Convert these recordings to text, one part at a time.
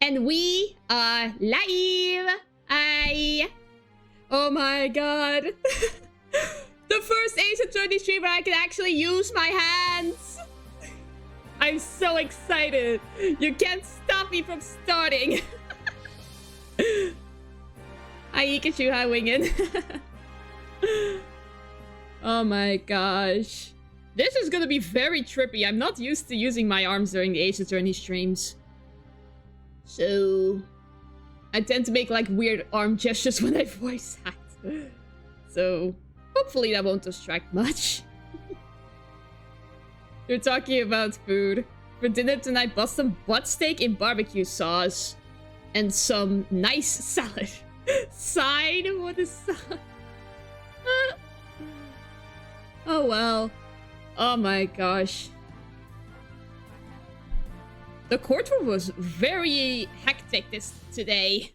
And we are live! Oh my god. The first Ace Attorney stream where I can actually use my hands! I'm so excited! You can't stop me from starting! Hi Ikachu, hi Wingin. Oh my gosh. This is gonna be very trippy. I'm not used to using my arms during the Ace Attorney streams. So... I tend to make like weird arm gestures when I voice act. So... hopefully that won't distract much. You're talking about food. For dinner tonight, bought some butt steak in barbecue sauce. And some nice salad. Side? What is salad? Oh well. Oh my gosh. The courtroom was very hectic today.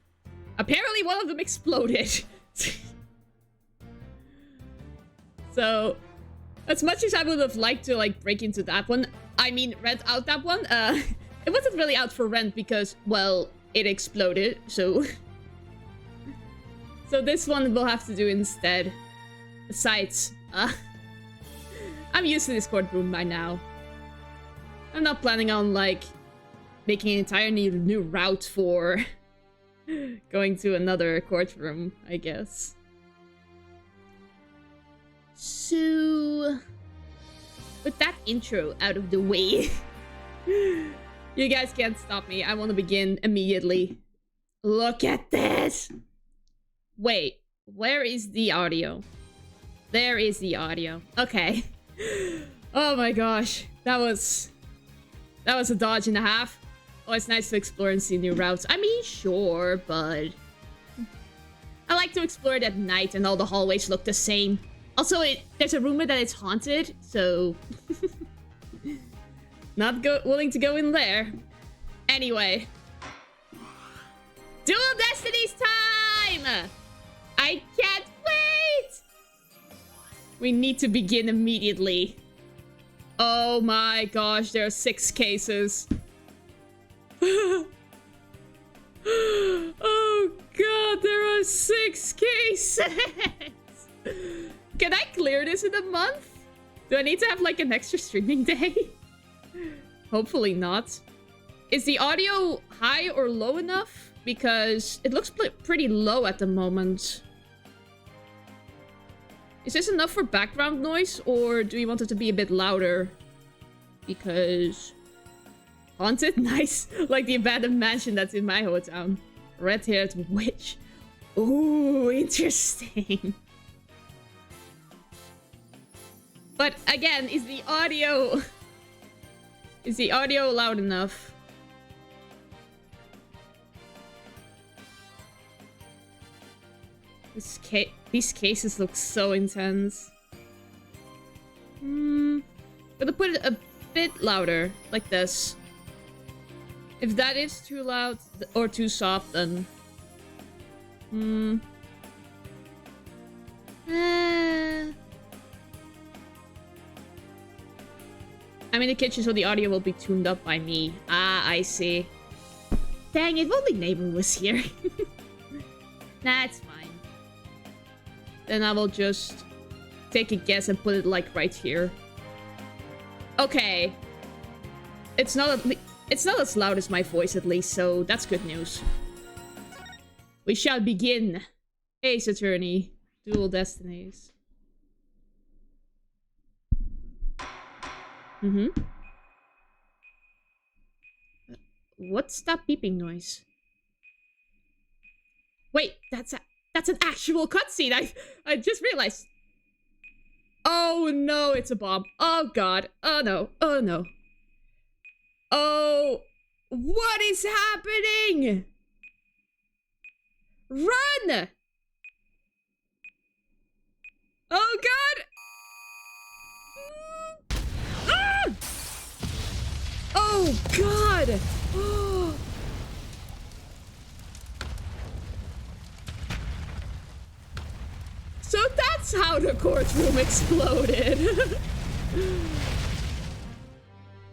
Apparently one of them exploded. So, as much as I would have liked to like break into that one, I mean rent out that one, it wasn't really out for rent because, well, it exploded, so... So this one we'll have to do instead. Besides, I'm used to this courtroom by now. I'm not planning on, like, making an entirely new route for going to another courtroom, I guess. So, with that intro out of the way, you guys can't stop me. I want to begin immediately. Look at this! Wait, where is the audio? There is the audio. Okay. Oh my gosh, that was a dodge and a half. Oh, it's nice to explore and see new routes. I mean, sure, but I like to explore it at night and all the hallways look the same. Also, there's a rumor that it's haunted, so not willing to go in there. Anyway, Dual Destinies time! I can't wait! We need to begin immediately. Oh my gosh, there are 6 cases. Oh god, there are 6 cases! Can I clear this in a month? Do I need to have like an extra streaming day? Hopefully not. Is the audio high or low enough? Because it looks pretty low at the moment. Is this enough for background noise, or do you want it to be a bit louder? Because... haunted? Nice. Like the abandoned mansion that's in my hometown. Red-haired witch. Ooh, interesting. But again, is the audio loud enough? These cases look so intense. Gonna put it a bit louder, like this. If that is too loud or too soft, then... I'm in the kitchen, so the audio will be tuned up by me. Ah, I see. Dang, if only neighbor was here. Nah, it's fine. Then I will just take a guess and put it like right here. Okay. It's not as loud as my voice at least, so that's good news. We shall begin. Ace Attorney, Dual Destinies. What's that beeping noise? Wait, that's an actual cutscene. I just realized. Oh no, it's a bomb. Oh god. Oh no. Oh no. Oh, what is happening? Run! Oh god! Ah! Oh god! So that's how the courtroom exploded.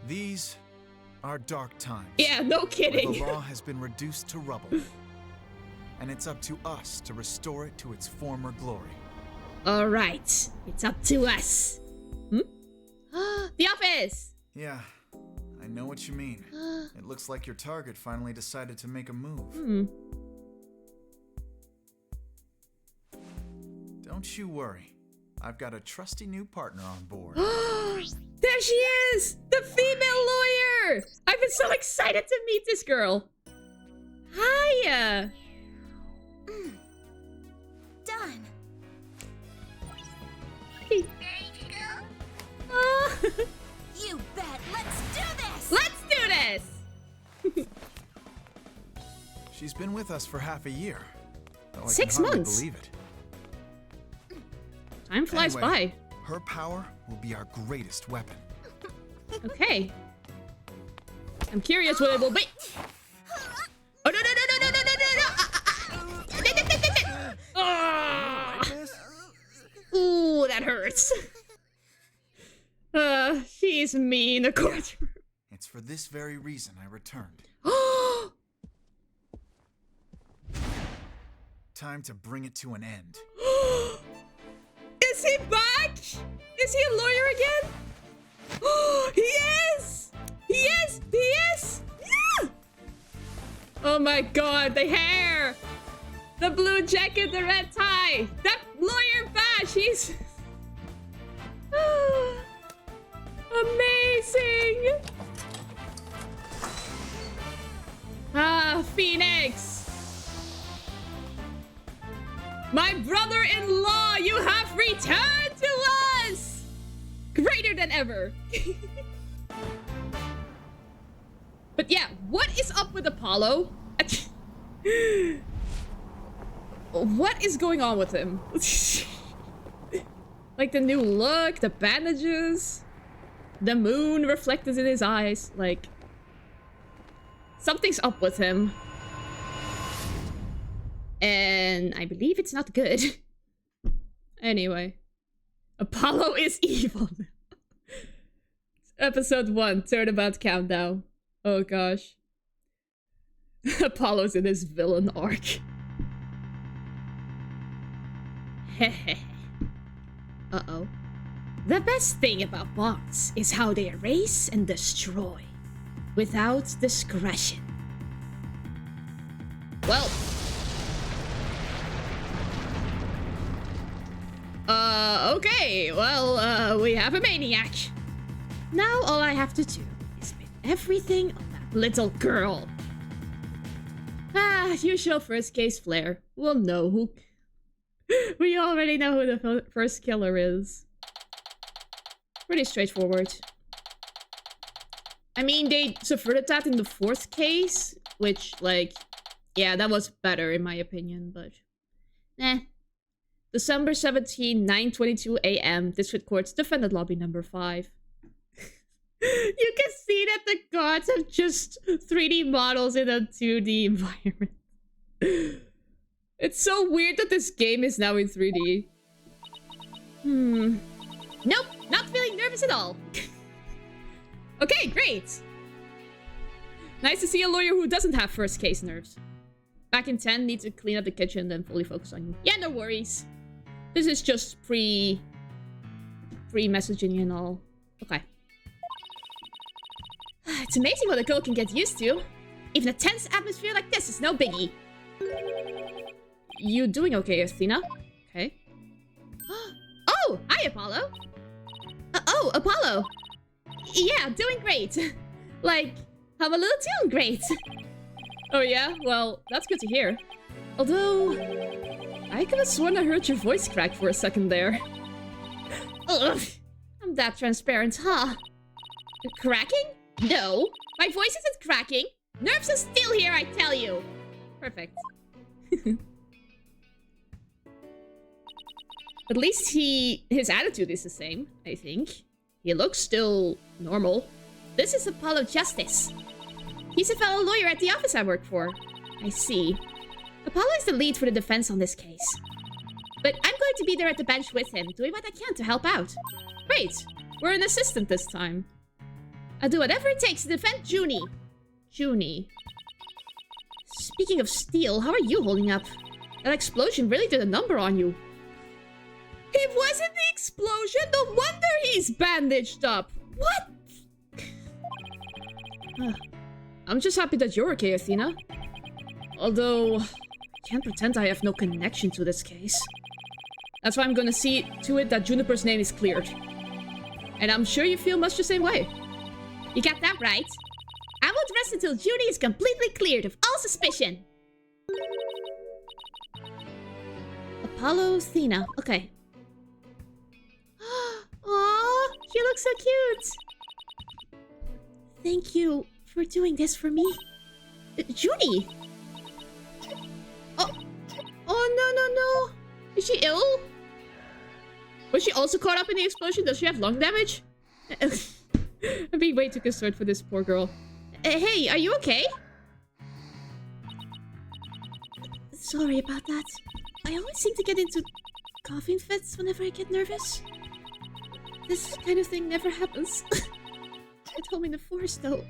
These are dark times. Yeah, no kidding. The law has been reduced to rubble. And it's up to us to restore it to its former glory. Alright, it's up to us. The office! Yeah, I know what you mean. It looks like your target finally decided to make a move. Don't you worry. I've got a trusty new partner on board. There she is! The female lawyer! I've been so excited to meet this girl. Hiya! Done. Ready to go? Oh. You bet. Let's do this. Let's do this! She's been with us for half a year. Though 6 I can hardly months. believe it. Time flies Anyway, her power will be our greatest weapon. by. Okay. I'm curious what it will be. Oh, no, no, no, no, no, no, no, no, no! Like this? Ooh, that hurts. She's mean, of course. It's for this very reason I returned. Time to bring it to an end. Is he back? Is he a lawyer again? He is! He is! He is! Yeah! Oh my god, the hair! The blue jacket, the red tie! That lawyer badge, he's... Amazing! Ah, Phoenix! My brother-in-law, you have returned to us! Greater than ever. But yeah, what is up with Apollo? What is going on with him? Like the new look, the bandages, the moon reflected in his eyes. Like, something's up with him. And I believe it's not good. Anyway. Apollo is evil. Episode 1, Turnabout Countdown. Oh gosh. Apollo's in his villain arc. Uh-oh. The best thing about bots is how they erase and destroy. Without discretion. Well... okay, well, we have a maniac. Now all I have to do is pin everything on that little girl. Ah, usual first case flair. We'll know who... We already know who the first killer is. Pretty straightforward. I mean, they subverted that in the 4th case, which, like, yeah, that was better in my opinion, but... December 17, 9:22 a.m. District Court's defendant lobby number 5. You can see that the gods have just 3D models in a 2D environment. It's so weird that this game is now in 3D. Nope, not feeling nervous at all. Okay, great. Nice to see a lawyer who doesn't have first case nerves. Back in 10, need to clean up the kitchen, then fully focus on you. Yeah, no worries. This is just pre-messaging and all. Okay. It's amazing what a girl can get used to. Even a tense atmosphere like this is no biggie. You doing okay, Athena? Okay. Oh, hi, Apollo. Oh, Apollo. Yeah, doing great. Like, I'm a little too great. Oh yeah? Well, that's good to hear. Although... I could have sworn I heard your voice crack for a second there. Ugh, I'm that transparent, huh? Cracking? No, my voice isn't cracking. Nerves are still here, I tell you. Perfect. At least his attitude is the same, I think. He looks still normal. This is Apollo Justice. He's a fellow lawyer at the office I work for. I see. Apollo is the lead for the defense on this case. But I'm going to be there at the bench with him, doing what I can to help out. Great! We're an assistant this time. I'll do whatever it takes to defend Junie. Junie. Speaking of steel, how are you holding up? That explosion really did a number on you. It wasn't the explosion! No wonder he's bandaged up! What? I'm just happy that you're okay, Athena. Although, I can't pretend I have no connection to this case. That's why I'm gonna see to it that Juniper's name is cleared. And I'm sure you feel much the same way. You got that right. I won't rest until Junie is completely cleared of all suspicion. Apollo, Athena. Okay. Aww, you look so cute. Thank you for doing this for me. Junie! Oh, no. Is she ill? Was she also caught up in the explosion? Does she have lung damage? I'm being way too concerned for this poor girl. Hey, are you okay? Sorry about that. I always seem to get into coughing fits whenever I get nervous. This kind of thing never happens. At home in the forest, though.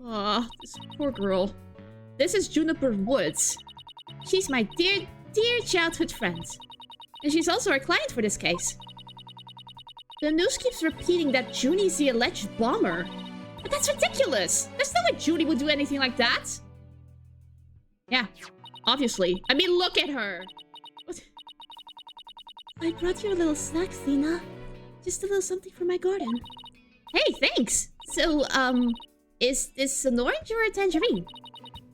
Aw, this poor girl. This is Juniper Woods. She's my dear childhood friend. And she's also our client for this case. The news keeps repeating that Junie's the alleged bomber. But that's ridiculous! There's no way Junie would do anything like that! Yeah, obviously. I mean, look at her! What? I brought you a little snack, Athena. Just a little something for my garden. Hey, thanks! So, is this an orange or a tangerine?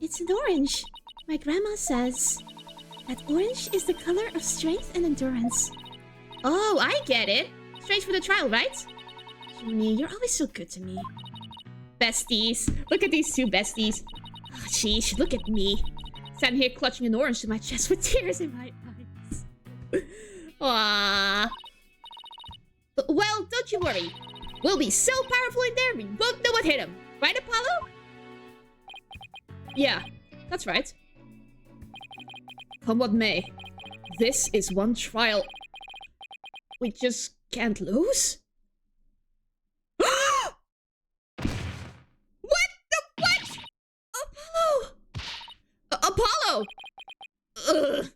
It's an orange. My grandma says that orange is the color of strength and endurance. Oh, I get it! Straight for the trial, right? Junie, you're always so good to me. Besties. Look at these two besties. Oh, sheesh, look at me. Standing here clutching an orange to my chest with tears in my eyes. Aww. Well, don't you worry. We'll be so powerful in there, we won't know what hit him. Right, Apollo? Yeah, that's right. Come what may. This is one trial we just can't lose? What? Apollo! Ugh.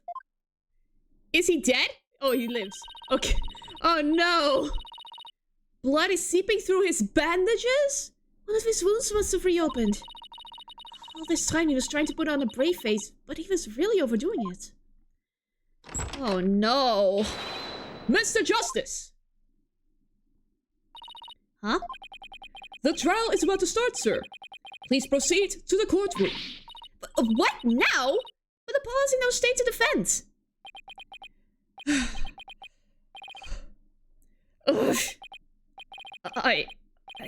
Is he dead? Oh, he lives. Okay. Oh no! Blood is seeping through his bandages? One of his wounds must have reopened. All this time he was trying to put on a brave face, but he was really overdoing it. Oh no. Mr. Justice! Huh? The trial is about to start, sir. Please proceed to the courtroom. What? Now? But Apollo's in no state to defend. Ugh. I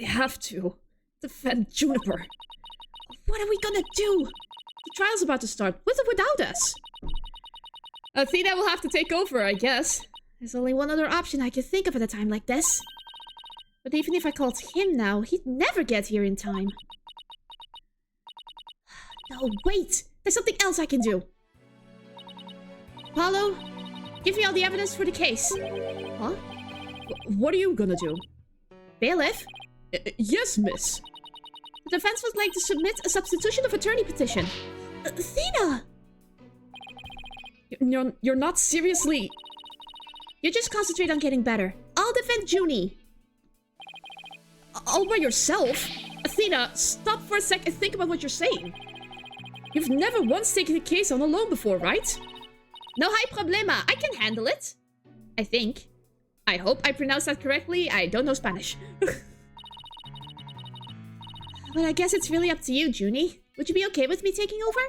have to defend Juniper. What are we gonna do? The trial's about to start, with or without us. Athena will have to take over, I guess. There's only one other option I can think of at a time like this. But even if I called him now, he'd never get here in time. No, wait! There's something else I can do. Apollo, give me all the evidence for the case. Huh? What are you gonna do? Bailiff? Yes, miss. The defense would like to submit a substitution of attorney petition. Athena! You're not seriously... You just concentrate on getting better. I'll defend Junie. All by yourself? Athena, stop for a sec and think about what you're saying. You've never once taken a case on alone before, right? No hay problema. I can handle it. I think. I hope I pronounced that correctly. I don't know Spanish. But I guess it's really up to you, Junie. Would you be okay with me taking over?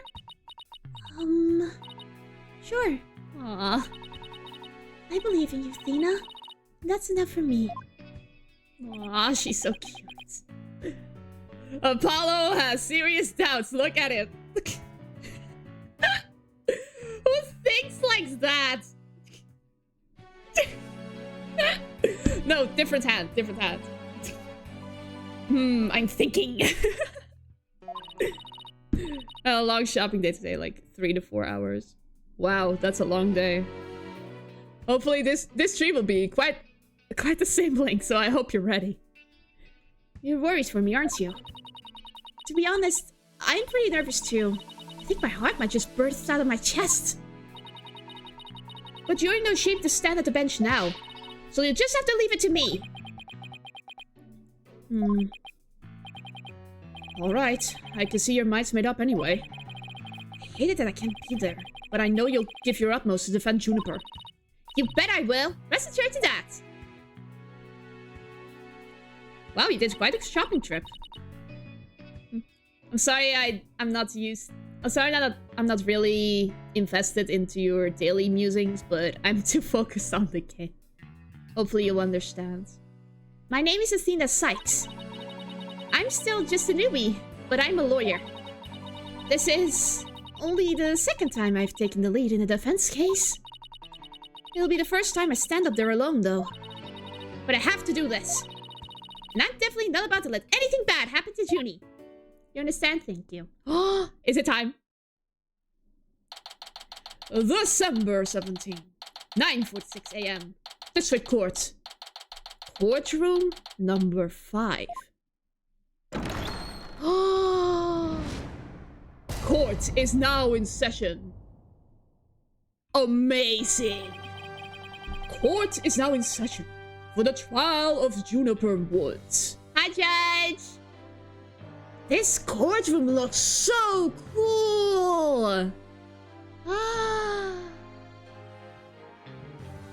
Sure. Aw. I believe in you, Athena. That's enough for me. Aw, she's so cute. Apollo has serious doubts. Look at it. Who thinks like that? No, different hand. Different hand. I'm thinking. A long shopping day today, like 3 to 4 hours. Wow, that's a long day. Hopefully this stream will be quite the same length, so I hope you're ready. You're worried for me, aren't you? To be honest, I'm pretty nervous too. I think my heart might just burst out of my chest. But you're in no shape to stand at the bench now. So you just have to leave it to me. Alright, I can see your mind's made up anyway. I hate it that I can't be there, but I know you'll give your utmost to defend Juniper. You bet I will. Rest assured to that. Wow, you did quite a shopping trip. I'm sorry I'm not used... I'm sorry that I'm not really invested into your daily musings, but I'm too focused on the game. Hopefully you'll understand. My name is Athena Sykes. I'm still just a newbie, but I'm a lawyer. This is only the second time I've taken the lead in a defense case. It'll be the first time I stand up there alone, though. But I have to do this. And I'm definitely not about to let anything bad happen to Junie. You understand? Thank you. Oh, is it time? December 17, 9:46 a.m. District Court. Courtroom number 5. Court is now in session. Amazing. Court is now in session for the trial of Juniper Woods. Hi, Judge. This courtroom looks so cool.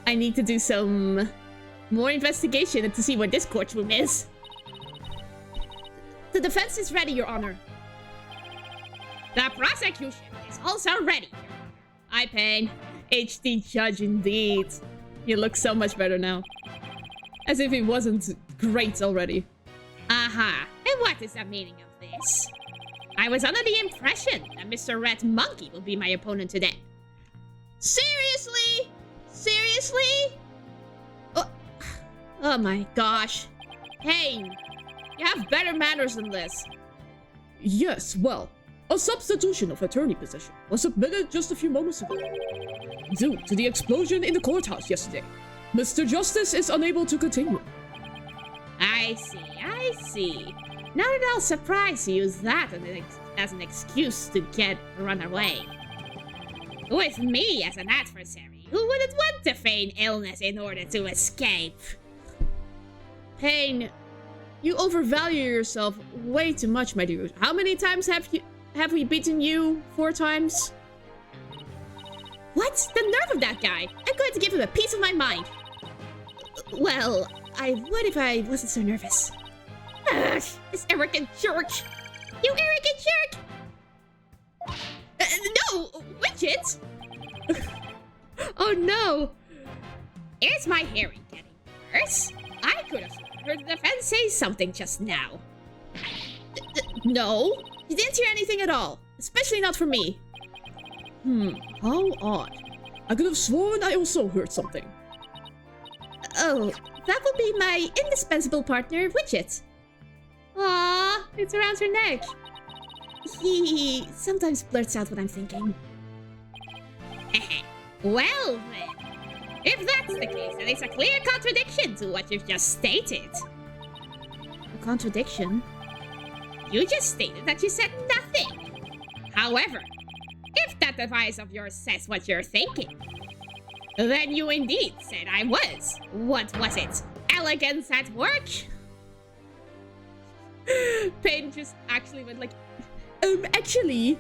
I need to do some more investigation to see where this courtroom is. The defense is ready, Your Honor. The prosecution is also ready. Hi, Payne. HD Judge indeed. He looks so much better now. As if he wasn't great already. Aha. And what is the meaning of this? I was under the impression that Mr. Red Monkey will be my opponent today. Seriously? Seriously? Oh my gosh. Payne, you have better manners than this. Yes, well, a substitution of attorney position was submitted just a few moments ago. Due to the explosion in the courthouse yesterday, Mr. Justice is unable to continue. I see. Not at all surprised you use that as an excuse to run away. With me as an adversary, who wouldn't want to feign illness in order to escape? Payne, you overvalue yourself way too much, my dude. How many times have we beaten you? 4 times? What? The nerve of that guy! I'm going to give him a piece of my mind. Well, I would if I wasn't so nervous. Ugh, this arrogant jerk! You arrogant jerk! No! Widget! Oh no! Is my hearing getting worse? I could have heard the defense say something just now. No, you didn't hear anything at all. Especially not from me. How odd. I could have sworn I also heard something. Oh, that would be my indispensable partner, Widget. Aww, it's around her neck. He sometimes blurts out what I'm thinking. Well then, if that's the case, then it's a clear contradiction to what you've just stated. A contradiction? You just stated that you said nothing. However, if that device of yours says what you're thinking, then you indeed said I was. What was it? Elegance at work? Payne just actually went like, actually,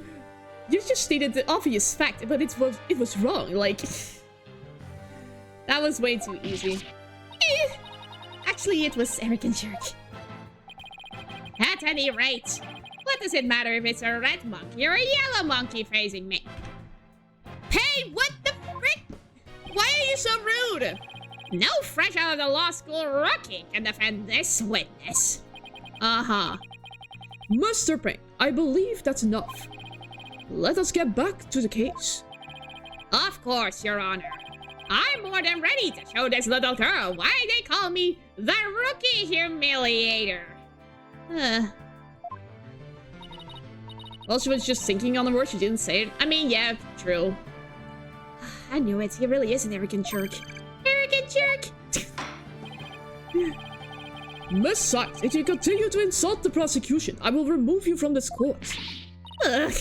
you just stated the obvious fact, but it was wrong. Like, that was way too easy. Actually, it was arrogant jerk. At any rate, what does it matter if it's a red monkey or a yellow monkey facing me? Payne, what the frick? Why are you so rude? No fresh out of the law school rookie can defend this witness. Uh-huh. Mr. Payne, I believe that's enough. Let us get back to the case. Of course, Your Honor. I'm more than ready to show this little girl why they call me the Rookie Humiliator. Well, she was just thinking on the word, she didn't say it. I mean, yeah, true. I knew it, he really is an arrogant jerk. Arrogant jerk! Miss Sykes, if you continue to insult the prosecution, I will remove you from this court. Ugh.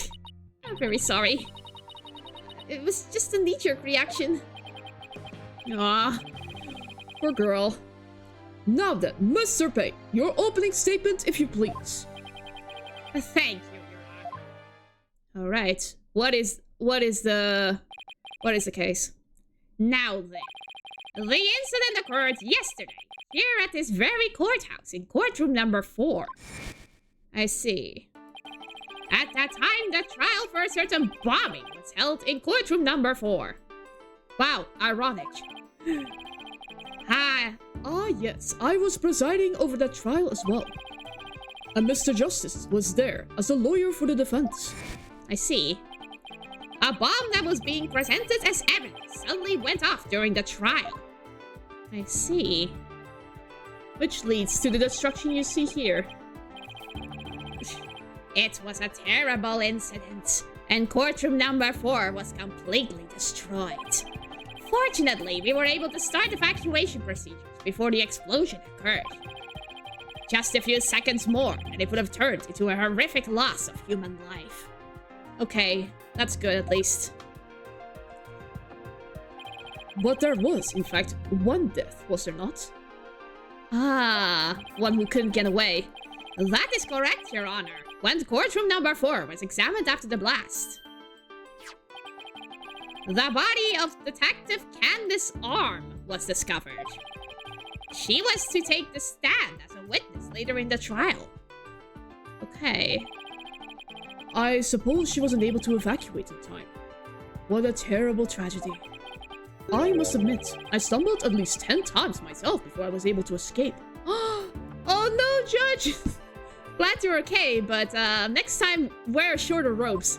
I'm very sorry. It was just a knee-jerk reaction. Ah, poor girl. Now then, Mr. Payne, your opening statement, if you please. Thank you, Your Honor. Alright. What is the case? Now then. The incident occurred yesterday, here at this very courthouse in courtroom number 4. I see. At that time, the trial for a certain bombing was held in courtroom number 4. Wow, ironic. Yes, I was presiding over that trial as well. And Mr. Justice was there as a lawyer for the defense. I see. A bomb that was being presented as evidence suddenly went off during the trial. I see. Which leads to the destruction you see here. It was a terrible incident, and courtroom number 4 was completely destroyed. Fortunately, we were able to start evacuation procedures before the explosion occurred. Just a few seconds more, and it would have turned into a horrific loss of human life. Okay, that's good at least. But there was, in fact, one death, was there not? Ah, one who couldn't get away. That is correct, Your Honor. When courtroom number 4 was examined after the blast, the body of Detective Candace Arm was discovered. She was to take the stand as a witness later in the trial. Okay. I suppose she wasn't able to evacuate in time. What a terrible tragedy. I must admit, I stumbled at least 10 times myself before I was able to escape. Oh no, Judge! Glad you're okay, but next time, wear shorter ropes.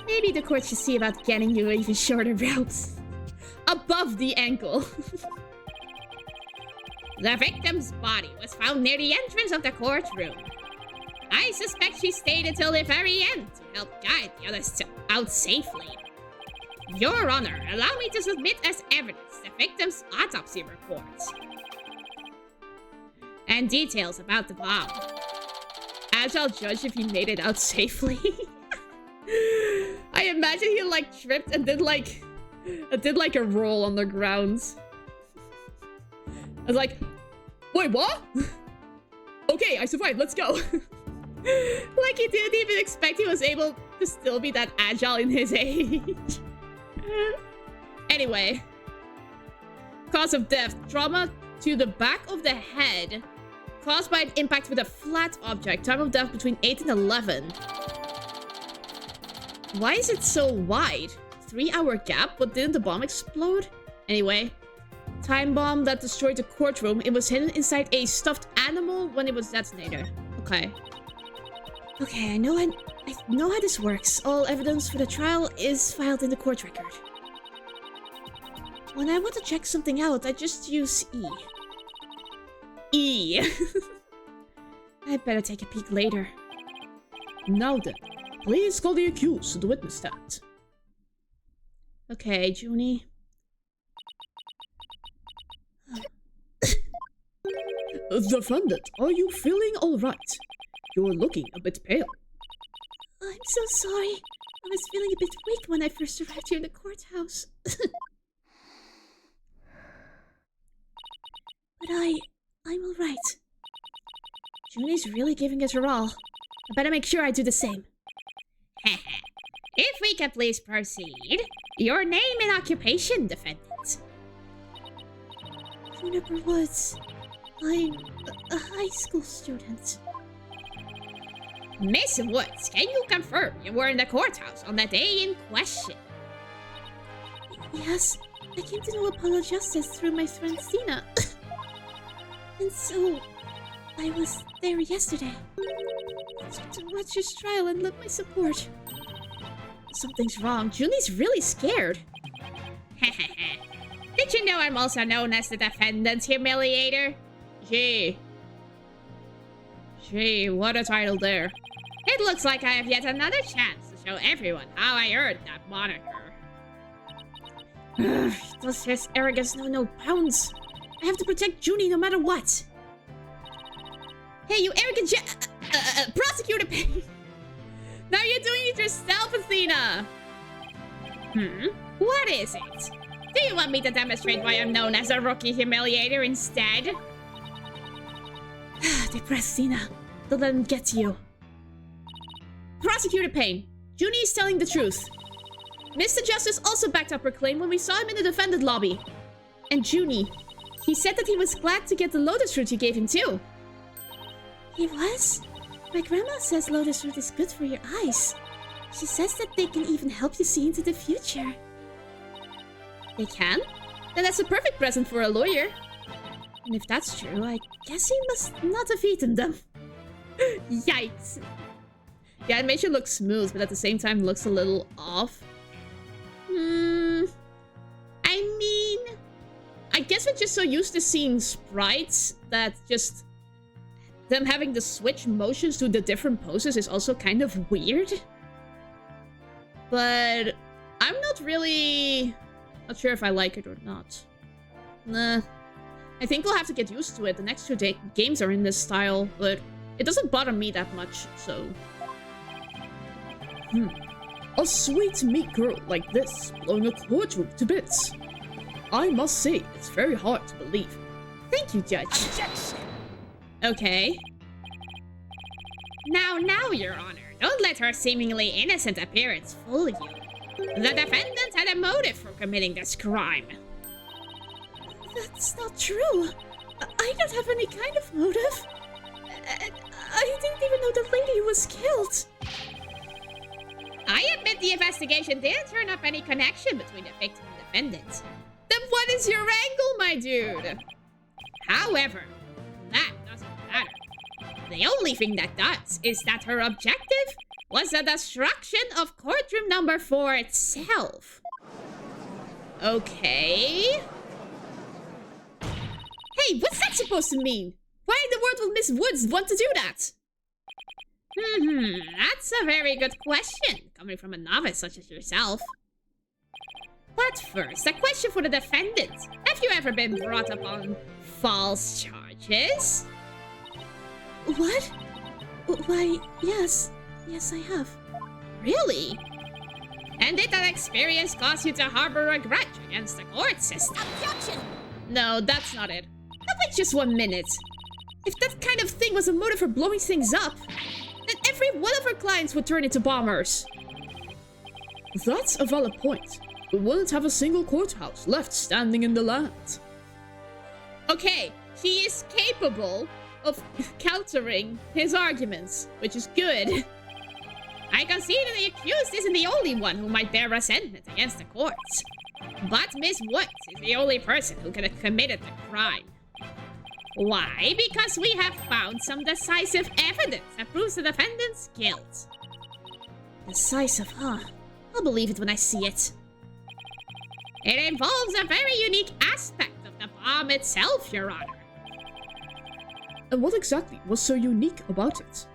Maybe the court should see about getting you even shorter ropes. Above the ankle. The victim's body was found near the entrance of the courtroom. I suspect she stayed until the very end to help guide the others out safely. Your Honor, allow me to submit as evidence the victim's autopsy report and details about the bomb. As I'll judge if you made it out safely. I imagine he like tripped and did like a roll on the ground. I was like, wait, what? Okay, I survived, let's go. Like he didn't even expect he was able to still be that agile in his age. Anyway. Cause of death, trauma to the back of the head caused by an impact with a flat object. Time of death between 8 and 11. Why is it so wide? 3-hour gap, but didn't the bomb explode? Anyway. Time bomb that destroyed the courtroom. It was hidden inside a stuffed animal when it was detonated. Okay. Okay, I know how this works. All evidence for the trial is filed in the court record. When I want to check something out, I just use E. E. I'd better take a peek later. Now then, please call the accused to the witness stand. Okay, Junie. Defendant, are you feeling alright? You're looking a bit pale. I'm so sorry. I was feeling a bit weak when I first arrived here in the courthouse. But I'm alright. Junie's really giving it her all. I better make sure I do the same. If we could please proceed. Your name and occupation, defendant. Juniper Woods. I'm a high school student. Miss Woods, can you confirm you were in the courthouse on the day in question? Yes, I came to know Apollo Justice through my friend Sina. And so, I was there yesterday. To watch his trial and lend my support. Something's wrong. Junie's really scared. Did you know I'm also known as the defendant's humiliator? Gee, what a title there. It looks like I have yet another chance to show everyone how I earned that moniker. Does his arrogance know no bounds? I have to protect Junie no matter what. Hey, you arrogant prosecutor! Now you're doing it yourself, Athena! What is it? Do you want me to demonstrate why I'm known as a rookie humiliator instead? Depressed Athena. Don't let him get to you. Prosecutor Payne, Junie is telling the truth. Mr. Justice also backed up her claim when we saw him in the defendant lobby. And Junie, he said that he was glad to get the lotus fruit you gave him too. He was? My grandma says lotus fruit is good for your eyes. She says that they can even help you see into the future. They can? Then that's a perfect present for a lawyer. And if that's true, I guess he must not have eaten them. Yikes. The animation looks smooth, but at the same time looks a little off. I mean, I guess we're just so used to seeing sprites that just them having to switch motions to the different poses is also kind of weird. But I'm not sure if I like it or not. Nah. I think we'll have to get used to it. The next two games are in this style, but it doesn't bother me that much, so... A sweet meek girl like this, blowing a courtroom to bits. I must say, it's very hard to believe. Thank you, Judge. Objection! Okay. Now, Your Honor, don't let her seemingly innocent appearance fool you. The defendant had a motive for committing this crime. That's not true. I don't have any kind of motive. I didn't even know the lady was killed. I admit the investigation didn't turn up any connection between the victim and defendant. Then what is your angle, my dude? However, that doesn't matter. The only thing that does is that her objective was the destruction of courtroom number 4 itself. Okay. Hey, what's that supposed to mean? Why in the world would Miss Woods want to do that? That's a very good question, coming from a novice such as yourself. But first, a question for the defendant. Have you ever been brought up on false charges? What? Why, yes. Yes, I have. Really? And did that experience cause you to harbor a grudge against the court system? Objection! No, that's not it. Now wait just 1 minute. If that kind of thing was a motive for blowing things up, then every one of our clients would turn into bombers. That's a valid point. We wouldn't have a single courthouse left standing in the land. Okay, she is capable of countering his arguments, which is good. I concede that the accused isn't the only one who might bear resentment against the courts. But Miss Woods is the only person who could have committed the crime. Why? Because we have found some decisive evidence that proves the defendant's guilt. Decisive, huh? I'll believe it when I see it. It involves a very unique aspect of the bomb itself, Your Honor. And what exactly was so unique about it?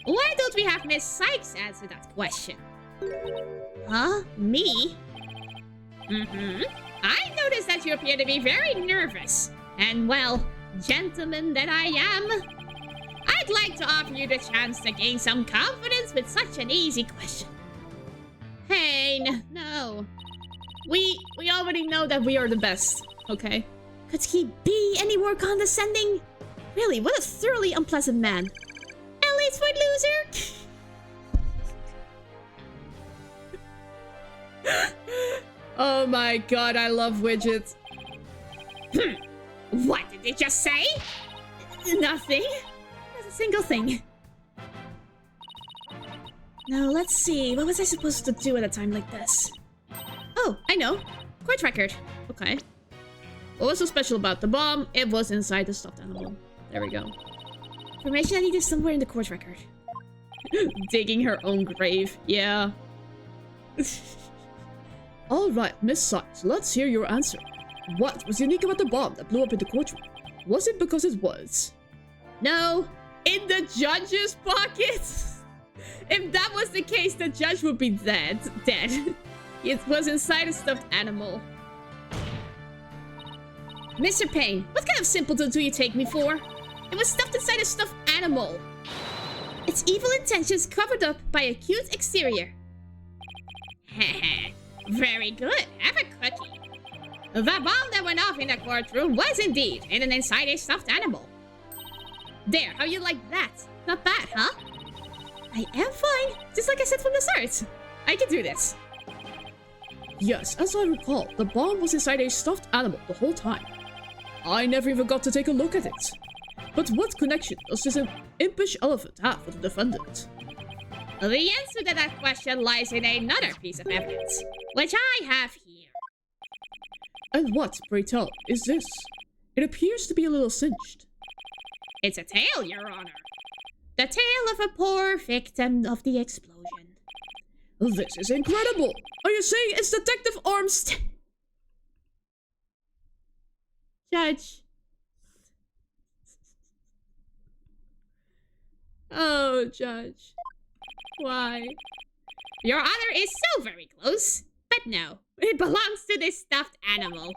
Why don't we have Miss Sykes answer that question? Huh? Me? I noticed that you appear to be very nervous. And well, gentleman that I am, I'd like to offer you the chance to gain some confidence with such an easy question. Payne, no. We already know that we are the best, okay? Could he be any more condescending? Really, what a thoroughly unpleasant man. Ellie's for loser! Oh my god, I love widgets. What did it just say? Nothing. Not a single thing. Now, let's see. What was I supposed to do at a time like this? Oh, I know. Court record. Okay. What was so special about the bomb? It was inside the stuffed animal. There we go. Information I needed somewhere in the court record. Digging her own grave. Yeah. Alright, Miss Sykes, let's hear your answer. What was unique about the bomb that blew up in the courtroom? Was it because it was? No. In the judge's pocket? If that was the case, the judge would be dead. It was inside a stuffed animal. Mr. Payne, what kind of simpleton do you take me for? It was stuffed inside a stuffed animal. Its evil intentions covered up by a cute exterior. Heh. Very good. Have a cookie. The bomb that went off in the courtroom was indeed hidden inside a stuffed animal. There, how you like that? Not bad, huh? I am fine. Just like I said from the start. I can do this. Yes, as I recall, the bomb was inside a stuffed animal the whole time. I never even got to take a look at it. But what connection does this impish elephant have with the defendant? The answer to that question lies in another piece of evidence, which I have here. And what, pray tell, is this? It appears to be a little singed. It's a tale, Your Honor. The tale of a poor victim of the explosion. This is incredible! Are you saying it's Detective Armstead? Judge. Oh, Judge. Why? Your Honor is so very close. But no, it belongs to this stuffed animal.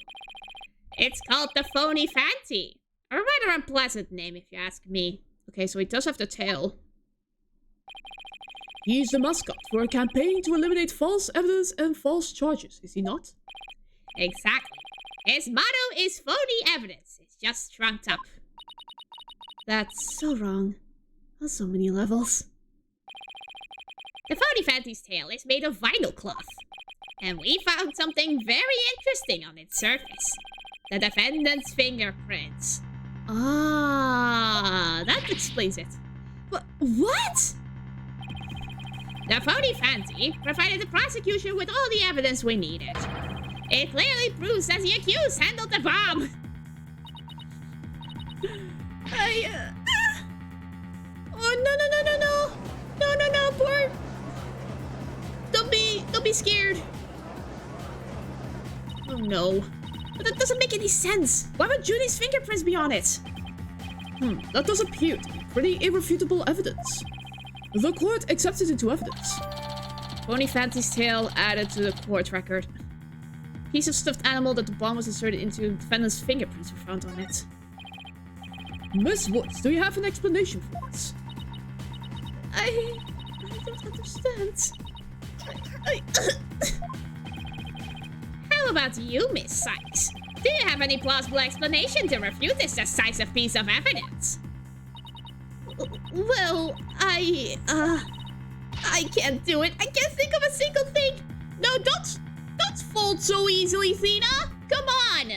It's called the Phony Fancy. A rather unpleasant name, if you ask me. Okay, so he does have the tail. He's the mascot for a campaign to eliminate false evidence and false charges, is he not? Exactly. His motto is phony evidence. It's just trunked up. That's so wrong. On so many levels. The Phony Fancy's tail is made of vinyl cloth. And we found something very interesting on its surface. The defendant's fingerprints. Ah, that explains it. But what? The Phony Fancy provided the prosecution with all the evidence we needed. It clearly proves that the accused handled the bomb. Oh, no, poor. Don't be scared. Oh no. But that doesn't make any sense. Why would Judy's fingerprints be on it? That does appear to be pretty irrefutable evidence. The court accepts it into evidence. Phony Fancy's tail added to the court record. Piece of stuffed animal that the bomb was inserted into. Defendant's fingerprints were found on it. Miss Woods, do you have an explanation for this? I don't understand. How about you, Miss Sykes? Do you have any plausible explanation to refute this decisive piece of evidence? Well, I can't do it. I can't think of a single thing. No, don't fold so easily, Thena. Come on.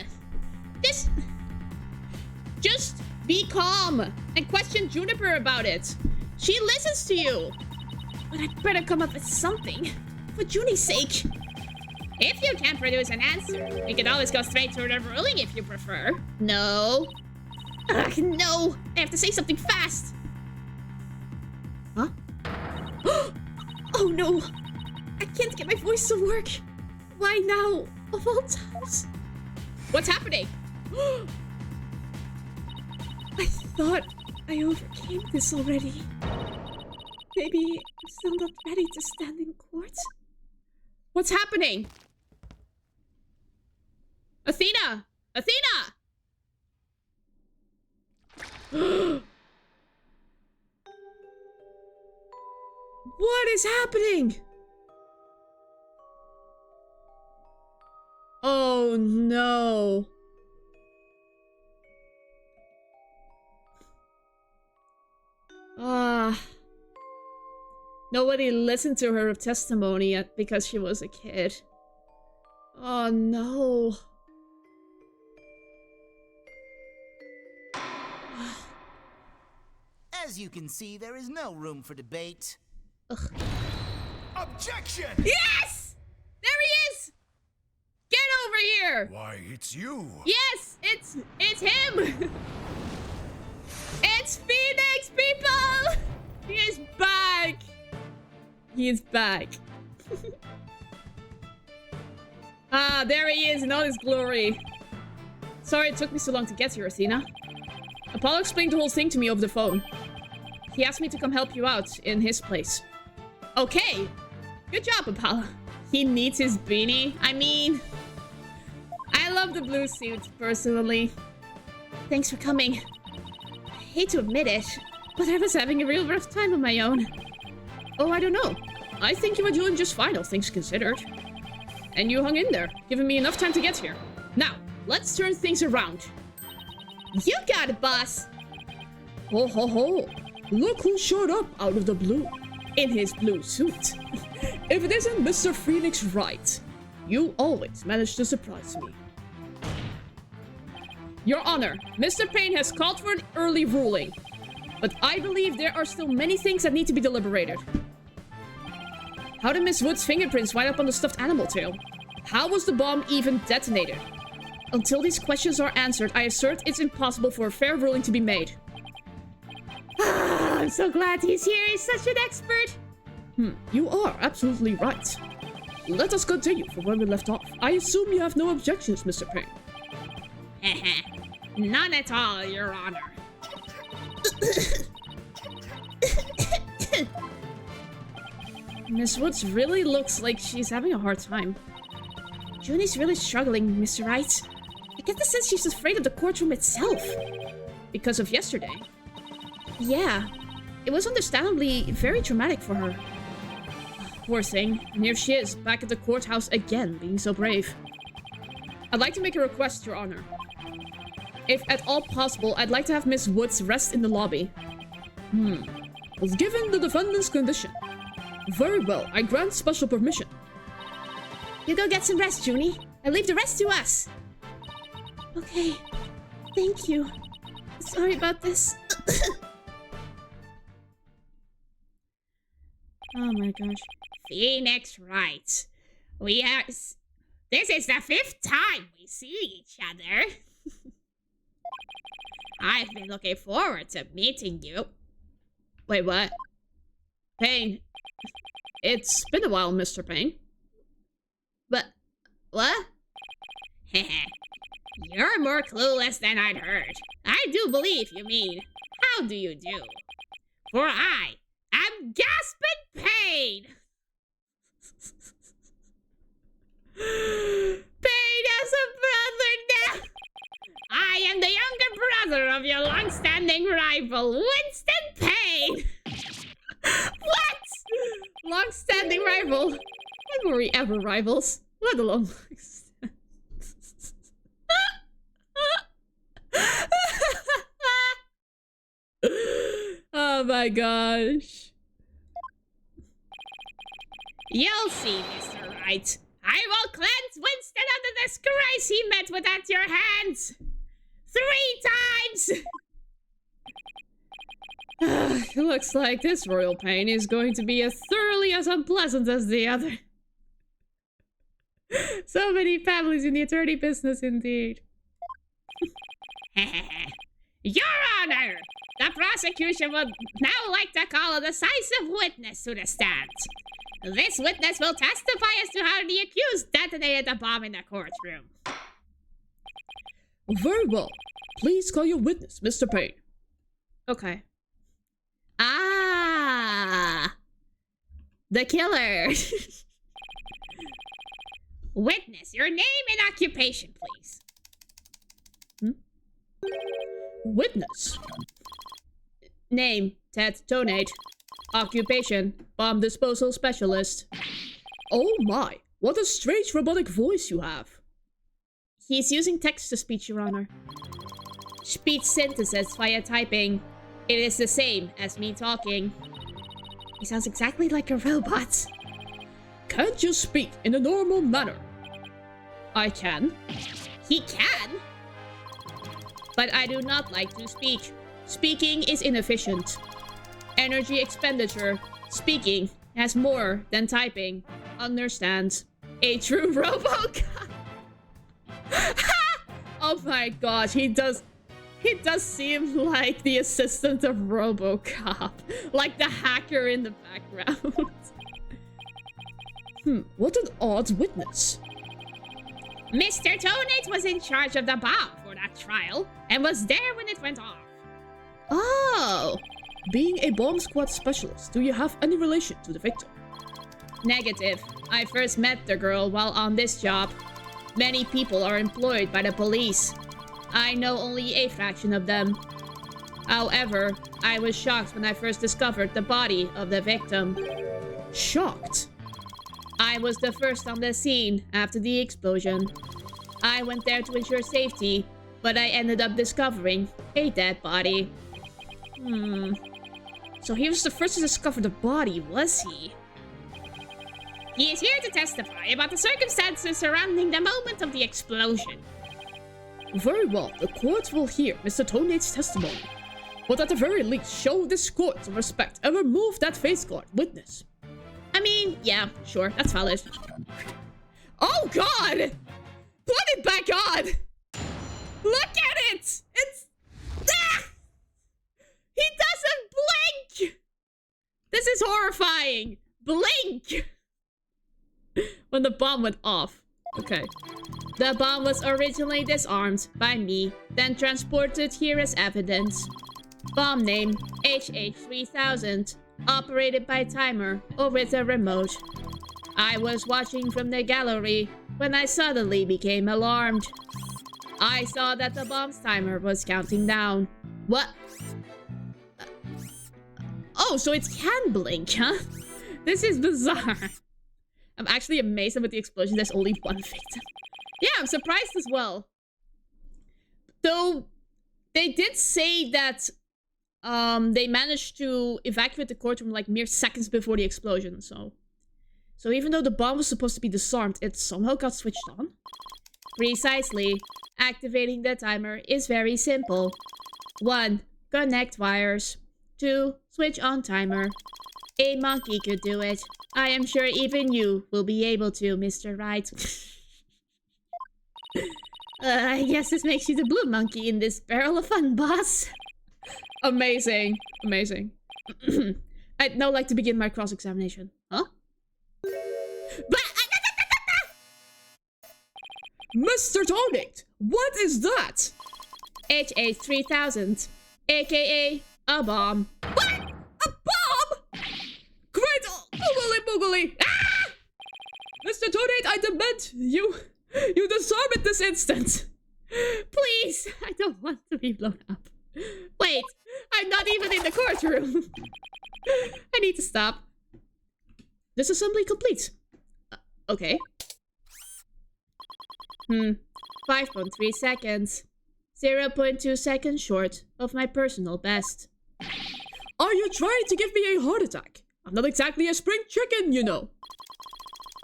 Just be calm and question Juniper about it. She listens to you. But I'd better come up with something. For Junie's sake. If you can't produce an answer, we can always go straight to the ruling if you prefer. No. No. I have to say something fast. Huh? Oh no. I can't get my voice to work. Why now? Of all times. What's happening? I thought I overcame this already. Maybe I'm still not ready to stand in court. What's happening? Athena! Athena! What is happening? Oh no. Nobody listened to her testimony yet because she was a kid. Oh no. As you can see, there is no room for debate. Ugh. Objection! Yes! There he is! Get over here! Why, it's you. Yes, it's him! It's Phoenix, people! He is back! He is back. Ah, there he is in all his glory. Sorry it took me so long to get here, Athena. Apollo explained the whole thing to me over the phone. He asked me to come help you out in his place. Okay. Good job, Apollo. He needs his beanie. I mean, I love the blue suit, personally. Thanks for coming. I hate to admit it, but I was having a real rough time on my own. Oh, I don't know. I think you were doing just fine, all things considered. And you hung in there, giving me enough time to get here. Now, let's turn things around. You got it, boss. Ho ho ho. Look who showed up out of the blue. In his blue suit. If it isn't Mr. Phoenix Wright. You always manage to surprise me. Your Honor, Mr. Payne has called for an early ruling. But I believe there are still many things that need to be deliberated. How did Miss Wood's fingerprints wind up on the stuffed animal tail? How was the bomb even detonated? Until these questions are answered, I assert it's impossible for a fair ruling to be made. I'm so glad he's here. He's such an expert. You are absolutely right. Let us continue from where we left off. I assume you have no objections, Mr. Payne. None at all, Your Honor. Miss Woods really looks like she's having a hard time. Junie's really struggling, Mr. Wright. I get the sense she's afraid of the courtroom itself. Because of yesterday. Yeah, it was understandably very traumatic for her. Poor thing. And here she is, back at the courthouse again, being so brave. I'd like to make a request, Your Honor. If at all possible, I'd like to have Miss Woods rest in the lobby. Was given the defendant's condition. Very well, I grant special permission. You go get some rest, Junie. I leave the rest to us. Okay, thank you. Sorry about this. Oh my gosh. Phoenix Wright. This is the 5th time we see each other. I've been looking forward to meeting you. Wait, what? Payne. It's been a while, Mr. Payne. But, what? You're more clueless than I'd heard. I do believe you mean, how do you do? For I am gasping pain. Payne has a brother now. I am the younger brother of your long-standing rival, Winston Payne. What? Long-standing rival? When were we ever rivals? Let alone oh my gosh. You'll see, Mr. Wright. I will cleanse Winston of the disgrace he met with at your hands. 3 times! Looks like this royal pain is going to be as thoroughly as unpleasant as the other. So many families in the attorney business, indeed. Your Honor! The prosecution would now like to call a decisive witness to the stand. This witness will testify as to how the accused detonated the bomb in the courtroom. Very well. Please call your witness, Mr. Payne. Okay. Ah! The killer! Witness, your name and occupation, please. Witness. Name, Ted Tonate. Occupation, bomb disposal specialist. Oh my, what a strange robotic voice you have. He's using text-to-speech, Your Honor. Speech synthesis via typing. It is the same as me talking. He sounds exactly like a robot. Can't you speak in a normal manner? I can. He can? But I do not like to speak. Speaking is inefficient. Energy expenditure. Speaking has more than typing. Understand? A true robot. Oh my gosh, he does seem like the assistant of RoboCop. Like the hacker in the background. What an odd witness. Mr. Tonate was in charge of the bomb for that trial and was there when it went off. Oh! Being a bomb squad specialist, do you have any relation to the victim? Negative. I first met the girl while on this job. Many people are employed by the police. I know only a fraction of them. However, I was shocked when I first discovered the body of the victim. Shocked? I was the first on the scene after the explosion. I went there to ensure safety, but I ended up discovering a dead body. So he was the first to discover the body, was he? He is here to testify about the circumstances surrounding the moment of the explosion. Very well, the court will hear Mr. TuMiiA's testimony. But at the very least, show this court some respect and remove that face guard witness. I mean, yeah, sure, that's valid. Oh god! Put it back on! Look at it! It's... Ah! He doesn't blink! This is horrifying! Blink! When the bomb went off. Okay. The bomb was originally disarmed by me, then transported here as evidence. Bomb name, HH3000. Operated by timer or with a remote. I was watching from the gallery when I suddenly became alarmed. I saw that the bomb's timer was counting down. What? Oh, so it can blink, huh? This is bizarre. I'm actually amazed that with the explosion there's only one victim. Yeah, I'm surprised as well. Though, they did say that they managed to evacuate the courtroom like mere seconds before the explosion, so even though the bomb was supposed to be disarmed, it somehow got switched on? Precisely. Activating the timer is very simple. 1. Connect wires. 2. Switch on timer. A monkey could do it. I am sure even you will be able to, Mr. Wright. I guess this makes you the blue monkey in this barrel of fun, boss. Amazing. Amazing. I'd now like to begin my cross-examination. Huh? Mr. TuMiiA, what is that? HH3000, aka a bomb. What? A bomb? Great! Boogly boogly! Ah! Mr. TuMiiA, I demand you disarm it this instant. Please, I don't want to be blown up. Wait, I'm not even in the courtroom. I need to stop. Disassembly complete. Okay. 5.3 seconds. 0.2 seconds short of my personal best. Are you trying to give me a heart attack? I'm not exactly a spring chicken, you know.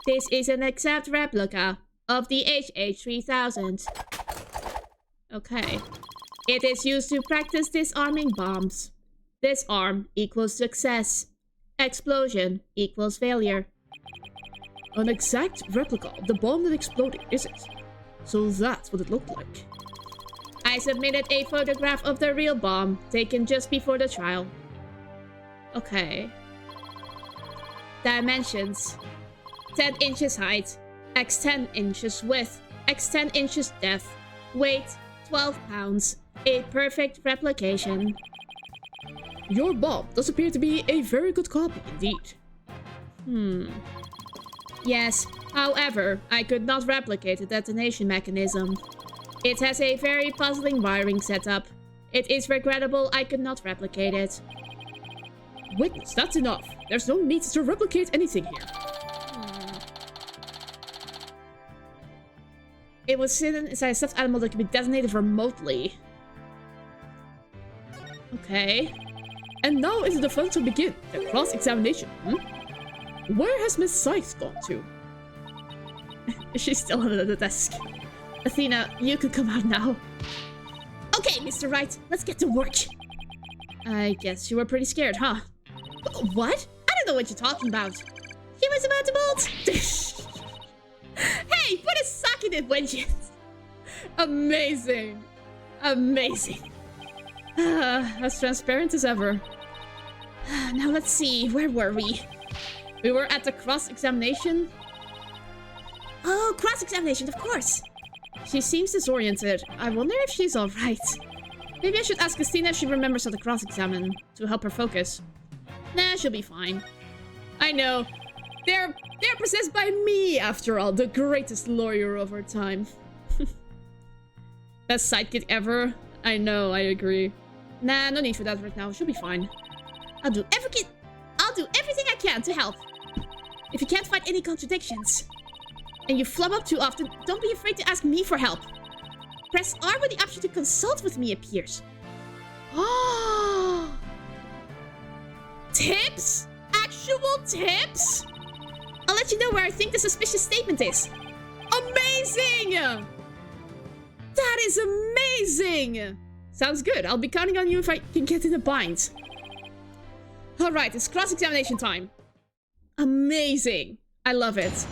This is an exact replica of the HH3000. Okay. It is used to practice disarming bombs. Disarm equals success. Explosion equals failure. An exact replica of the bomb that exploded, is it? So that's what it looked like. I submitted a photograph of the real bomb taken just before the trial. Okay. Dimensions. 10 inches height. X 10 inches width. X 10 inches depth. Weight 12 pounds. A perfect replication. Your bomb does appear to be a very good copy indeed. Yes, however, I could not replicate the detonation mechanism. It has a very puzzling wiring setup. It is regrettable I could not replicate it. Witness, that's enough. There's no need to replicate anything here. It was hidden inside a stuffed animal that could be detonated remotely. Okay. And now is the defense will begin. The cross-examination. Where has Miss Sykes gone to? She's still under the desk. Athena, you could come out now. Okay, Mr. Wright, let's get to work. I guess you were pretty scared, huh? What? I don't know what you're talking about. He was about to bolt. Hey, put a sock in it, would you? Amazing. Amazing. As transparent as ever. Now let's see, where were we? We were at the cross-examination. Oh, cross-examination, of course. She seems disoriented. I wonder if she's alright. Maybe I should ask Christina if she remembers how to cross-examine to help her focus. Nah, she'll be fine. I know. They're possessed by me, after all, the greatest lawyer of our time. Best sidekick ever. I know, I agree. Nah, no need for that right now. She'll be fine. I'll do everything I can to help. If you can't find any contradictions, and you flub up too often, don't be afraid to ask me for help. Press R when the option to consult with me appears. Oh! Tips? Actual tips? I'll let you know where I think the suspicious statement is. Amazing! That is amazing! Sounds good. I'll be counting on you if I can get in a bind. Alright, it's cross-examination time. Amazing. I love it.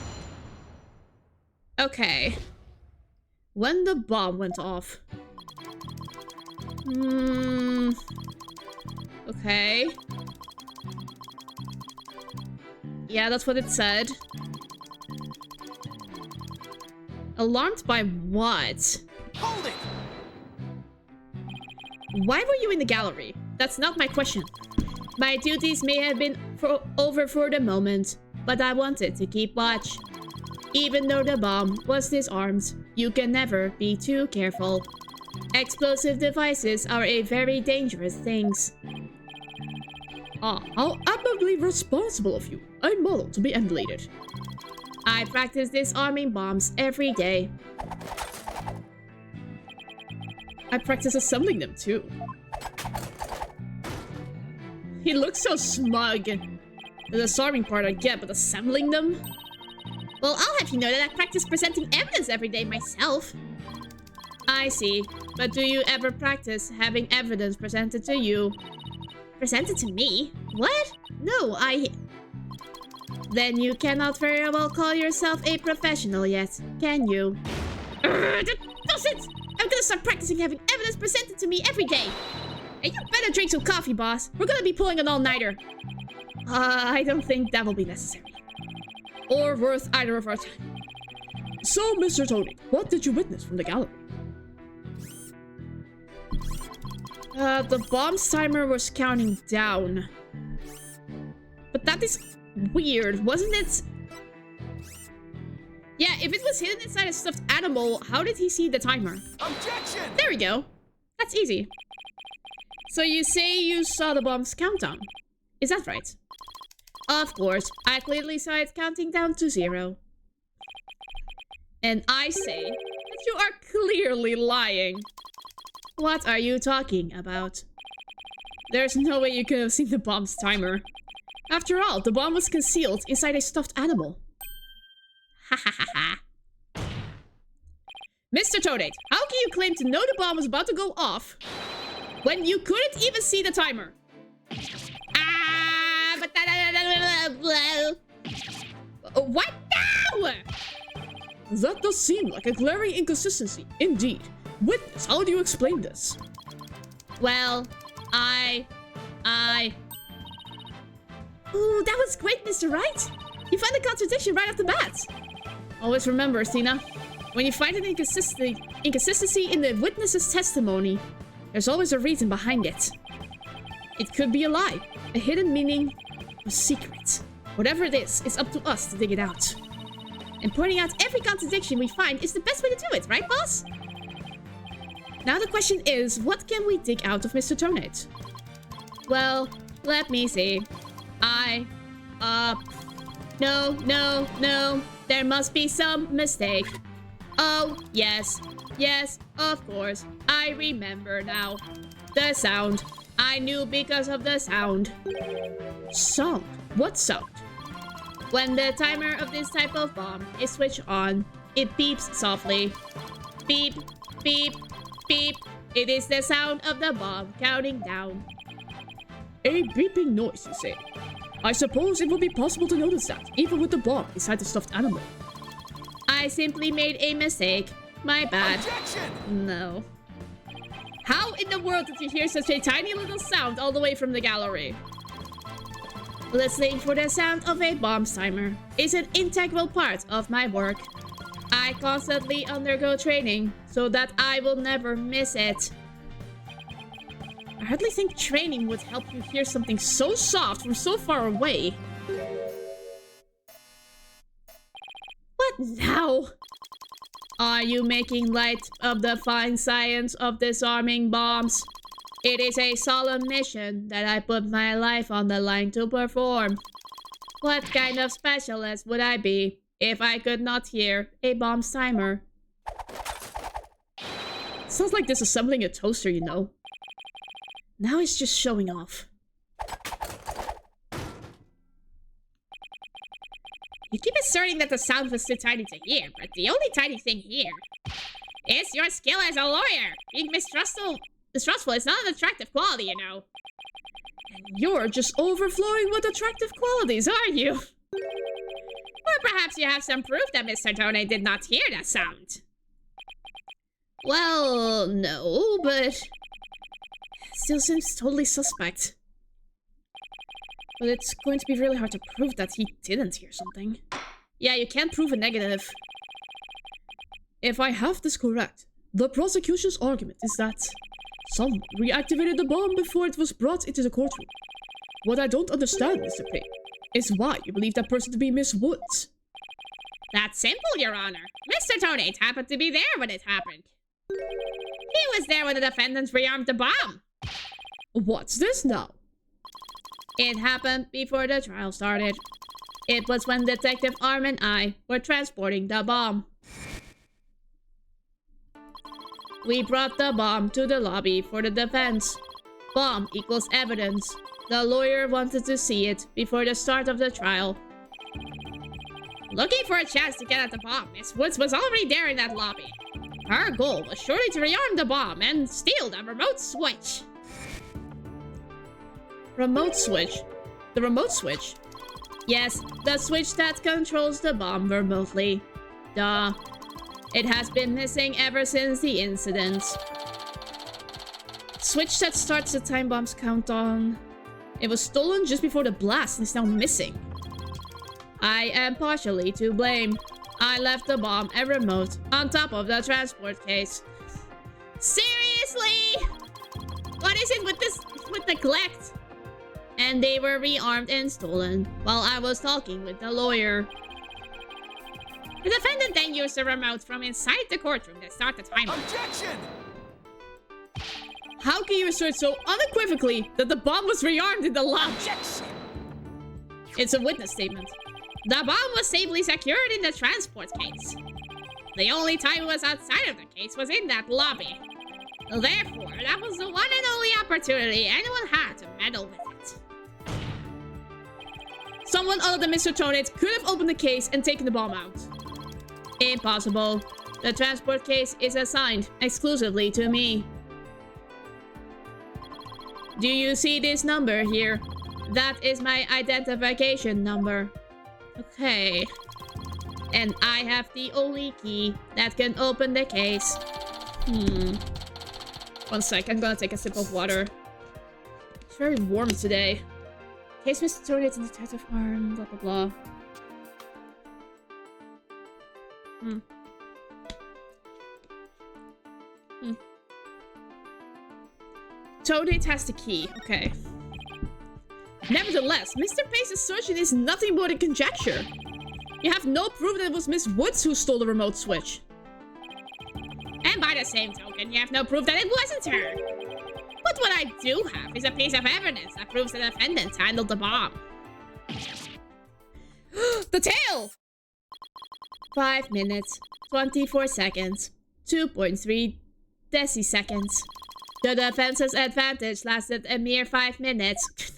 Okay. When the bomb went off. Okay. Yeah, that's what it said. Alarmed by what? Hold it! Why were you in the gallery? That's not my question. My duties may have been over for the moment, but I wanted to keep watch. Even though the bomb was disarmed, you can never be too careful. Explosive devices are a very dangerous things. Ah, how admirably responsible of you. I'm modeled to be emulated. I practice disarming bombs every day. I practice assembling them too. He looks so smug. The disarming part I get, but assembling them? Well, I'll have you know that I practice presenting evidence every day myself. I see. But do you ever practice having evidence presented to you? Presented to me? What? No, Then you cannot very well call yourself a professional yet, can you? That doesn't! I'm gonna start practicing having evidence presented to me every day. And you better drink some coffee, boss. We're gonna be pulling an all-nighter. I don't think that will be necessary. Or worth either of our time. So, Mr. Tony, what did you witness from the gallery? The bomb's timer was counting down. But that is weird, wasn't it? Yeah, if it was hidden inside a stuffed animal, how did he see the timer? Objection! There we go. That's easy. So you say you saw the bomb's countdown. Is that right? Of course. I clearly saw it counting down to 0. And I say that you are clearly lying. What are you talking about? There's no way you could have seen the bomb's timer. After all, the bomb was concealed inside a stuffed animal. Ha ha ha ha. Mr. Toadate, how can you claim to know the bomb was about to go off when you couldn't even see the timer? What now? That does seem like a glaring inconsistency, indeed. Witness, how do you explain this? Well, Ooh, that was great, Mr. Wright. You find a contradiction right off the bat. Always remember, Athena, when you find an inconsistency in the witness's testimony, there's always a reason behind it. It could be a lie, a hidden meaning, or secret. Whatever it is, it's up to us to dig it out. And pointing out every contradiction we find is the best way to do it, right, boss? Now the question is, what can we dig out of Mr. Tonate? Well, let me see. No. There must be some mistake. Oh, yes. Yes, of course. I remember now. The sound. I knew because of the sound. Sound? What sound? When the timer of this type of bomb is switched on, it beeps softly. Beep, beep, beep. It is the sound of the bomb counting down. A beeping noise, you say? I suppose it would be possible to notice that, even with the bomb inside the stuffed animal. I simply made a mistake. My bad. Objection! No. How in the world did you hear such a tiny little sound all the way from the gallery? Listening for the sound of a bomb timer is an integral part of my work. I constantly undergo training so that I will never miss it. I hardly think training would help you hear something so soft from so far away. What now? Are you making light of the fine science of disarming bombs? It is a solemn mission that I put my life on the line to perform. What kind of specialist would I be if I could not hear a bomb's timer? Sounds like disassembling a toaster, you know. Now he's just showing off. You keep asserting that the sound was too tiny to hear, but the only tiny thing here is your skill as a lawyer. Being mistrustful is not an attractive quality, you know. And you're just overflowing with attractive qualities, are you? Or perhaps you have some proof that Mr. Tone did not hear that sound. Well, no, but it still seems totally suspect. But it's going to be really hard to prove that he didn't hear something. Yeah, you can't prove a negative. If I have this correct, the prosecution's argument is that someone reactivated the bomb before it was brought into the courtroom. What I don't understand, Mr. Pig, is why you believe that person to be Miss Woods. That's simple, Your Honor. Mr. Tonate happened to be there when it happened. He was there when the defendants rearmed the bomb. What's this now? It happened before the trial started. It was when Detective Arm and I were transporting the bomb. We brought the bomb to the lobby for the defense. Bomb equals evidence. The lawyer wanted to see it before the start of the trial. Looking for a chance to get at the bomb, Miss Woods was already there in that lobby. Her goal was surely to rearm the bomb and steal the remote switch. Remote switch? The remote switch? Yes, the switch that controls the bomb remotely. Duh. It has been missing ever since the incident. Switch that starts the time bomb's countdown. It was stolen just before the blast and is now missing. I am partially to blame. I left the bomb and remote on top of the transport case. Seriously? What is it with neglect? And they were rearmed and stolen while I was talking with the lawyer. The defendant then used the remote from inside the courtroom to start the timer. Objection! How can you assert so unequivocally that the bomb was rearmed in the lab? Objection! It's a witness statement. The bomb was safely secured in the transport case. The only time it was outside of the case was in that lobby. Therefore, that was the one and only opportunity anyone had to meddle with it. Someone other than Mr. Tonate could have opened the case and taken the bomb out. Impossible. The transport case is assigned exclusively to me. Do you see this number here? That is my identification number. Okay. And I have the only key that can open the case. One sec, I'm gonna take a sip of water. It's very warm today. Case Mr. Tonate and Detective Arm, blah blah blah. Tonate has the key, okay. Nevertheless, Mr. Pace's assertion is nothing but a conjecture. You have no proof that it was Miss Woods who stole the remote switch. And by the same token, you have no proof that it wasn't her. But what I do have is a piece of evidence that proves the defendants handled the bomb. The tail! 5 minutes, 24 seconds, 2.3 deciseconds. The defense's advantage lasted a mere 5 minutes.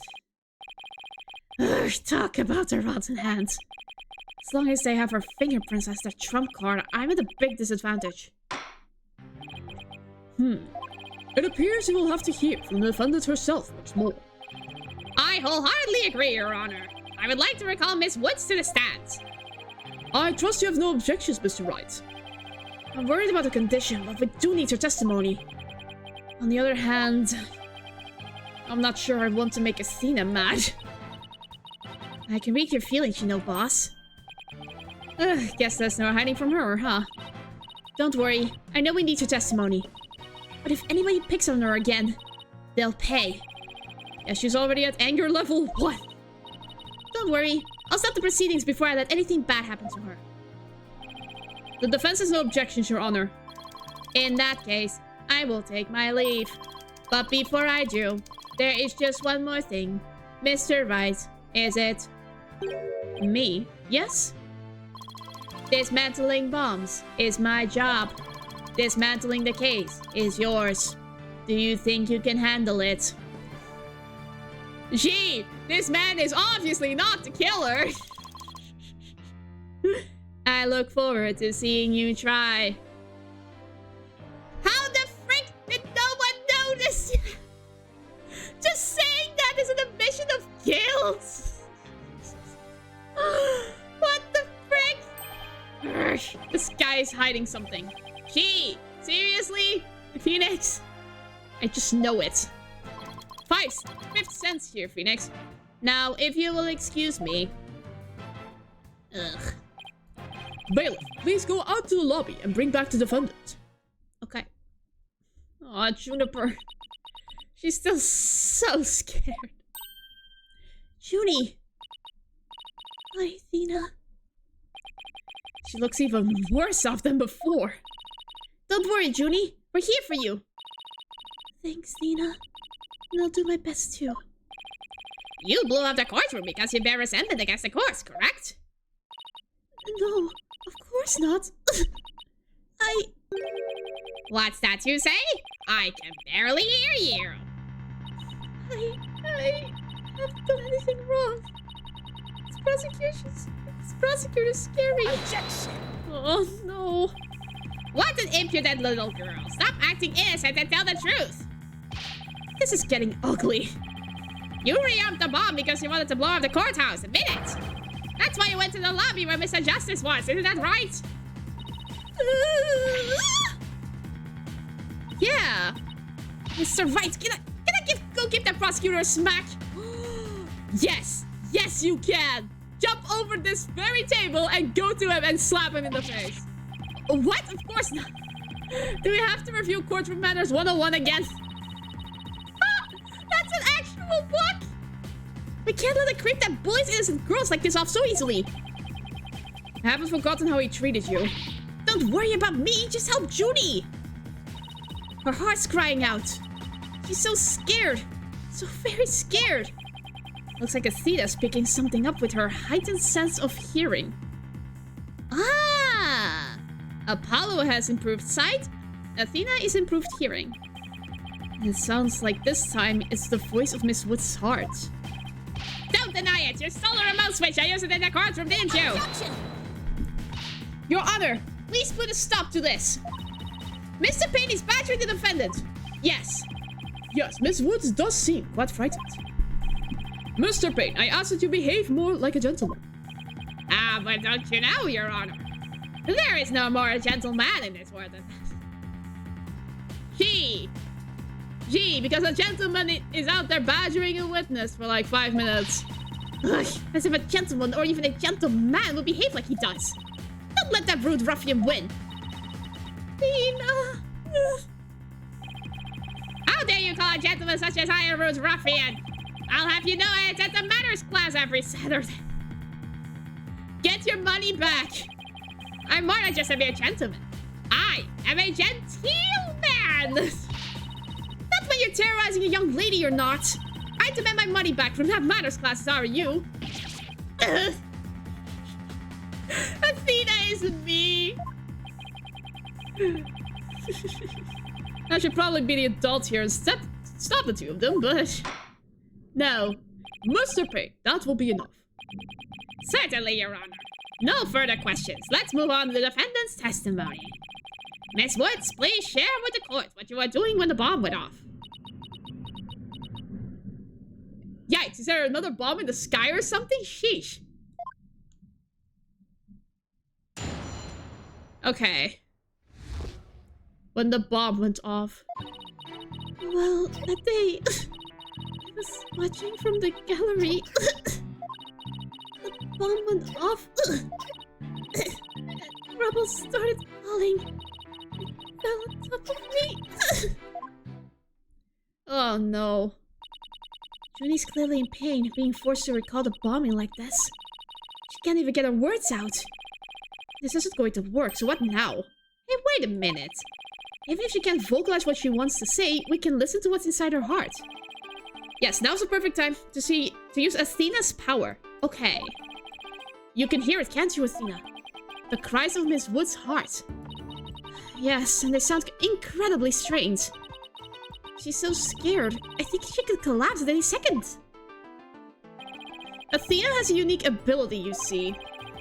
Talk about their rotten hands. As long as they have her fingerprints as their trump card, I'm at a big disadvantage. It appears you will have to hear from the defendant herself once more. I wholeheartedly agree, Your Honor. I would like to recall Miss Woods to the stand. I trust you have no objections, Mr. Wright. I'm worried about the condition, but we do need her testimony. On the other hand, I'm not sure I want to make Athena mad. I can read your feelings, you know, boss. Guess there's no hiding from her, huh? Don't worry, I know we need her testimony. But if anybody picks on her again, they'll pay. Yeah, she's already at anger level 1. Don't worry, I'll stop the proceedings before I let anything bad happen to her. The defense has no objections, Your Honor. In that case, I will take my leave. But before I do, there is just one more thing. Mr. Wright, is it? Me? Yes? Dismantling bombs is my job. Dismantling the case is yours. Do you think you can handle it? Gee, this man is obviously not the killer. I look forward to seeing you try. How the frick did no one notice? Just saying that is an admission of guilt. What the frick? This guy is hiding something. Gee, seriously? Phoenix? I just know it. 5 cents here, Phoenix. Now, if you will excuse me. Bailiff, please go out to the lobby and bring back the defendant. Okay. Aw, Juniper. She's still so scared. Junie. Hi, Athena. She looks even worse off than before. Don't worry, Junie. We're here for you. Thanks, Athena. And I'll do my best too. You blew up the courtroom because you bear resentment against the courts, correct? No, of course not. What's that you say? I can barely hear you. I haven't done anything wrong. This prosecutor's scary. Objection! Oh, no. What an impudent little girl. Stop acting innocent and tell the truth. This is getting ugly. You re-upped the bomb because you wanted to blow up the courthouse. Admit it. That's why you went to the lobby where Mr. Justice was. Isn't that right? Yeah. Mr. Wright, can I go give the prosecutor a smack? Yes. Yes, you can. Jump over this very table and go to him and slap him in the face. What? Of course not. Do we have to review Courtroom Manners 101 again? That's an actual book. We can't let a creep that bullies innocent girls like this off so easily. I haven't forgotten how he treated you. Don't worry about me. Just help Junie. Her heart's crying out. She's so scared. So very scared. Looks like Athena's picking something up with her heightened sense of hearing. Ah! Apollo has improved sight. Athena is improved hearing. It sounds like this time it's the voice of Miss Wood's heart. Don't deny it! You stole a remote switch! I used it in the courtroom, didn't you? Your Honor, please put a stop to this. Mr. Payne is badgering the defendant. Yes. Yes, Miss Woods does seem quite frightened. Mr. Payne, I ask that you behave more like a gentleman. Ah, but don't you know, Your Honor? There is no more a gentleman in this world than that. Gee, because a gentleman is out there badgering a witness for like 5 minutes. Ugh, as if a gentleman or even a gentleman would behave like he does. Don't let that rude ruffian win. Tina. How dare you call a gentleman such as I a rude ruffian? I'll have you know it's at the manners class every Saturday. Get your money back. I'm more than just a mere gentleman. I am a genteel man. That's when you're terrorizing a young lady or not. I demand my money back from that manners class, as are you. Athena isn't me. I should probably be the adult here and stop the two of them, but... No. Mr. Payne, that will be enough. Certainly, Your Honor. No further questions. Let's move on to the defendant's testimony. Miss Woods, please share with the court what you were doing when the bomb went off. Yikes, is there another bomb in the sky or something? Sheesh. Okay. When the bomb went off. Well, that day, I was watching from the gallery. The bomb went off. Rubble started falling. It fell on top of me. Oh no. Junie's clearly in pain, being forced to recall the bombing like this. She can't even get her words out. This isn't going to work, so what now? Hey, wait a minute. Even if she can't vocalize what she wants to say, we can listen to what's inside her heart. Yes, now's the perfect time to use Athena's power. Okay. You can hear it, can't you, Athena? The cries of Miss Wood's heart. Yes, and they sound incredibly strange. She's so scared. I think she could collapse at any second. Athena has a unique ability, you see.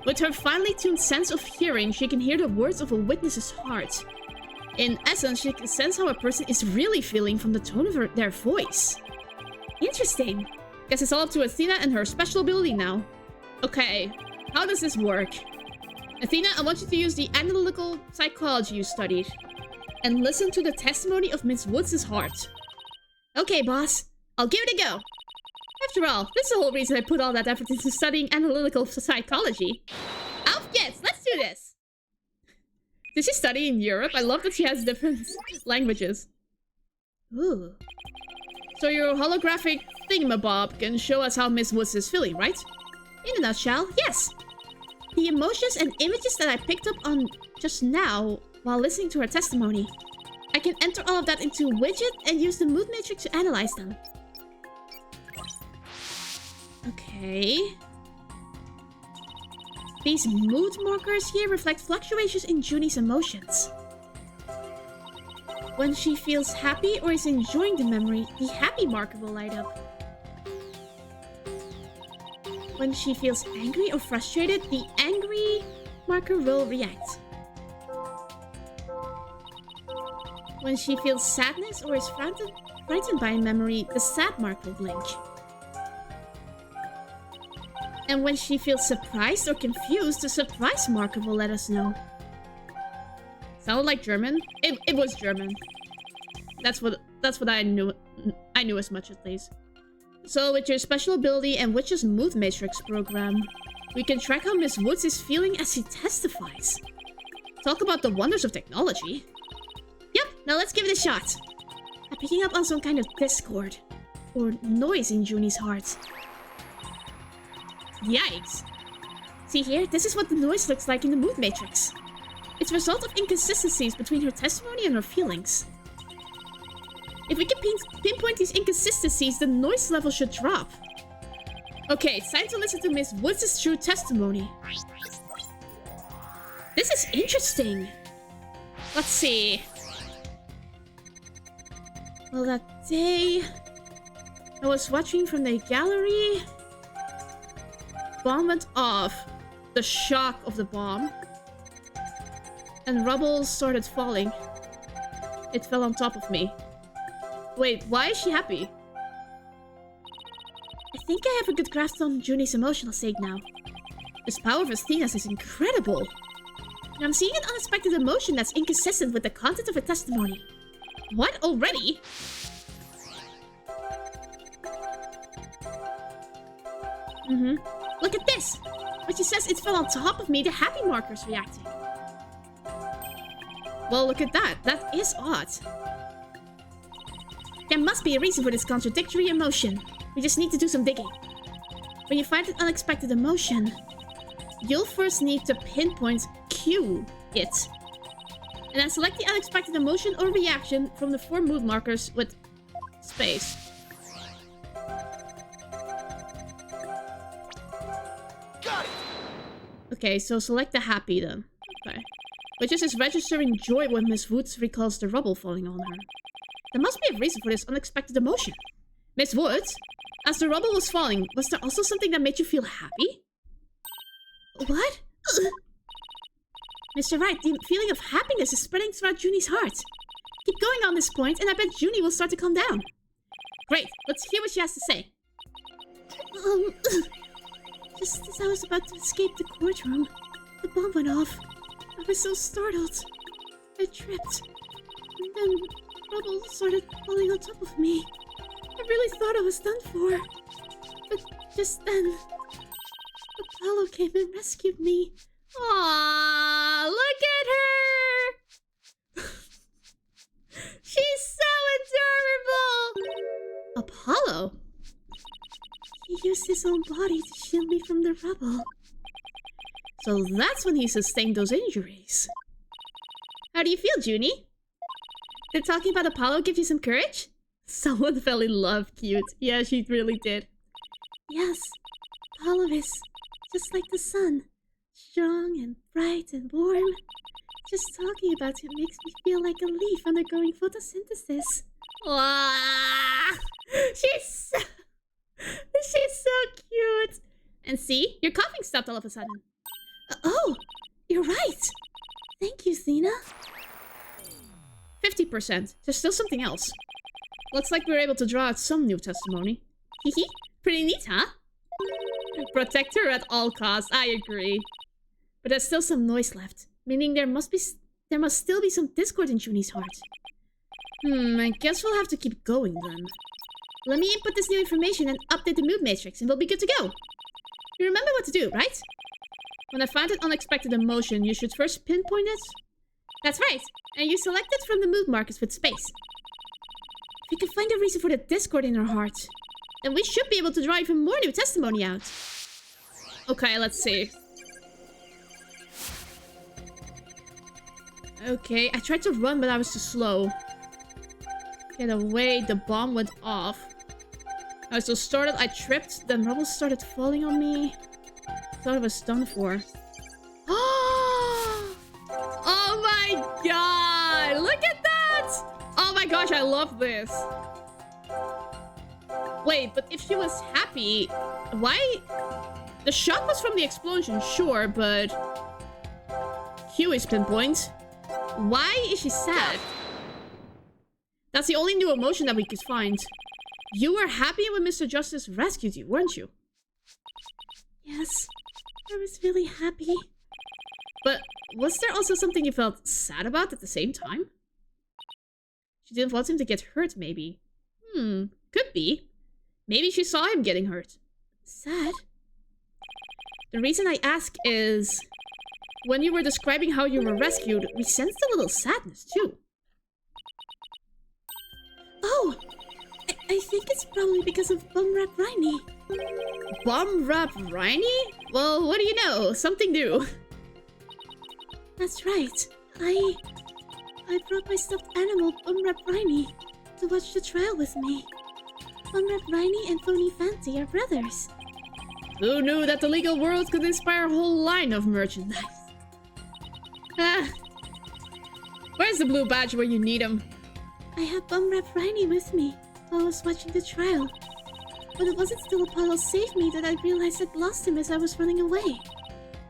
With her finely tuned sense of hearing, she can hear the words of a witness's heart. In essence, she can sense how a person is really feeling from the tone of their voice. Interesting. Guess it's all up to Athena and her special ability now. Okay, how does this work? Athena, I want you to use the analytical psychology you studied. And listen to the testimony of Miss Woods' heart. Okay, boss. I'll give it a go. After all, this is the whole reason I put all that effort into studying analytical psychology. Out gets, let's do this! Did she study in Europe? I love that she has different languages. Ooh. So your holographic thingamabob can show us how Miss Woods is feeling, right? In a nutshell, yes. The emotions and images that I picked up on just now while listening to her testimony. I can enter all of that into a widget and use the mood matrix to analyze them. Okay. These mood markers here reflect fluctuations in Junie's emotions. When she feels happy or is enjoying the memory, the happy marker will light up. When she feels angry or frustrated, the angry marker will react. When she feels sadness or is frightened by a memory, the sad mark will blink. And when she feels surprised or confused, the surprise marker will let us know. Sounded like German? It was German. That's what I knew. I knew as much, at least. So with your special ability and Witch's Mood Matrix program, we can track how Miss Woods is feeling as she testifies. Talk about the wonders of technology. Yep, now let's give it a shot. I'm picking up on some kind of discord or noise in Junie's heart. Yikes. See here, this is what the noise looks like in the mood matrix. It's a result of inconsistencies between her testimony and her feelings. If we can pinpoint these inconsistencies, the noise level should drop. Okay, it's time to listen to Miss Woods' true testimony. This is interesting. Let's see. Well, that day I was watching from the gallery. Bomb went off. The shock of the bomb. And rubble started falling. It fell on top of me. Wait, why is she happy? I think I have a good grasp on Junie's emotional state now. This power of Athena's is incredible. And I'm seeing an unexpected emotion that's inconsistent with the content of her testimony. What? Already? Look at this! When she says it fell on top of me, the happy marker's reacting. Well, look at that. That is odd. There must be a reason for this contradictory emotion. We just need to do some digging. When you find an unexpected emotion, you'll first need to pinpoint Q it. And then select the unexpected emotion or reaction from the 4 mood markers with space. Got it. Okay, so select the happy then. Okay. Which is registering joy when Miss Woods recalls the rubble falling on her. There must be a reason for this unexpected emotion. Miss Woods, as the rubble was falling, was there also something that made you feel happy? What? Mr. Wright, the feeling of happiness is spreading throughout Junie's heart. Keep going on this point, and I bet Junie will start to calm down. Great, let's hear what she has to say. Just as I was about to escape the courtroom, the bomb went off. I was so startled. I tripped. And then rubble started falling on top of me. I really thought I was done for. But just then, Apollo came and rescued me. Aww, look at her! She's so adorable! Apollo? He used his own body to shield me from the rubble. So that's when he sustained those injuries. How do you feel, Junie? Did talking about Apollo give you some courage? Someone fell in love, cute. Yeah, she really did. Yes, Apollo is just like the sun. Strong and bright and warm. Just talking about him makes me feel like a leaf undergoing photosynthesis. Wow. She's so cute. And see, your coughing stopped all of a sudden. Oh, you're right. Thank you, Thena. 50%. There's still something else. Looks like we were able to draw out some new testimony. Hehe. Pretty neat, huh? Protect her at all costs. I agree. But there's still some noise left. Meaning there must still be some discord in Junie's heart. I guess we'll have to keep going then. Let me input this new information and update the mood matrix and we'll be good to go. You remember what to do, right? When I find an unexpected emotion, you should first pinpoint it. That's right. And you select it from the mood markers with space. If we can find a reason for the discord in her heart, then we should be able to draw even more new testimony out. Okay, let's see. Okay, I tried to run, but I was too slow. Get away, the bomb went off. I so started, I tripped, then rubble started falling on me. Thought I was done for. Oh my god! Look at that! Oh my gosh, I love this. Wait, but if she was happy, why? The shock was from the explosion, sure, but Huey's pinpoint. Why is she sad? That's the only new emotion that we could find. You were happy when Mr. Justice rescued you, weren't you? Yes, I was really happy. But was there also something you felt sad about at the same time? She didn't want him to get hurt, maybe. Could be. Maybe she saw him getting hurt. Sad? The reason I ask is, when you were describing how you were rescued, we sensed a little sadness, too. Oh! I think it's probably because of Bumrap Riney. Bumrap Riney? Well, what do you know? Something new. That's right. I brought my stuffed animal, Bumrap Riney, to watch the trial with me. Bumrap Riney and Phony Fancy are brothers. Who knew that the legal world could inspire a whole line of merchandise? Where's the blue badge where you need him? I had Bumrap Riney with me while I was watching the trial. But it wasn't till Apollo saved me that I realized I'd lost him as I was running away.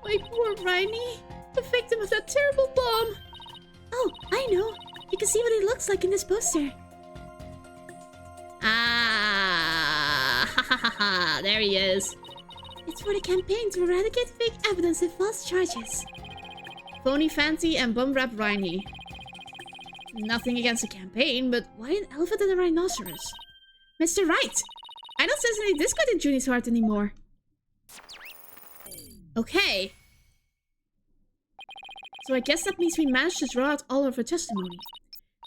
My poor Riney, the victim of that terrible bomb. Oh, I know. You can see what he looks like in this poster. Ah, ha ha ha ha, there he is. It's for the campaign to eradicate fake evidence and false charges. Phony Fancy and Bumrap Riney. Nothing against the campaign, but why an elephant and a rhinoceros? Mr. Wright! I don't sense any discord in Junie's heart anymore. Okay. So I guess that means we managed to draw out all of her testimony.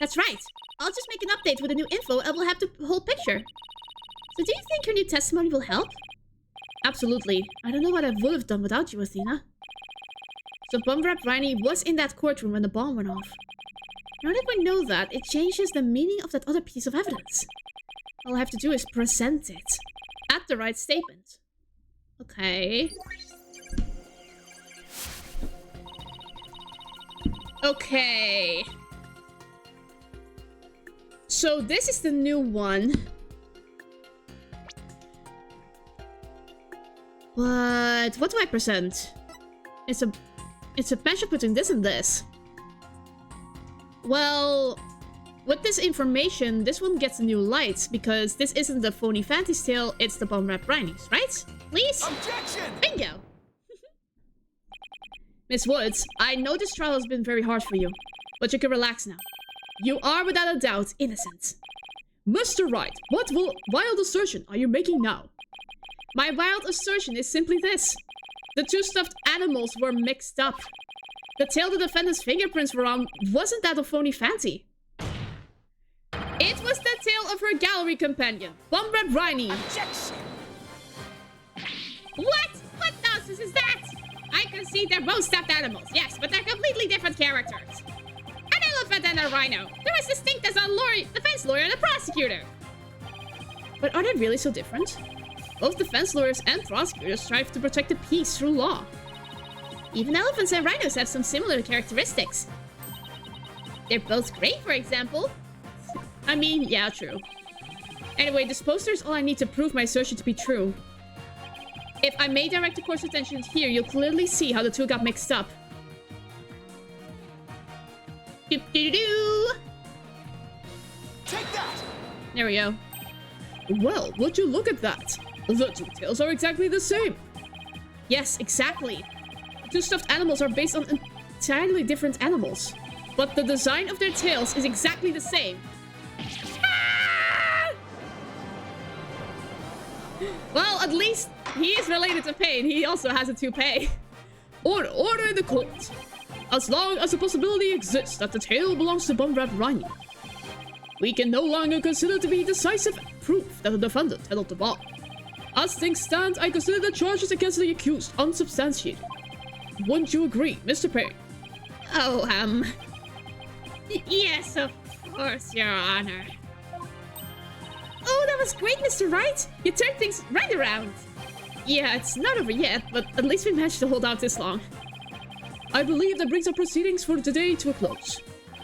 That's right. I'll just make an update with the new info and we'll have the whole picture. So do you think her new testimony will help? Absolutely. I don't know what I would have done without you, Athena. So Bumrap Riney was in that courtroom when the bomb went off. Now that we know that, it changes the meaning of that other piece of evidence. All I have to do is present it. Add the right statement. Okay. Okay. So this is the new one. But what do I present? It's a matchup between this and this. Well, with this information, this one gets a new light because this isn't the Phony Fantasy's tale, it's the Bumrap Riney's, right? Please? Objection! Bingo! Miss Woods, I know this trial has been very hard for you, but you can relax now. You are without a doubt innocent. Mr. Wright, what wild assertion are you making now? My wild assertion is simply this. The two stuffed animals were mixed up. The tail the defendant's fingerprints were on wasn't that of Phony Fancy. It was the tail of her gallery companion, Bumrap Riney. Objection! What? What nonsense is that? I can see, they're both stuffed animals, yes, but they're completely different characters. An elephant and a rhino. They're as distinct as a defense lawyer and a prosecutor. But are they really so different? Both defense lawyers and prosecutors strive to protect the peace through law. Even elephants and rhinos have some similar characteristics. They're both great, for example. I mean, yeah, true. Anyway, this poster is all I need to prove my assertion to be true. If I may direct the court's attention here, you'll clearly see how the two got mixed up. Doop-doo-doo-doo. Take that! There we go. Well, would you look at that? The two tails are exactly the same. Yes, exactly. The two stuffed animals are based on entirely different animals. But the design of their tails is exactly the same. Ah! Well, at least he is related to Pain. He also has a toupee. Order in the court. As long as the possibility exists that the tail belongs to Bumrat Rhino, we can no longer consider to be decisive proof that the defendant held the bar. As things stand, I consider the charges against the accused unsubstantiated. Wouldn't you agree, Mr. Payne? Oh, yes, of course, Your Honor. Oh, that was great, Mr. Wright. You turned things right around. Yeah, it's not over yet, but at least we managed to hold out this long. I believe that brings our proceedings for today to a close.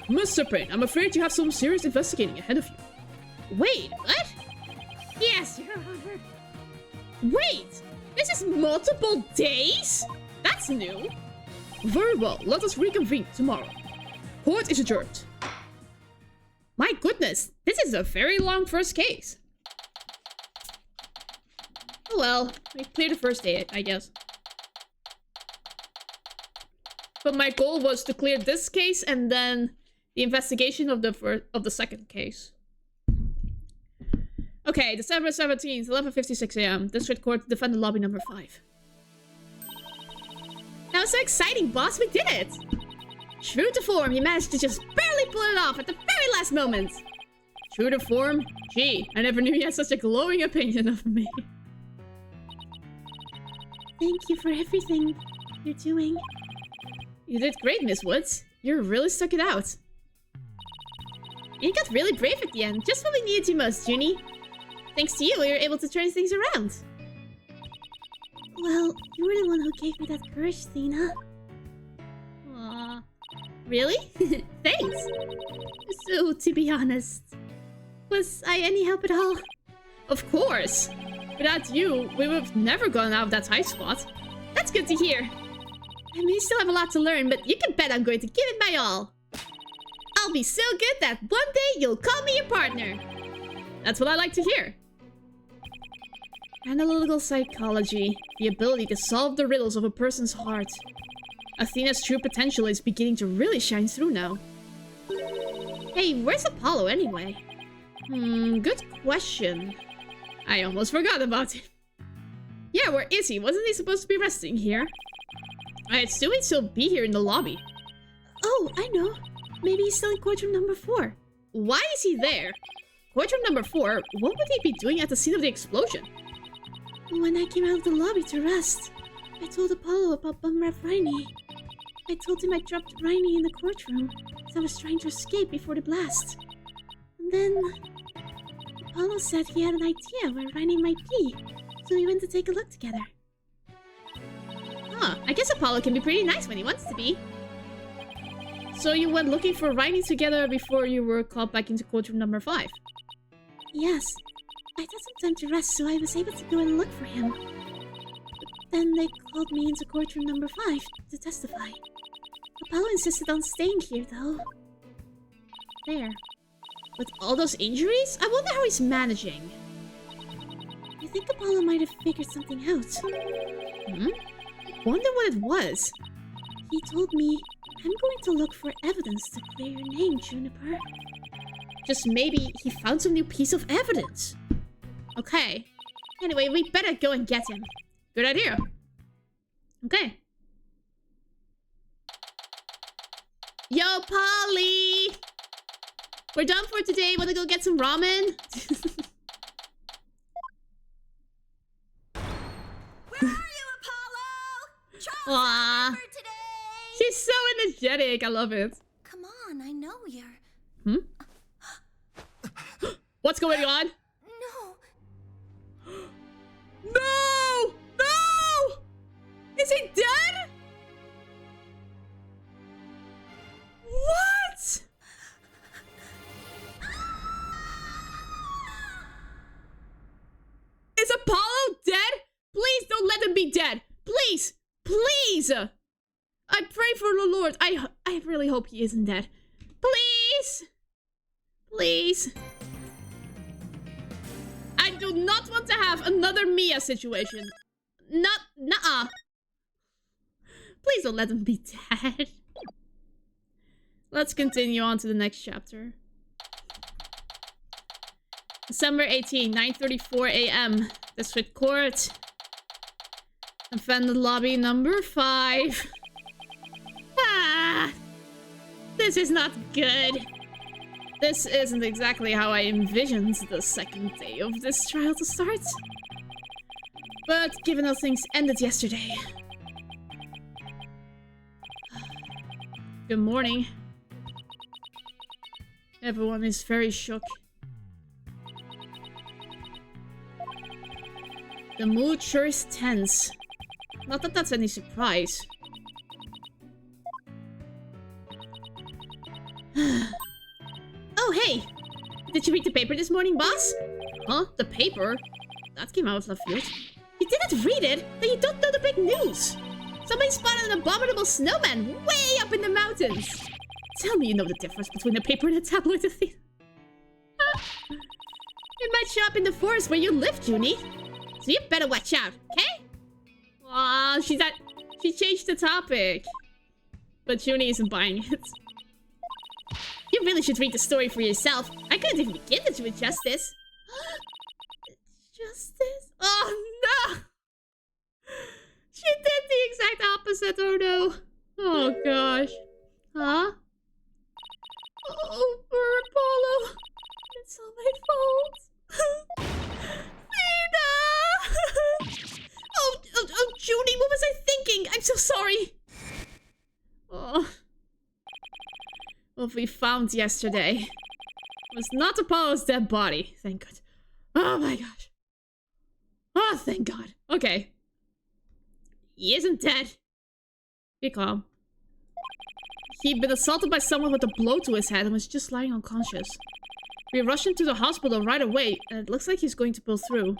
Mr. Payne, I'm afraid you have some serious investigating ahead of you. Wait, what? Yes, Your Honor. Wait, this is multiple days? That's new. Very well, let us reconvene tomorrow. Court is adjourned. My goodness, this is a very long first case. Oh well, we cleared the first day, I guess. But my goal was to clear this case and then the investigation of the second case. Okay, December 17th, 11:56 a.m. District Court, Defendant Lobby number 5. That was so exciting, boss. We did it. True to form, you managed to just barely pull it off at the very last moment. True to form? Gee, I never knew you had such a glowing opinion of me. Thank you for everything you're doing. You did great, Miss Woods. You really stuck it out. You got really brave at the end, just what we needed you most, Junie. Thanks to you, we were able to turn things around. Well, you were the one who gave me that courage, Thina. Aww. Really? Thanks. So, to be honest, was I any help at all? Of course. Without you, we would have never gotten out of that high spot. That's good to hear. I may still have a lot to learn, but you can bet I'm going to give it my all. I'll be so good that one day you'll call me your partner. That's what I like to hear. Analytical psychology, the ability to solve the riddles of a person's heart. Athena's true potential is beginning to really shine through now. Hey, where's Apollo anyway? Good question. I almost forgot about him. Yeah, where is he? Wasn't he supposed to be resting here? I assume he'd still be here in the lobby. Oh, I know. Maybe he's still in courtroom number 4. Why is he there? Courtroom number 4? What would he be doing at the scene of the explosion? When I came out of the lobby to rest, I told Apollo about Bumrat Riney. I told him I dropped Riney in the courtroom as I was trying to escape before the blast. And then Apollo said he had an idea where Riney might be, so we went to take a look together. Huh, I guess Apollo can be pretty nice when he wants to be. So you went looking for Riney together before you were called back into courtroom number 5? Yes. I had some time to rest, so I was able to go and look for him. But then they called me into courtroom number 5 to testify. Apollo insisted on staying here, though. There. With all those injuries? I wonder how he's managing. I think Apollo might have figured something out. Wonder what it was. He told me, I'm going to look for evidence to clear your name, Juniper. Just maybe he found some new piece of evidence. Okay. Anyway, we better go and get him. Good idea. Okay. Yo, Polly! We're done for today. Wanna go get some ramen? Where are you, Apollo? Try Aww. For today. She's so energetic. I love it. Come on, I know you're... What's going on? No. No! No! Is he dead? What? Is Apollo dead? Please don't let him be dead. Please. Please. I pray for the Lord. I really hope he isn't dead. Please. Please. I do not want to have another Mia situation. Nuh-uh. Please don't let him be dead. Let's continue on to the next chapter. December 18, 9:34 a.m. District Court. Offended lobby number 5. Ah! This is not good. This isn't exactly how I envisioned the second day of this trial to start. But given how things ended yesterday... Good morning. Everyone is very shook. The mood sure is tense. Not that that's any surprise. Oh, hey! Did you read the paper this morning, boss? Huh? The paper? That came out of left field. You didn't read it? Then you don't know the big news! Somebody spotted an abominable snowman way up in the mountains! Tell me you know the difference between a paper and a tabloid, Athena. It might show up in the forest where you live, Junie. So you better watch out, okay? Aw, she changed the topic. But Junie isn't buying it. You really should read the story for yourself. I couldn't even begin to do it justice. Justice? Oh no! She did the exact opposite, oh no. Oh gosh. Huh? Oh, poor Apollo. It's all my fault. Nina! Oh, Junie, what was I thinking? I'm so sorry. Oh. What we found yesterday was not Apollo's dead body. Thank God. Oh my gosh. Oh, thank God. Okay. He isn't dead. Be calm. He'd been assaulted by someone with a blow to his head and was just lying unconscious. We rushed him to the hospital right away, and it looks like he's going to pull through.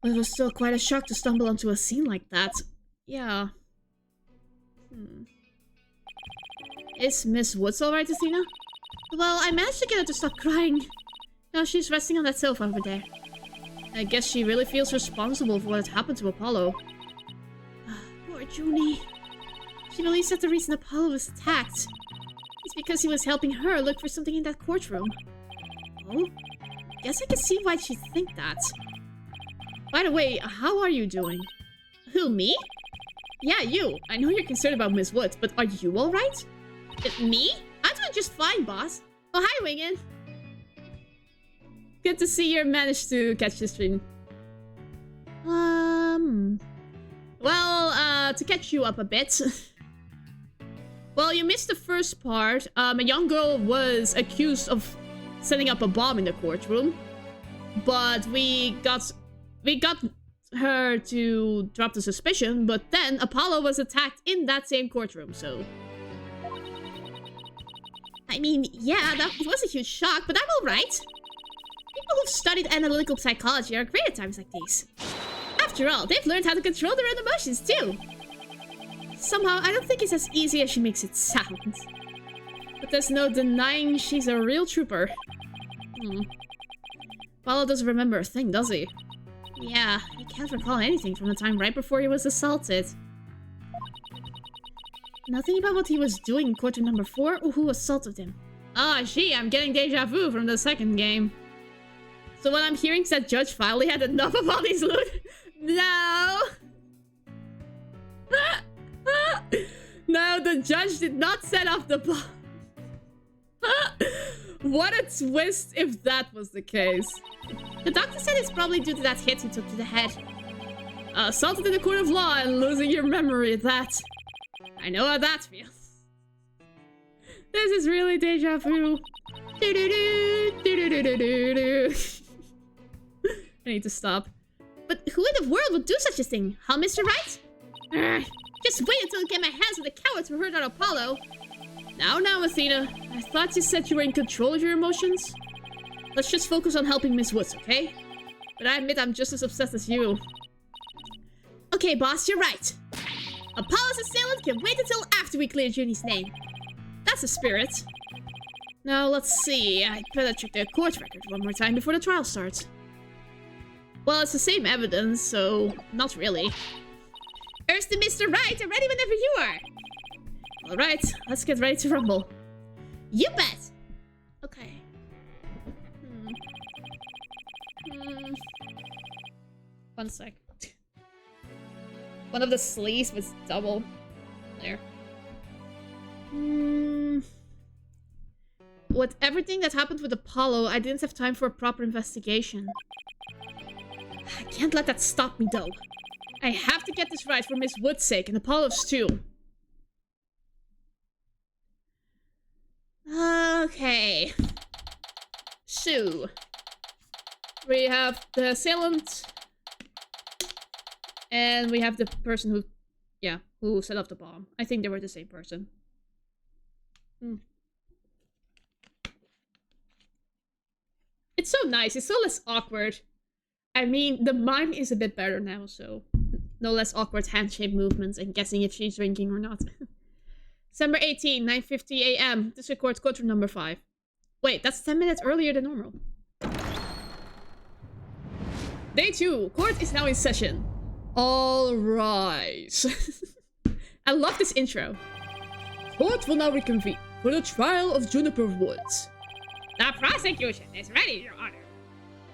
But it was still quite a shock to stumble onto a scene like that. Yeah. Is Miss Woods alright, Athena? Well, I managed to get her to stop crying. Now she's resting on that sofa over there. I guess she really feels responsible for what had happened to Apollo. Poor Junie. She believes that the reason Apollo was attacked is because he was helping her look for something in that courtroom. Oh? Guess I can see why she'd think that. By the way, how are you doing? Who, me? Yeah, you. I know you're concerned about Miss Woods, but are you alright? Me? I'm doing just fine, boss. Oh, hi, Wingen. Good to see you managed to catch the stream. Well, to catch you up a bit. Well, you missed the first part. A young girl was accused of setting up a bomb in the courtroom. But we got her to drop the suspicion, but then Apollo was attacked in that same courtroom, so... I mean, yeah, that was a huge shock, but I'm alright. People who've studied analytical psychology are great at times like these. After all, they've learned how to control their own emotions, too. Somehow, I don't think it's as easy as she makes it sound. But there's no denying she's a real trooper. Apollo doesn't remember a thing, does he? Yeah, he can't recall anything from the time right before he was assaulted. Nothing about what he was doing in courtroom number 4 or who assaulted him. Ah, gee, I'm getting deja vu from the second game. So what I'm hearing is that Judge finally had enough of all these loot. No! No, the judge did not set off the bomb. What a twist if that was the case. The doctor said it's probably due to that hit he took to the head. assaulted in the court of law and losing your memory. That... I know how that feels. This is really deja vu. I need to stop. But who in the world would do such a thing, huh, Mr. Wright? Just wait until I get my hands on the cowards who hurt on Apollo. Now, Athena. I thought you said you were in control of your emotions. Let's just focus on helping Miss Woods, okay? But I admit I'm just as obsessed as you. Okay, boss, you're right. Apollo's assailant can wait until after we clear Junie's name. That's the spirit. Now, let's see. I'd better check the court record one more time before the trial starts. Well, it's the same evidence, so not really. Here's to Mr. Wright, I'm ready whenever you are. Alright, let's get ready to rumble. You bet! Okay. One sec. One of the sleeves was double. There. With everything that happened with Apollo, I didn't have time for a proper investigation. I can't let that stop me, though. I have to get this right for Miss Wood's sake and Apollo's too. Okay. So, we have the assailant. And we have the person who, who set off the bomb. I think they were the same person. It's so nice. It's so less awkward. I mean, the mime is a bit better now, so no less awkward handshake movements and guessing if she's drinking or not. December 18, 9:50 a.m. This records courtroom number 5. Wait, that's 10 minutes earlier than normal. Day 2. Court is now in session. All rise. I love this intro. Court will now reconvene for the trial of Juniper Woods. The prosecution is ready, Your Honor.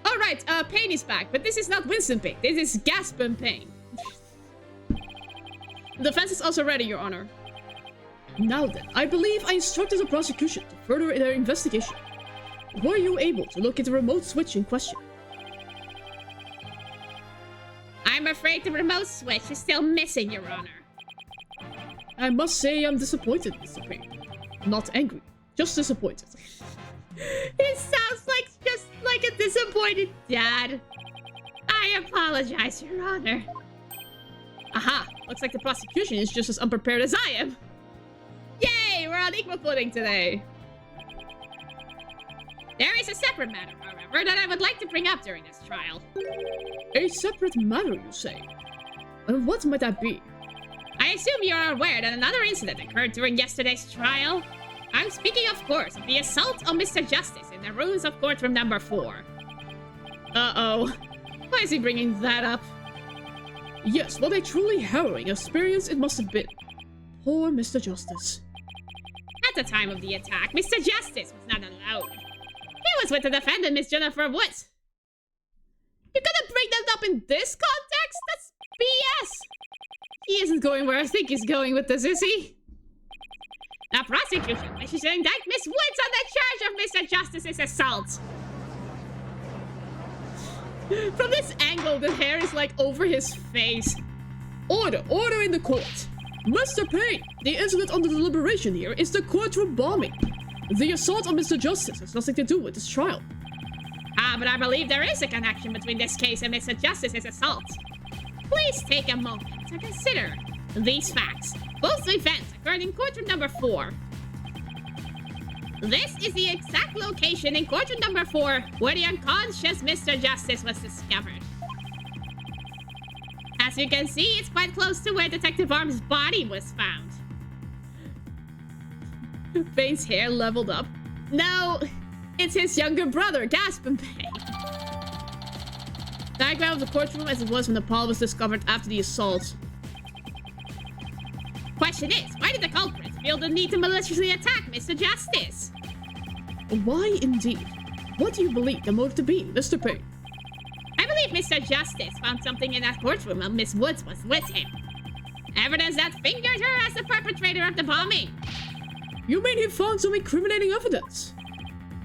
Alright, Payne is back, but this is not Winston Payne. This is Gaspin Payne. The defense is also ready, Your Honor. Now then, I believe I instructed the prosecution to further their investigation. Were you able to look at the remote switch in question? I'm afraid the remote switch is still missing, Your Honor. I must say I'm disappointed, Mr. Payne. Not angry, just disappointed. It sounds like just like a disappointed dad. I apologize, Your Honor. Aha! Looks like the prosecution is just as unprepared as I am. Yay! We're on equal footing today. There is a separate matter, however, that I would like to bring up during this trial. A separate matter, you say? And what might that be? I assume you are aware that another incident occurred during yesterday's trial. I'm speaking, of course, of the assault on Mr. Justice in the rooms of courtroom number 4. Uh-oh. Why is he bringing that up? Yes, what a truly harrowing experience it must have been. Poor Mr. Justice. At the time of the attack, Mr. Justice was not alone. He was with the defendant, Miss Jennifer Woods. You're gonna bring that up in this context? That's BS! He isn't going where I think he's going with this, is he? The prosecution wishes to indict Miss Woods on the charge of Mr. Justice's assault. From this angle, the hair is like over his face. Order! Order in the court! Mr. Payne, the incident under deliberation here is the courtroom bombing. The assault on Mr. Justice has nothing to do with this trial. But I believe there is a connection between this case and Mr. Justice's assault. Please take a moment to consider these facts. Both events occurred in courtroom number 4. This is the exact location in courtroom number 4 where the unconscious Mr. Justice was discovered. As you can see, it's quite close to where Detective Arm's body was found. Payne's hair leveled up. No, it's his younger brother, Gaspin Payne. Diagram of the courtroom as it was when Apollo was discovered after the assault. Question is, why did the culprit feel the need to maliciously attack Mr. Justice? Why indeed? What do you believe the motive to be, Mr. Payne? I believe Mr. Justice found something in that courtroom while Miss Woods was with him. Evidence that fingered her as the perpetrator of the bombing. You mean he found some incriminating evidence?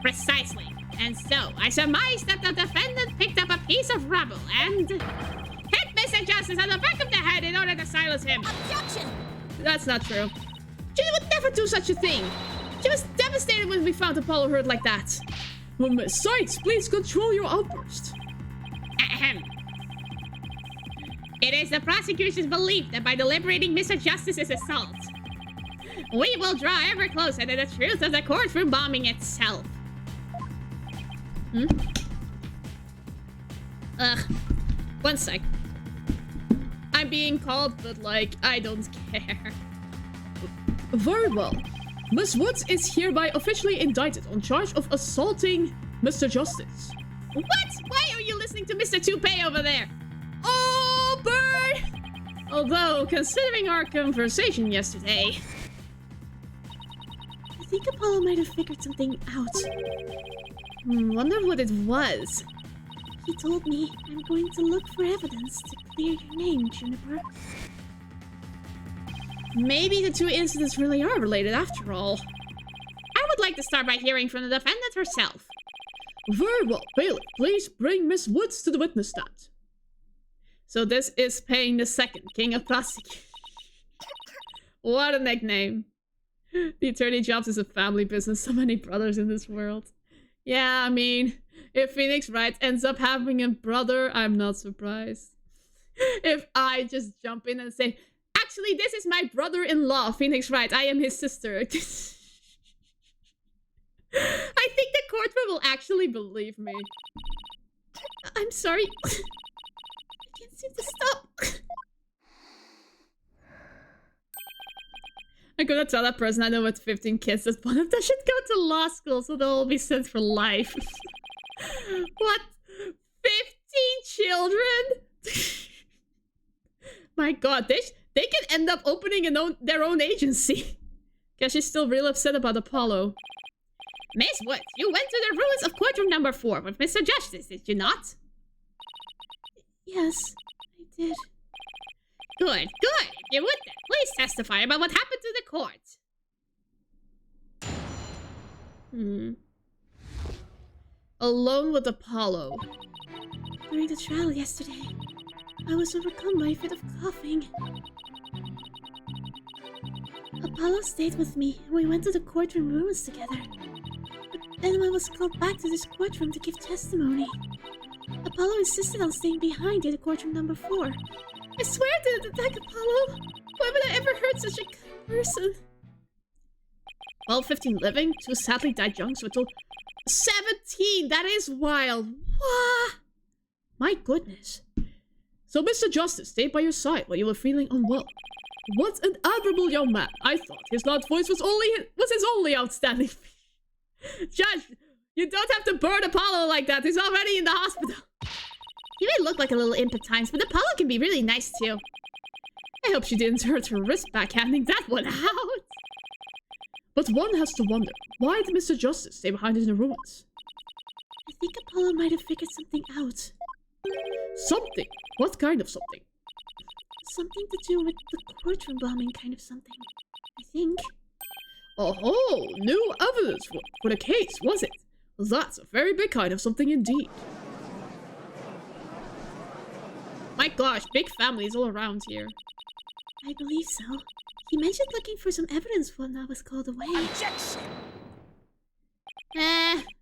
Precisely. And so, I surmise that the defendant picked up a piece of rubble and hit Mr. Justice on the back of the head in order to silence him. Objection! That's not true. She would never do such a thing. She was devastated when we found Apollo hurt like that. Well, Miss Sykes, please control your outburst. Ahem. It is the prosecution's belief that by deliberating Mr. Justice's assault, we will draw ever closer to the truth of the courtroom bombing itself. Ugh. One sec. I'm being called, but like, I don't care. Very well. Miss Woods is hereby officially indicted on charge of assaulting Mr. Justice. What? Why are you listening to Mr. TuMiiA over there? Oh, bird! Although, considering our conversation yesterday... I think Apollo might have figured something out. Wonder what it was. He told me I'm going to look for evidence to clear your name, Juniper. Maybe the two incidents really are related after all. I would like to start by hearing from the defendant herself. Very well, Bailey. Please bring Miss Woods to the witness stand. So this is Payne the Second, King of Prosecution. What a nickname. The attorney jobs is a family business. So many brothers in this world. Yeah, I mean, if Phoenix Wright ends up having a brother, I'm not surprised. If I just jump in and say, actually, this is my brother-in-law, Phoenix Wright. I am his sister. I think the courtroom will actually believe me. I'm sorry. I can't seem to stop. I'm gonna tell that person I know with 15 kids that one of them should go to law school so they'll all be sent for life. What? 15 children? My god, they can end up opening their own agency. Guess she's still real upset about Apollo. Miss Woods, you went to the ruins of courtroom number 4 with Mr. Justice, did you not? Yes, I did. Good, good. If you would then, please testify about what happened to the court. Alone with Apollo. During the trial yesterday, I was overcome by a fit of coughing. Apollo stayed with me, and we went to the courtroom ruins together. But then I was called back to this courtroom to give testimony. Apollo insisted on staying behind in the courtroom number 4. I swear I didn't attack Apollo! Why would I ever hurt such a kind person? 12, 15 living, 2 sadly died young, so until 17! That is wild! What? My goodness. So Mr. Justice stayed by your side while you were feeling unwell. What an admirable young man! I thought his loud voice was his only outstanding feature. Judge, you don't have to burn Apollo like that. He's already in the hospital. He may look like a little imp at times, but Apollo can be really nice too. I hope she didn't hurt her wrist backhanding that one out. But one has to wonder, why did Mr. Justice stay behind in the ruins? I think Apollo might have figured something out. Something? What kind of something? Something to do with the courtroom bombing kind of something, I think. Oh, new evidence for the case, was it? That's a very big kind of something indeed. My gosh, big families all around here. I believe so. He mentioned looking for some evidence when I was called away. Objection!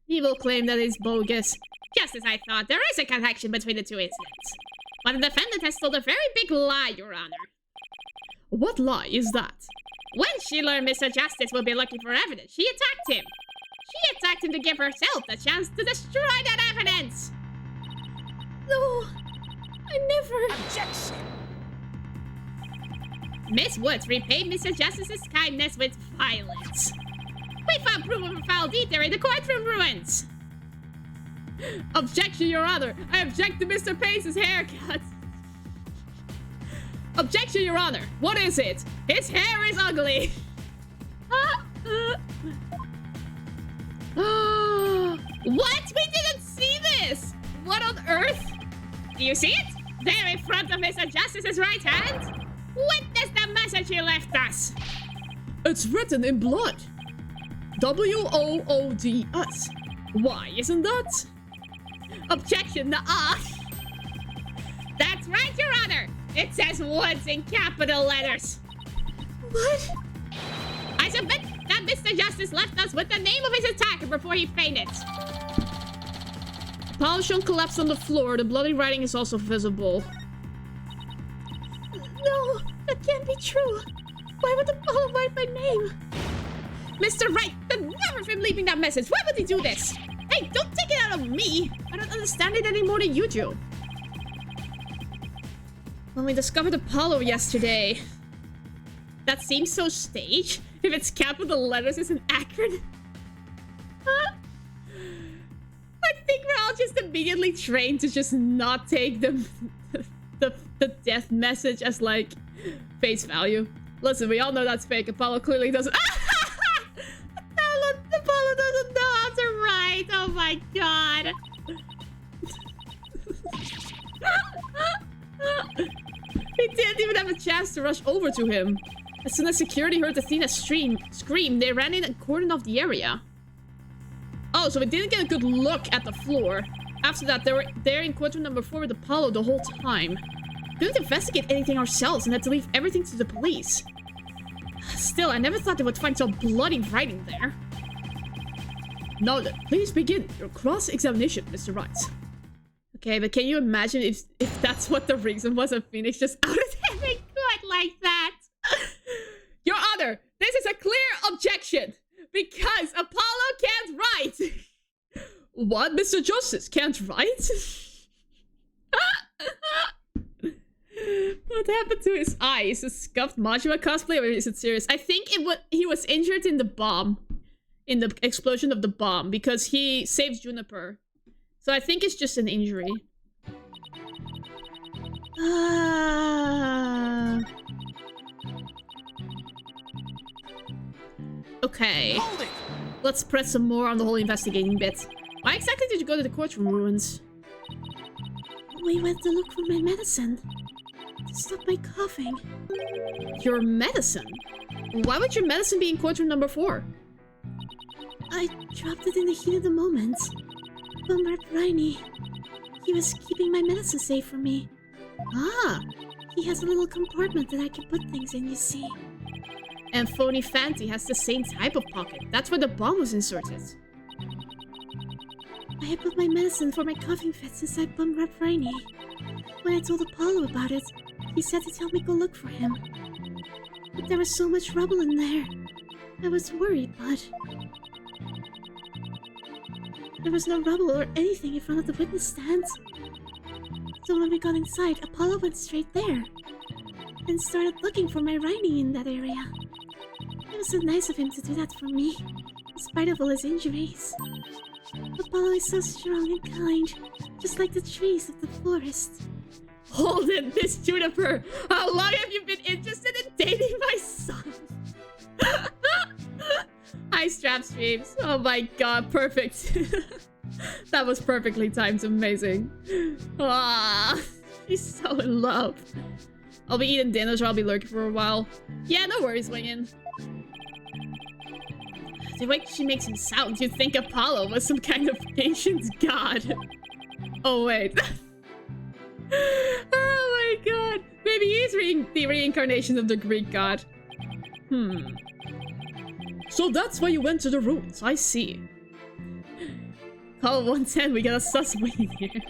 He will claim that it's bogus. Just as I thought, there is a connection between the two incidents. But the defendant has told a very big lie, Your Honor. What lie is that? When she learned Mr. Justice would be looking for evidence, she attacked him. She attacked him to give herself the chance to destroy that evidence. No, I never... Objection! Miss Woods repaid Mr. Justice's kindness with violence. We found proof of a foul deed there in the courtroom ruins. Objection, Your Honor. I object to Mr. Pace's haircut. Objection, Your Honor. What is it? His hair is ugly. What? We didn't see this. What on earth? Do you see it? There in front of Mr. Justice's right hand? Witness the message he left us. It's written in blood. WOODS. Why isn't that? Objection, nuh-uh. That Woods, right, Your Honor? It says Woods in capital letters. What? I submit that Mr. Justice left us with the name of his attacker before he fainted. Paulson collapsed on the floor. The bloody writing is also visible. No, that can't be true. Why would Apollo write my name? Mr. Wright, the nerve of him leaving that message. Why would he do this? Hey, don't take it out of me. I don't understand it any more than you do. When we discovered Apollo yesterday... That seems so staged. If it's capital letters, it's an acronym. I think we're all just immediately trained to just not take the death message as, like, face value. Listen, we all know that's fake. Apollo clearly doesn't... Apollo doesn't know how to write. Oh my god. He didn't even have a chance to rush over to him. As soon as security heard Athena scream, they ran in and cordoned off the area. Oh, so we didn't get a good look at the floor. After that, they were there in courtroom number 4 with Apollo the whole time. Couldn't investigate anything ourselves and had to leave everything to the police. Still, I never thought they would find some bloody writing there. Now then, please begin your cross-examination, Mr. Wright. Okay, but can you imagine if that's what the reason was of Phoenix just outed him in court like that? Your Honor, this is a clear objection because Apollo can't write. What? Mr. Justice can't write? What happened to his eyes? A scuffed Majima cosplay, or is it serious? I think he was injured in the bomb. In the explosion of the bomb, because he saved Juniper. So I think it's just an injury. Okay. Let's press some more on the whole investigating bit. Why exactly did you go to the courtroom ruins? We went to look for my medicine. To stop my coughing. Your medicine? Why would your medicine be in courtroom number 4? I dropped it in the heat of the moment. Bumrat Riney. He was keeping my medicine safe for me. Ah! He has a little compartment that I can put things in, you see. And Phony Fanti has the same type of pocket. That's where the bomb was inserted. I had put my medicine for my coughing fits inside Bumrat Riney. When I told Apollo about it, he said to tell me go look for him. But there was so much rubble in there. I was worried, but... there was no rubble or anything in front of the witness stand. So when we got inside, Apollo went straight there. And started looking for my writing in that area. It was so nice of him to do that for me, in spite of all his injuries. Apollo is so strong and kind, just like the trees of the forest. Hold it, Miss Juniper! How long have you been interested in dating my son? Hi, Strap Streams. Oh my god, perfect. That was perfectly timed, amazing. Ah, she's so in love. I'll be eating dinner, so I'll be lurking for a while. Yeah, no worries, Wingin. The way she makes him sound, you'd think Apollo was some kind of ancient god. Oh, wait. Oh my god. Maybe he's the reincarnation of the Greek god. So that's why you went to the ruins, I see. Call 110, we got a sus waiting here.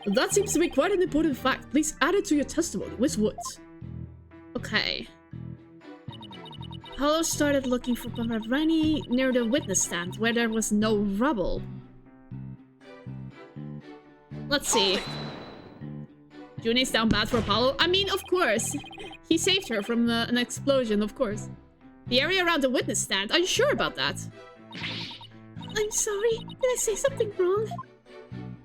That seems to be quite an important fact. Please add it to your testimony, Miss Woods. Okay. Apollo started looking for Bumrat Riney near the witness stand, where there was no rubble. Let's see. Junie's down bad for Apollo? I mean, of course. He saved her from an explosion, of course. The area around the witness stand, are you sure about that? I'm sorry, did I say something wrong?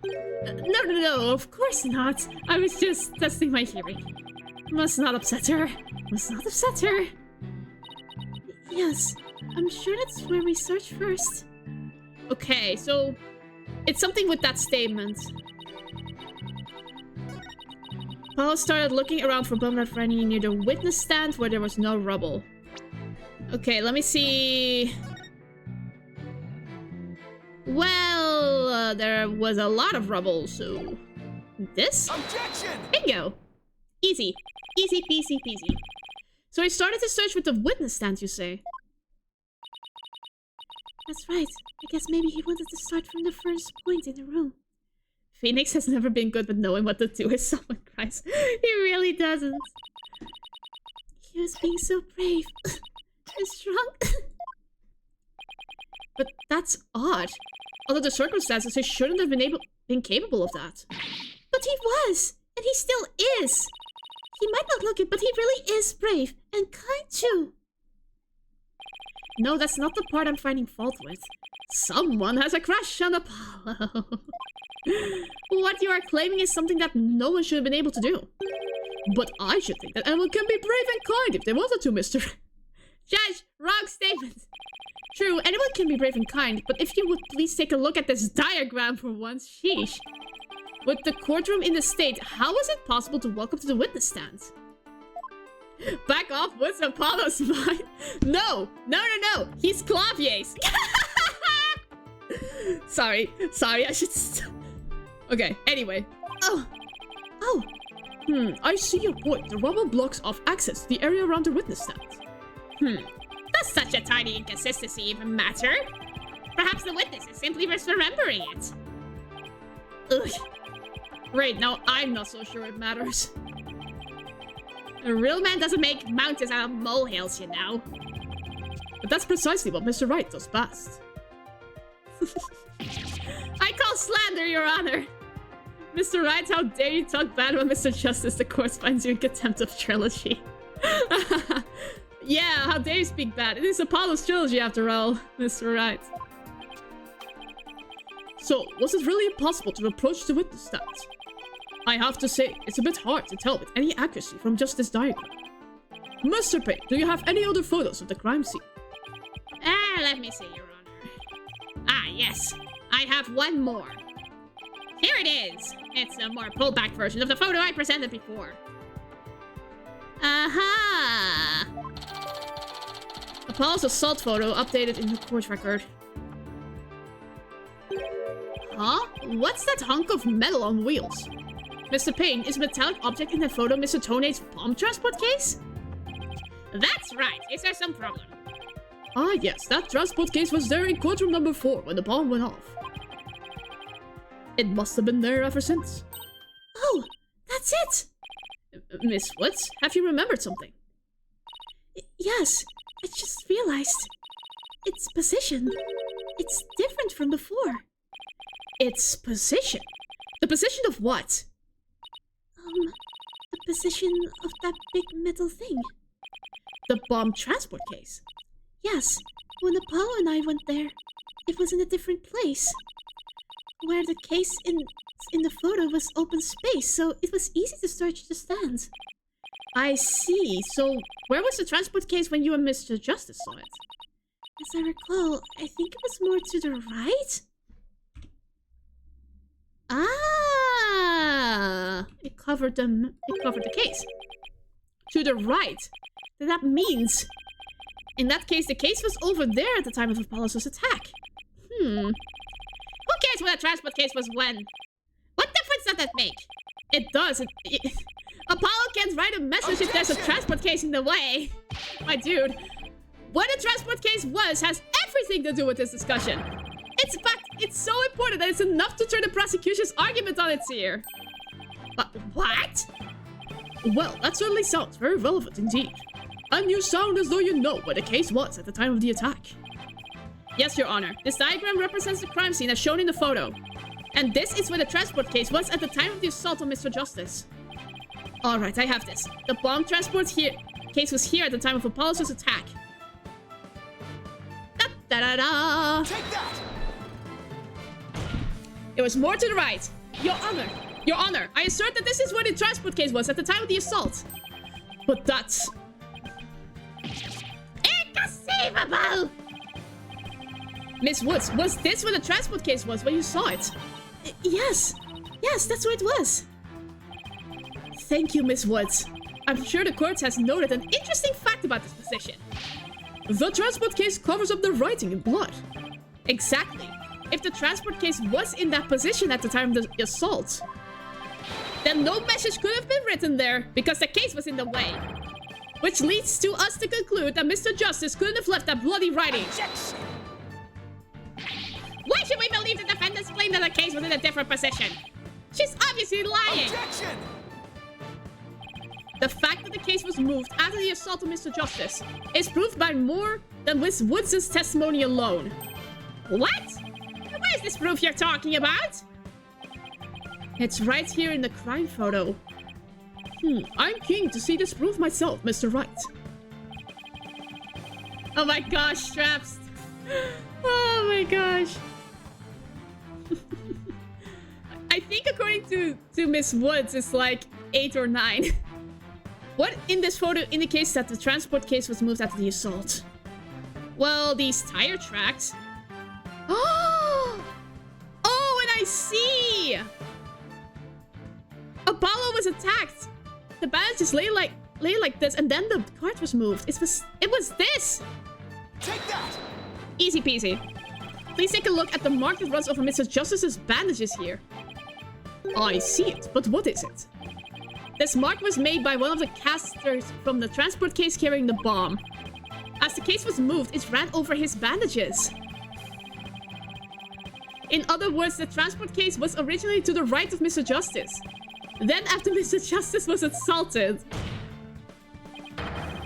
No, of course not. I was just testing my hearing. Must not upset her. Must not upset her. Yes, I'm sure that's where we searched first. Okay, so it's something with that statement. Paul started looking around for Bumrat Riney near the witness stand where there was no rubble. Okay, let me see. Well, there was a lot of rubble, so This? Objection! Bingo! Easy. Easy peasy peasy. So he started to search with the witness stand, you say? That's right. I guess maybe he wanted to start from the first point in the room. Phoenix has never been good with knowing what to do if someone cries. He really doesn't. He was being so brave. And strong. But that's odd. Under the circumstances, he shouldn't have been capable of that. But he was! And he still is! He might not look it, but he really is brave. And kind too. No, that's not the part I'm finding fault with. Someone has a crush on Apollo. What you are claiming is something that no one should have been able to do. But I should think that anyone can be brave and kind if they wanted to, Mr. Judge, wrong statement. True, anyone can be brave and kind, but if you would please take a look at this diagram for once, sheesh. With the courtroom in the state, how was it possible to walk up to the witness stand? Back off, what's Apollo's mind? No, he's Clavier's. Sorry, I should stop. Okay, anyway. Oh. I see your point. The rubble blocks off access to the area around the witness stand. Does such a tiny inconsistency even matter? Perhaps the witness is simply misremembering it. Ugh. Great, now I'm not so sure it matters. A real man doesn't make mountains out of molehills, you know. But that's precisely what Mr. Wright does best. I call slander, Your Honor. Mr. Wright, how dare you talk bad about Mr. Justice? The court finds you in contempt of trilogy. Yeah, how dare you speak bad? It is Apollo's trilogy after all, Mr. Wright. So, was it really impossible to approach the witness stand? I have to say, it's a bit hard to tell with any accuracy from just this diagram. Mr. Payne, do you have any other photos of the crime scene? Let me see, Your Honor. Yes. I have one more. Here it is. It's a more pulled-back version of the photo I presented before. Aha! Apollo's assault photo updated in the court record. Huh? What's that hunk of metal on wheels? Mr. Payne, is a metallic object in that photo Mr. Tone's bomb transport case? That's right. Is there some problem? Ah, yes, that transport case was there in courtroom number 4 when the bomb went off. It must have been there ever since. Oh, that's it! Miss Woods, have you remembered something? Yes, I just realized. Its position. It's different from before. Its position? The position of what? The position of that big metal thing. The bomb transport case? Yes, when Apollo and I went there, it was in a different place. Where the case in the photo was open space, so it was easy to search the stand. I see. So, where was the transport case when you and Mr. Justice saw it? As I recall, I think it was more to the right? Ah! It covered the case. To the right. That means... in that case, the case was over there at the time of Apollo's attack. Who cares when a transport case was when? What difference does that make? It does. Apollo can't write a message if there's a transport case in the way. My dude, what a transport case was has everything to do with this discussion. In fact, it's so important that it's enough to turn the prosecution's argument on its ear. But what? Well, that certainly sounds very relevant indeed. And you sound as though you know where the case was at the time of the attack. Yes, Your Honor. This diagram represents the crime scene as shown in the photo. And this is where the transport case was at the time of the assault on Mr. Justice. Alright, I have this. The bomb transport case was here at the time of Apollo's attack. Da-da-da-da! Take that! It was more to the right. Your Honor, I assert that this is where the transport case was at the time of the assault. But that's... inconceivable! Miss Woods, was this where the transport case was when you saw it? Yes, that's where it was. Thank you, Miss Woods. I'm sure the court has noted an interesting fact about this position. The transport case covers up the writing in blood. Exactly. If the transport case was in that position at the time of the assault, then no message could have been written there because the case was in the way. Which leads to us to conclude that Mr. Justice couldn't have left that bloody writing. Objection! Why should we believe the defendant's claim that the case was in a different position? She's obviously lying. Objection! The fact that the case was moved after the assault on Mr. Justice is proved by more than Miss Woods' testimony alone. What? Where's this proof you're talking about? It's right here in the crime photo. I'm keen to see this proof myself, Mr. Wright. Oh my gosh, Straps. Oh my gosh. I think according to Miss Woods, it's like 8 or 9. What in this photo indicates that the transport case was moved after the assault? Well, these tire tracks. Oh, and I see. Apollo was attacked. The bandages lay like this, and then the cart was moved. It was this. Take that! Easy peasy. Please take a look at the mark that runs over Mr. Justice's bandages here. I see it, but what is it? This mark was made by one of the casters from the transport case carrying the bomb. As the case was moved, it ran over his bandages. In other words, the transport case was originally to the right of Mr. Justice. Then, after Mr. Justice was assaulted,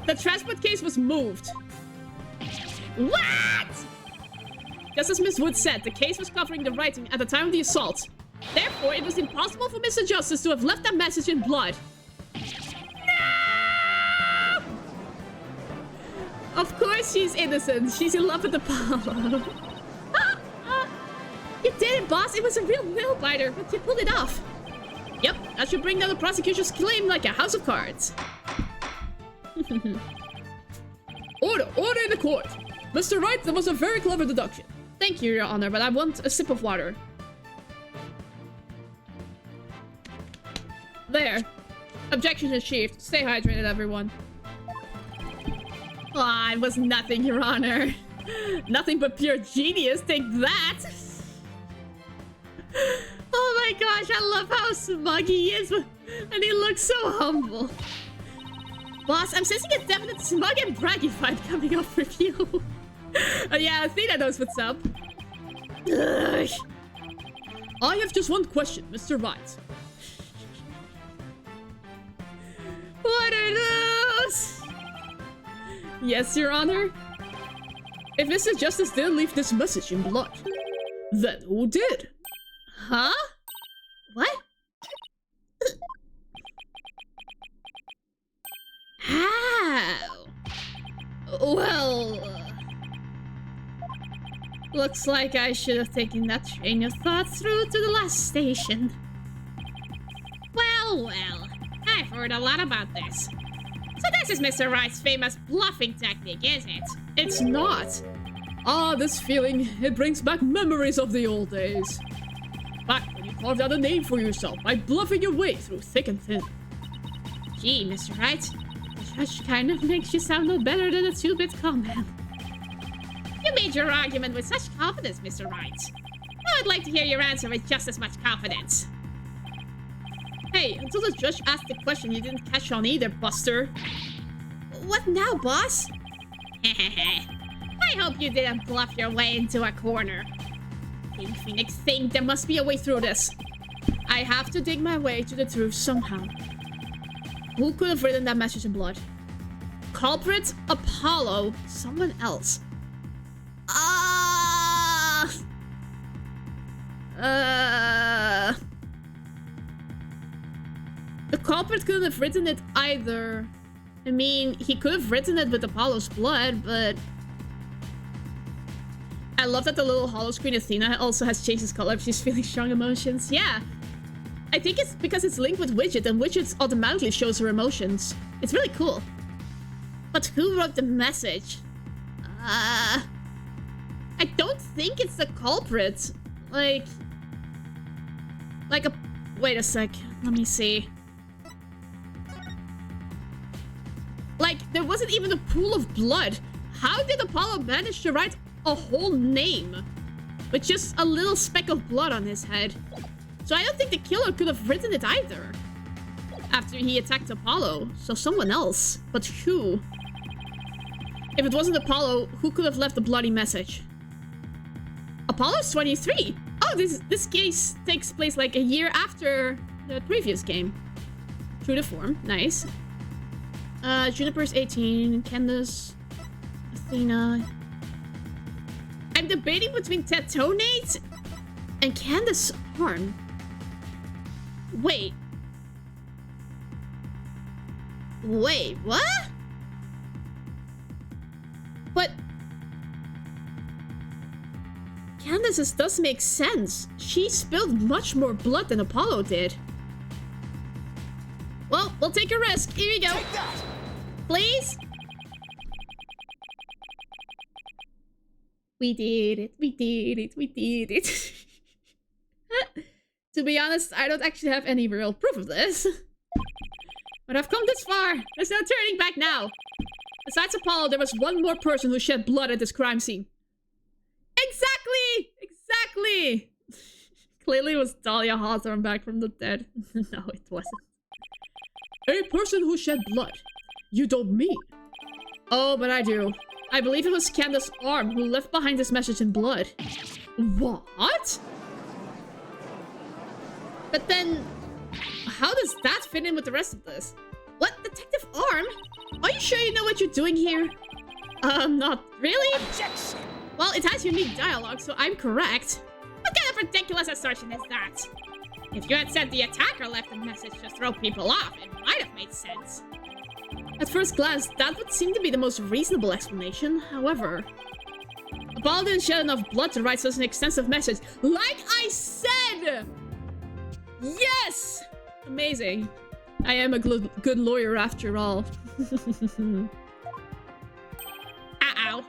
the transport case was moved. What? Just as Miss Wood said, the case was covering the writing at the time of the assault. Therefore, it was impossible for Mr. Justice to have left that message in blood. No! Of course she's innocent. She's in love with Apollo. You did it, boss. It was a real nail biter, but you pulled it off. Yep, that should bring down the prosecution's claim like a house of cards. Order in the court. Mr. Wright, that was a very clever deduction. Thank you, Your Honor, but I want a sip of water. There. Objection achieved. Stay hydrated, everyone. Ah, it was nothing, Your Honor. Nothing but pure genius. Take that. Oh my gosh, I love how smug he is. And he looks so humble. Boss, I'm sensing a definite smug and braggy vibe coming off with you. Yeah, Athena knows what's up. Ugh. I have just one question, Mr. Wright. What are those? Yes, Your Honor. If Mr. Justice didn't leave this message in blood, then who did? Huh? What? How? Well... looks like I should have taken that train of thought through to the last station. Well, I've heard a lot about this. So this is Mr. Wright's famous bluffing technique, is it? It's not. Ah, this feeling, it brings back memories of the old days. Back when you carved out a name for yourself by bluffing your way through thick and thin. Gee, Mr. Wright, the judge kind of makes you sound no better than a 2-bit comment. You made your argument with such confidence, Mr. Wright. I would like to hear your answer with just as much confidence. Hey, until the judge asked the question, you didn't catch on either, Buster. What now, boss? I hope you didn't bluff your way into a corner. Think, Phoenix, think. There must be a way through this. I have to dig my way to the truth somehow. Who could have written that message in blood? Culprit? Apollo? Someone else? The culprit couldn't have written it either. I mean, he could have written it with Apollo's blood, but... I love that the little holoscreen Athena also has changed its color if she's feeling strong emotions. Yeah. I think it's because it's linked with Widget, and Widget automatically shows her emotions. It's really cool. But who wrote the message? I don't think it's the culprit. Like a... Wait a sec. Let me see. Like, there wasn't even a pool of blood. How did Apollo manage to write a whole name with just a little speck of blood on his head? So I don't think the killer could have written it either. After he attacked Apollo. So someone else. But who? If it wasn't Apollo, who could have left a bloody message? Apollo's 23. Oh, this case takes place like a year after the previous game. True to form. Nice. Juniper's 18. Candace. Athena. I'm debating between Tetonate and Candace Arm. Wait. Wait, what? But Candace's does make sense. She spilled much more blood than Apollo did. Well, we'll take a risk. Here you go. Please? We did it. We did it. We did it. To be honest, I don't actually have any real proof of this. But I've come this far. There's no turning back now. Besides Apollo, there was one more person who shed blood at this crime scene. Exactly! Exactly! Clearly it was Dahlia Hawthorne back from the dead. No, it wasn't. A person who shed blood. You don't mean? Oh, but I do. I believe it was Candace Arm who left behind this message in blood. What? But then, how does that fit in with the rest of this? What? Detective Arm? Are you sure you know what you're doing here? Not really? Objection! Well, it has unique dialogue, so I'm correct. What kind of ridiculous assertion is that? If you had said the attacker left a message to throw people off, it might have made sense. At first glance, that would seem to be the most reasonable explanation. However, Apollo didn't shed enough blood to write such an extensive message. Like I said! Yes! Amazing. I am a good lawyer after all. Uh-oh.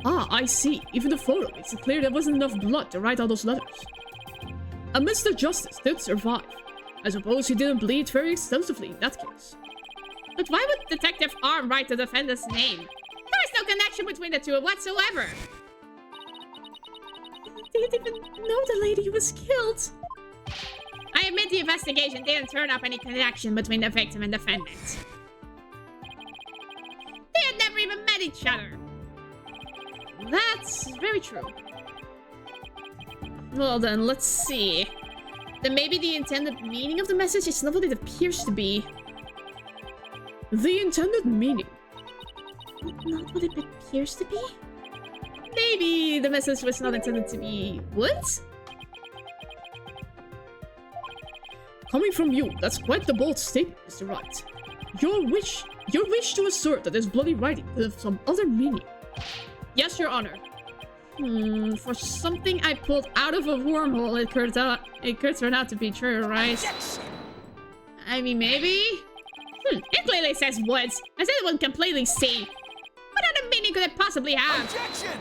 Ah, I see. Even the photo makes it clear there wasn't enough blood to write all those letters. And Mr. Justice did survive. I suppose he didn't bleed very extensively in that case. But why would Detective Arm write the defendant's name? There is no connection between the two whatsoever. They didn't even know the lady was killed. I admit the investigation didn't turn up any connection between the victim and defendant. They had never even met each other. That's very true. Well then, let's see. Then maybe the intended meaning of the message is not what it appears to be. The intended meaning. Not what it appears to be? Maybe the message was not intended to be... What? Coming from you, that's quite the bold statement, Mr. Wright. Your wish to assert that this bloody writing could have some other meaning. Yes, Your Honor. For something I pulled out of a wormhole, it could turn out to be true, right? Objection! I mean, maybe? It clearly says woods, as anyone can completely see. What other meaning could it possibly have? Objection!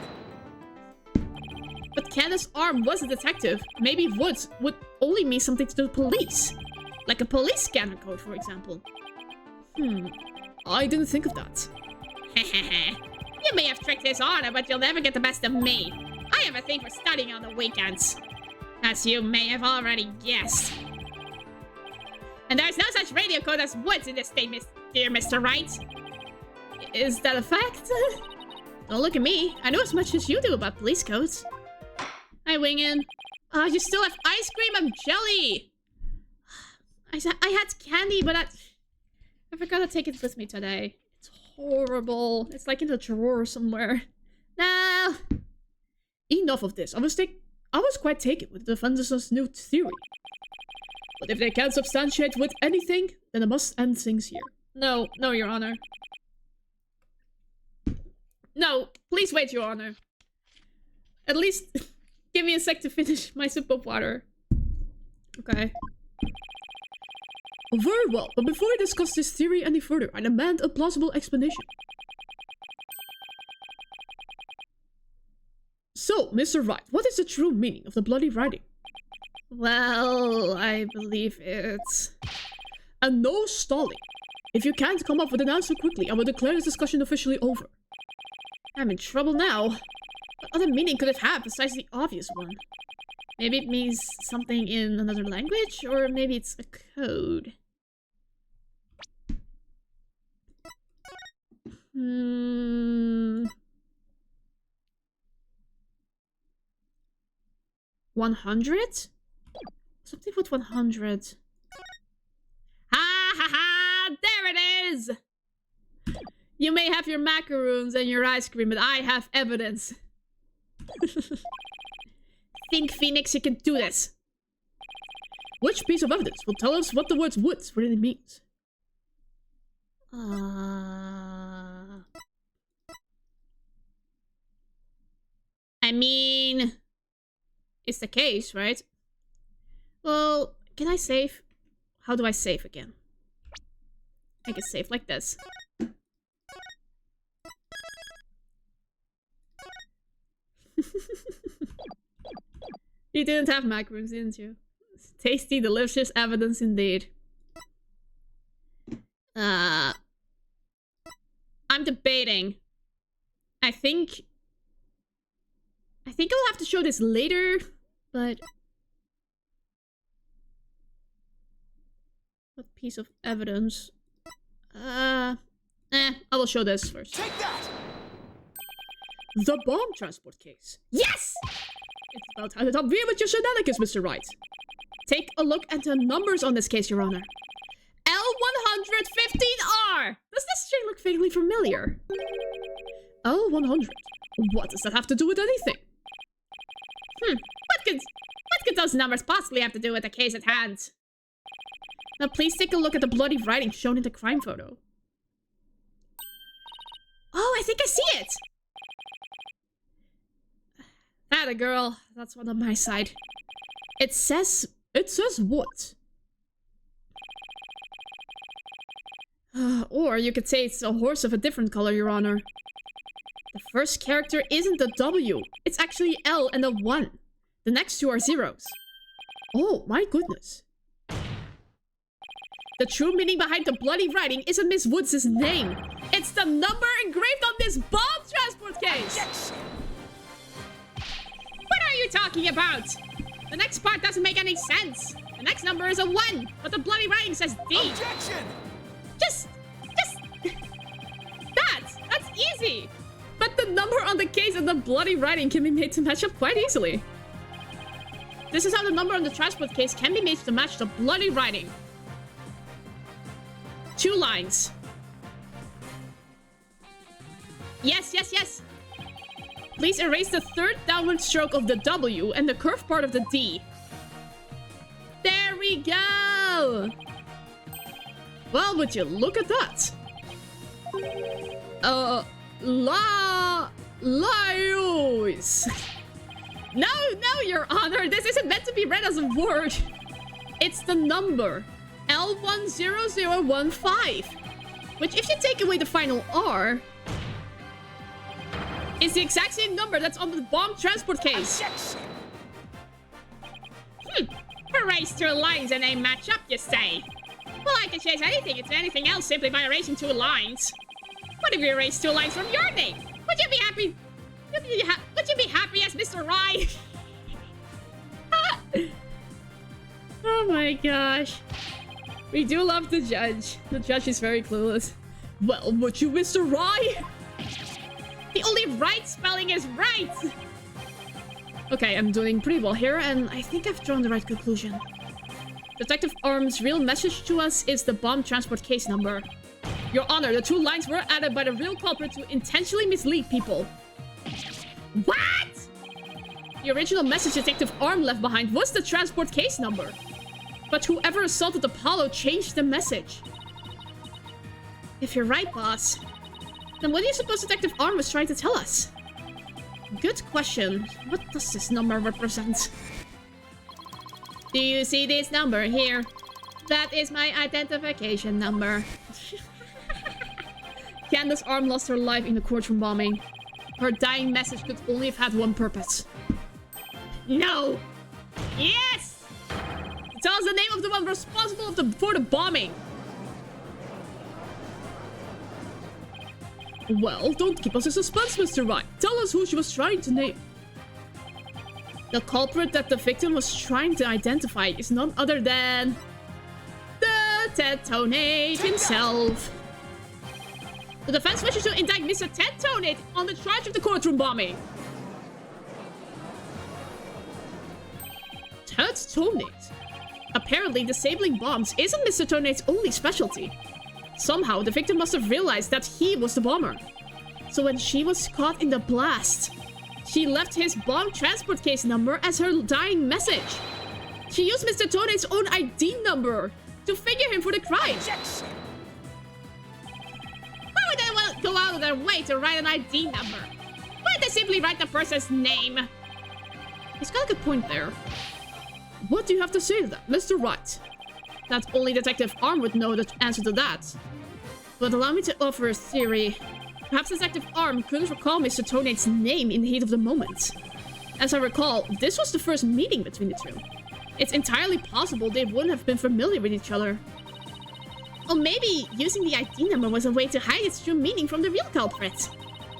But Candace Arm was a detective. Maybe woods would only mean something to the police. Like a police scanner code, for example. I didn't think of that. You may have tricked His Honor, but you'll never get the best of me. I have a thing for studying on the weekends. As you may have already guessed. And there's no such radio code as woods in this state, dear Mr. Wright. Is that a fact? Don't look at me. I know as much as you do about police codes. Hi, Wingin. You still have ice cream and jelly. I had candy, but I forgot to take it with me today. It's horrible. It's like in a drawer somewhere. No. Enough of this. I was quite taken with the defendant's new theory. But if they can't substantiate with anything, then I must end things here. No, Your Honor. No, please wait, Your Honor. At least give me a sec to finish my sip of water. Okay. Very well, but before we discuss this theory any further, I demand a plausible explanation. So, Mr. Wright, what is the true meaning of the bloody writing? Well, I believe it's... And no stalling. If you can't come up with an answer quickly, I will declare this discussion officially over. I'm in trouble now. What other meaning could it have besides the obvious one? Maybe it means something in another language, or maybe it's a code. 100? Something with 100. Ha ha ha! There it is! You may have your macaroons and your ice cream, but I have evidence. Think, Phoenix, you can do this. Which piece of evidence will tell us what the words woods really means? I mean, it's the case, right? Well, can I save? How do I save again? I can save like this. You didn't have macaroons, didn't you? Tasty, delicious evidence indeed. I'm debating. I think I'll have to show this later, but what piece of evidence? I will show this first. Take that! The bomb transport case. Yes! It's about time to stop veer with your shenanigans, Mr. Wright. Take a look at the numbers on this case, Your Honor. L115R! Does this string look vaguely familiar? L100. What does that have to do with anything? What could those numbers possibly have to do with the case at hand? Now please take a look at the bloody writing shown in the crime photo. Oh, I think I see it! Atta girl, that's one on my side. It says what? Or you could say it's a horse of a different color, Your Honor. The first character isn't the W. It's actually L and a 1. The next two are zeros. Oh, my goodness. The true meaning behind the bloody writing isn't Miss Woods' name. It's the number engraved on this bomb transport case. Objection! What are you talking about? The next part doesn't make any sense. The next number is a 1, but the bloody writing says D. Objection! Just... That's easy. But the number on the case and the bloody writing can be made to match up quite easily. This is how the number on the transport case can be made to match the bloody writing. 2 lines. Yes. Please erase the third downward stroke of the W and the curved part of the D. There we go! Well, would you look at that? Laios. No, Your Honor, this isn't meant to be read as a word. It's the number L10015, which if you take away the final R, is the exact same number that's on the bomb transport case. Erase 2 lines and they match up, you say? Well, I can change anything into anything else simply by erasing 2 lines. What if you erase 2 lines from your name? Would you be happy? Would you be happy as Mr. Rye? Oh my gosh. We do love the judge. The judge is very clueless. Well, would you, Mr. Rye? The only right spelling is right! Okay, I'm doing pretty well here, and I think I've drawn the right conclusion. Detective Arm's real message to us is the bomb transport case number. Your Honor, the 2 lines were added by the real culprit to intentionally mislead people. What?! The original message Detective Arm left behind was the transport case number. But whoever assaulted Apollo changed the message. If you're right, boss, then what do you suppose Detective Arm was trying to tell us? Good question. What does this number represent? Do you see this number here? That is my identification number. Candace's Arm lost her life in the courtroom bombing. Her dying message could only have had one purpose. No! Yes! Tell us the name of the one responsible for the bombing. Well, don't keep us in suspense, Mr. Wright. Tell us who she was trying to name. The culprit that the victim was trying to identify is none other than the Tetonate himself. The defense wishes to indict Mr. Tetonate on the charge of the courtroom bombing. Tetonate? Apparently, disabling bombs isn't Mr. Tonate's only specialty. Somehow, the victim must have realized that he was the bomber. So when she was caught in the blast, she left his bomb transport case number as her dying message. She used Mr. Tonate's own ID number to figure him for the crime. Objection. Why would they go out of their way to write an ID number? Why don't they simply write the person's name? He's got a good point there. What do you have to say to that, Mr. Wright? That only Detective Arm would know the answer to that. But allow me to offer a theory. Perhaps Detective Arm couldn't recall Mr. Tonate's name in the heat of the moment. As I recall, this was the first meeting between the two. It's entirely possible they wouldn't have been familiar with each other. Or maybe using the ID number was a way to hide its true meaning from the real culprit,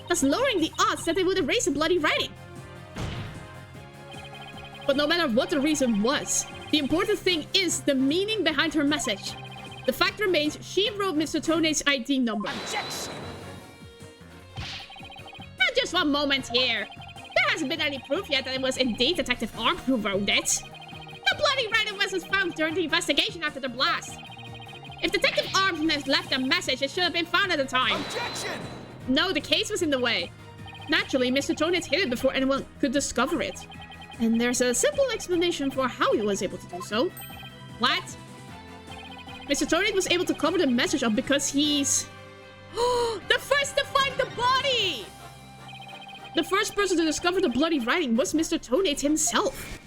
thus lowering the odds that they would erase the bloody writing. But no matter what the reason was, the important thing is the meaning behind her message. The fact remains she wrote Mr. Tonate's ID number. Objection. Now just one moment here. There hasn't been any proof yet that it was indeed Detective Arm who wrote it. The bloody writing wasn't found during the investigation after the blast. If Detective Arm has left a message, it should have been found at the time. Objection. No, the case was in the way. Naturally, Mr. Tonate hid it before anyone could discover it. And there's a simple explanation for how he was able to do so. What? Mr. Tonate was able to cover the message up because he's... the first to find the body! The first person to discover the bloody writing was Mr. Tonate himself.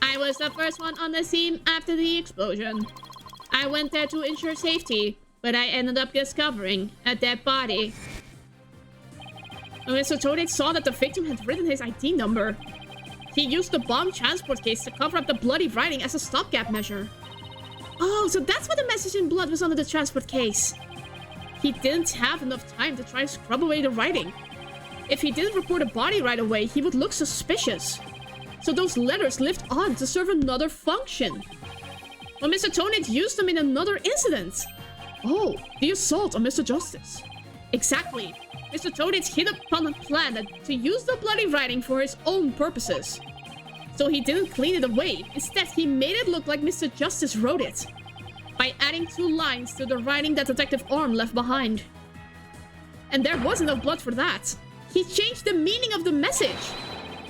I was the first one on the scene after the explosion. I went there to ensure safety, but I ended up discovering a dead body. When Mr. Tonate saw that the victim had written his ID number, he used the bomb transport case to cover up the bloody writing as a stopgap measure. Oh, so that's why the message in blood was under the transport case. He didn't have enough time to try and scrub away the writing. If he didn't report a body right away, he would look suspicious. So those letters lived on to serve another function. But Mr. Tonate used them in another incident. Oh, the assault on Mr. Justice. Exactly. Mr. Tonate hit upon a plan to use the bloody writing for his own purposes. So he didn't clean it away. Instead, he made it look like Mr. Justice wrote it, by adding 2 lines to the writing that Detective Arm left behind. And there was enough blood for that. He changed the meaning of the message.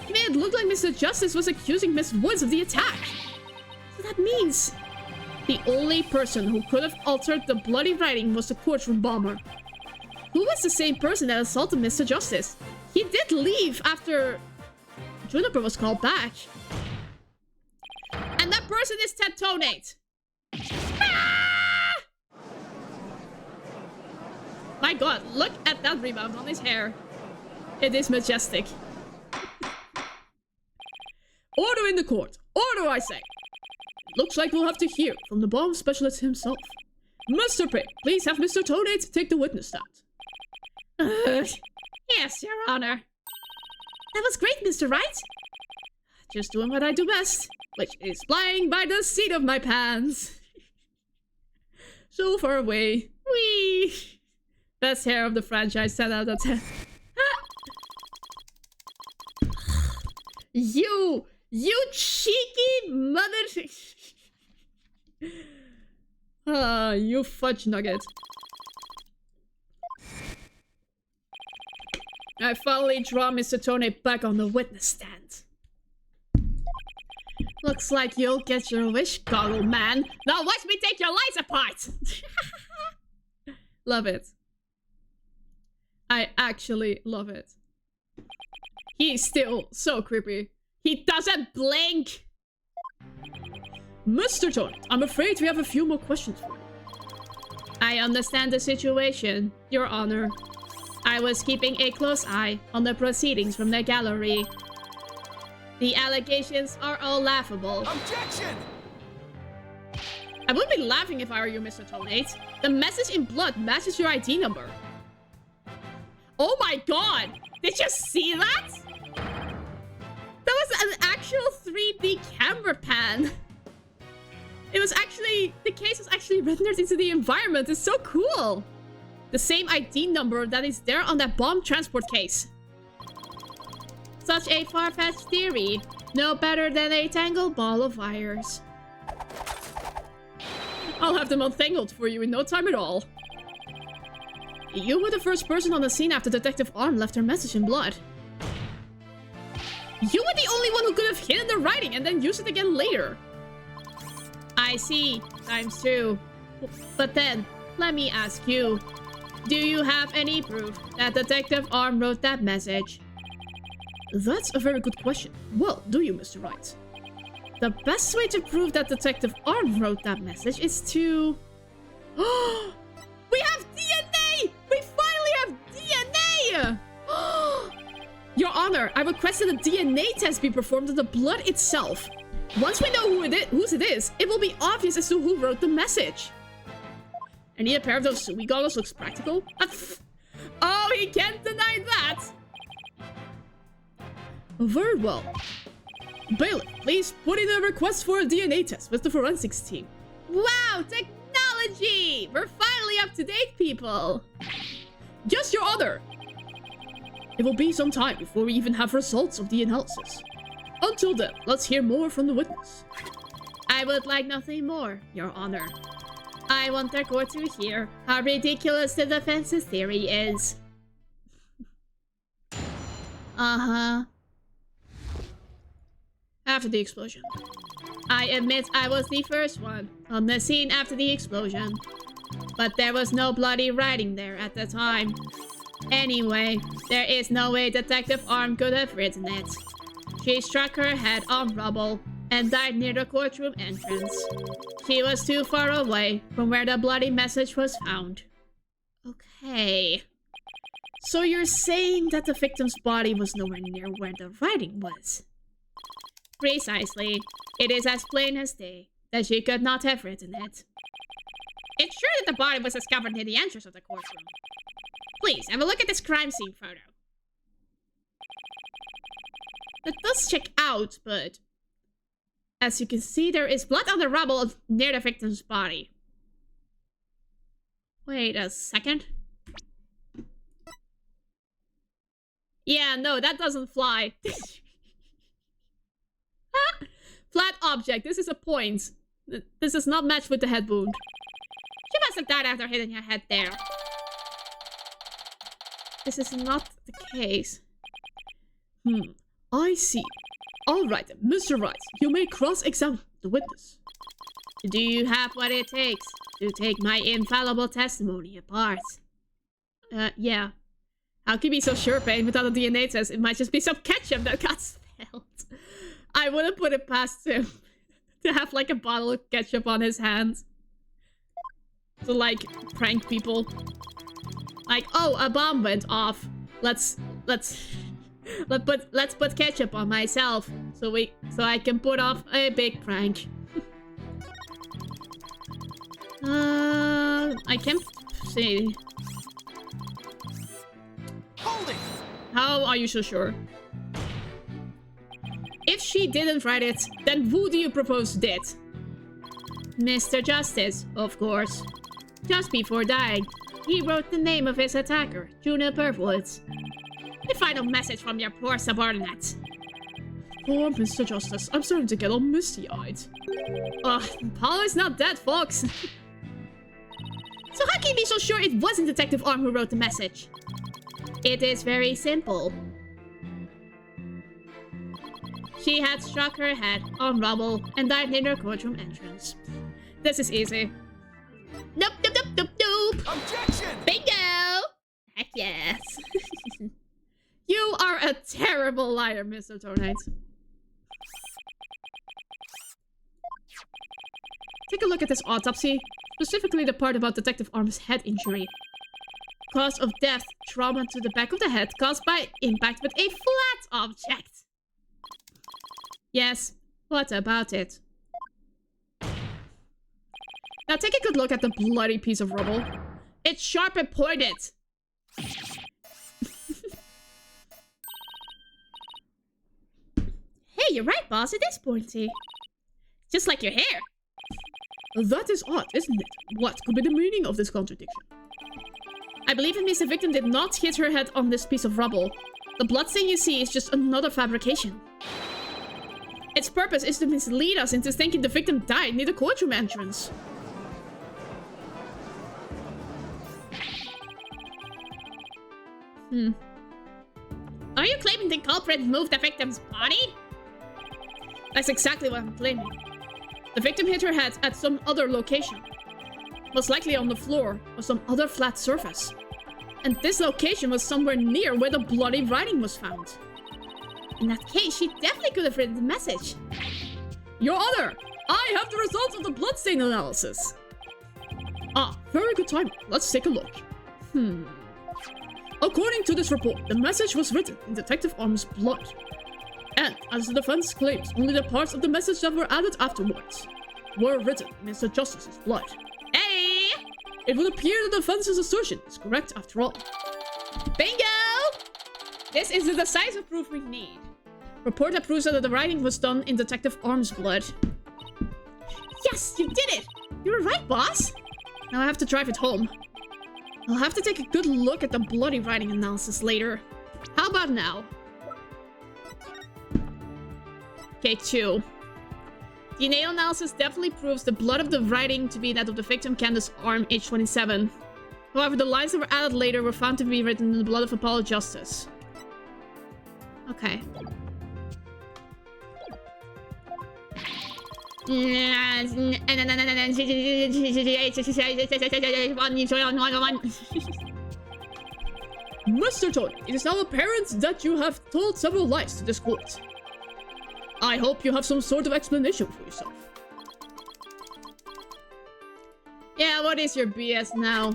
He made it look like Mr. Justice was accusing Miss Woods of the attack. So that means... the only person who could have altered the bloody writing was the courtroom bomber, who was the same person that assaulted Mr. Justice. He did leave after Juniper was called back. And that person is Tetonate. Ah! My god, look at that rebound on his hair. It is majestic. Order in the court. Order, I say. Looks like we'll have to hear from the bomb specialist himself. Mr. Pick, please have Mr. Tonate take the witness stand. Yes, Your Honor. That was great, Mr. Wright. Just doing what I do best, which is flying by the seat of my pants. So far away. Whee! Best hair of the franchise, 10 out of 10. You cheeky mother... you fudge nugget. I finally draw Mr. Tonate back on the witness stand. Looks like you'll get your wish, goggle man. Now watch me take your lights apart! Love it. I actually love it. He's still so creepy. He doesn't blink! Mr. Tonate, I'm afraid we have a few more questions for you. I understand the situation, Your Honor. I was keeping a close eye on the proceedings from the gallery. The allegations are all laughable. Objection! I wouldn't be laughing if I were you, Mr. Tonate. The message in blood matches your ID number. Oh my god! Did you see that? That was actual 3D camera pan. It was actually... The case was actually rendered into the environment. It's so cool. The same ID number that is there on that bomb transport case. Such a far-fetched theory. No better than a tangled ball of wires. I'll have them untangled for you in no time at all. You were the first person on the scene after Detective Arm left her message in blood. You were the only one who could have hidden the writing and then used it again later. I see. Times 2. But then, let me ask you. Do you have any proof that Detective Arm wrote that message? That's a very good question. Well, do you, Mr. Wright? The best way to prove that Detective Arm wrote that message is to... We have DNA! We finally have DNA! Your Honor, I requested a DNA test be performed on the blood itself. Once we know whose it is, it will be obvious as to who wrote the message. I need a pair of those Sui goggles. Looks practical. Oh, he can't deny that! Very well. Bailiff, please put in a request for a DNA test with the forensics team. Wow, technology! We're finally up to date, people! Yes, Your Honor! It will be some time before we even have results of the analysis. Until then, let's hear more from the witness. I would like nothing more, Your Honor. I want the court to hear how ridiculous the defense's theory is. Uh-huh. After the explosion. I admit I was the first one on the scene after the explosion. But there was no bloody writing there at the time. Anyway, there is no way Detective Arm could have written it. She struck her head on rubble and died near the courtroom entrance. She was too far away from where the bloody message was found. Okay. So you're saying that the victim's body was nowhere near where the writing was? Precisely. It is as plain as day that she could not have written it. It's true that the body was discovered near the entrance of the courtroom. Please, have a look at this crime scene photo. It does check out, but... As you can see, there is blood on the rubble near the victim's body. Wait a second. Yeah, no, that doesn't fly. Flat object. This is a point. This is not matched with the head wound. She must have died after hitting her head there. This is not the case. I see. Alright, Mr. Wright, you may cross-examine the witness. Do you have what it takes to take my infallible testimony apart? Yeah. How can you be so sure, Payne? Without a DNA test, it might just be some ketchup that got spilled. I wouldn't put it past him to have like a bottle of ketchup on his hands. To like prank people. Like, oh, a bomb went off. Let's put ketchup on myself so I can put off a big prank. I can't see. Hold it! How are you so sure? If she didn't write it, then who do you propose did? Mr. Justice, of course. Just before dying, he wrote the name of his attacker, Juniper Woods. A final message from your poor subordinate. Poor Mr. Justice, I'm starting to get all misty-eyed. Ugh, Paul is not dead, folks. So how can you be so sure it wasn't Detective Arm who wrote the message? It is very simple. She had struck her head on rubble and died near her courtroom entrance. This is easy. Nope, nope, nope, nope, nope. Objection! Bingo! Heck yes. You are a terrible liar, Mr. Tornite. Take a look at this autopsy, specifically the part about Detective Arm's head injury. Cause of death, trauma to the back of the head caused by impact with a flat object. Yes, what about it? Now take a good look at the bloody piece of rubble. It's sharp and pointed. Hey, you're right, boss. It is pointy. Just like your hair. That is odd, isn't it? What could be the meaning of this contradiction? I believe it means the victim did not hit her head on this piece of rubble. The bloodstain you see is just another fabrication. Its purpose is to mislead us into thinking the victim died near the courtroom entrance. Are you claiming the culprit moved the victim's body? That's exactly what I'm claiming. The victim hit her head at some other location. Most likely on the floor or some other flat surface. And this location was somewhere near where the bloody writing was found. In that case, she definitely could have written the message. Your Honor, I have the results of the bloodstain analysis. Ah, very good time. Let's take a look. According to this report, the message was written in Detective Arm's blood. And, as the defense claims, only the parts of the message that were added afterwards were written in Mr. Justice's blood. Hey! It would appear the defense's assertion is correct after all. Bingo! This is the decisive proof we need. Report that proves that the writing was done in Detective Arm's blood. Yes, you did it! You were right, boss! Now I have to drive it home. I'll have to take a good look at the bloody writing analysis later. How about now? Okay, 2. DNA analysis definitely proves the blood of the writing to be that of the victim Candace Arm, age 27. However, the lines that were added later were found to be written in the blood of Apollo Justice. Okay. Mr. Tony, it is now apparent that you have told several lies to this court. I hope you have some sort of explanation for yourself. Yeah, what is your BS now?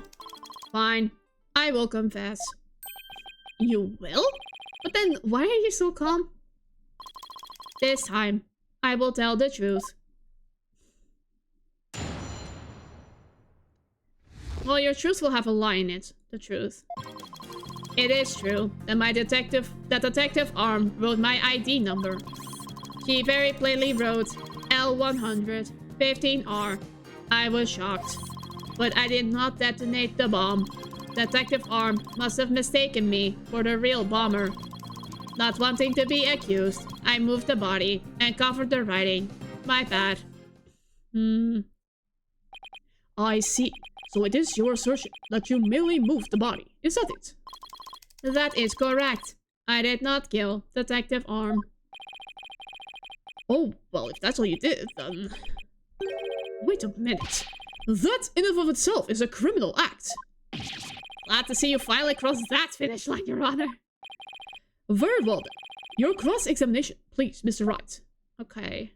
Fine. I will confess. You will? But then, why are you so calm? This time, I will tell the truth. Well, your truth will have a lie in it. The truth. It is true that Detective Arm wrote my ID number. She very plainly wrote L100 15R. I was shocked. But I did not detonate the bomb. Detective Arm must have mistaken me for the real bomber. Not wanting to be accused, I moved the body and covered the writing. My bad. I see. So it is your assertion that you merely moved the body, is that it? That is correct. I did not kill Detective Arm. Oh, well, if that's all you did, then... Wait a minute. That in and of itself is a criminal act. Glad to see you finally cross that finish line, Your Honor. Very well then. Your cross-examination, please, Mr. Wright. Okay.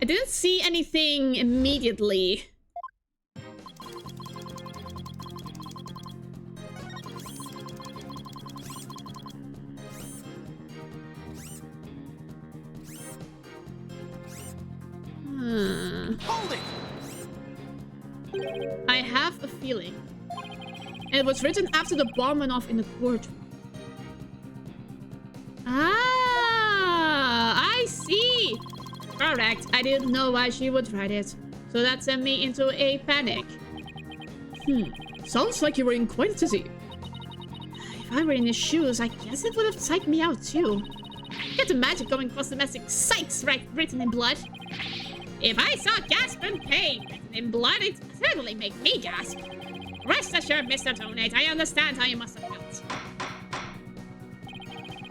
I didn't see anything immediately. Hold it! I have a feeling. It was written after the bomb went off in the courtroom. Ah, I see. Correct. I didn't know why she would write it. So that sent me into a panic. Sounds like you were in quite a tizzy. If I were in his shoes, I guess it would have psyched me out too. Can't imagine going across domestic psychs written in blood. If I saw gasp and pain written in blood, it'd certainly make me gasp. Rest assured, Mr. Donate, I understand how you must have felt.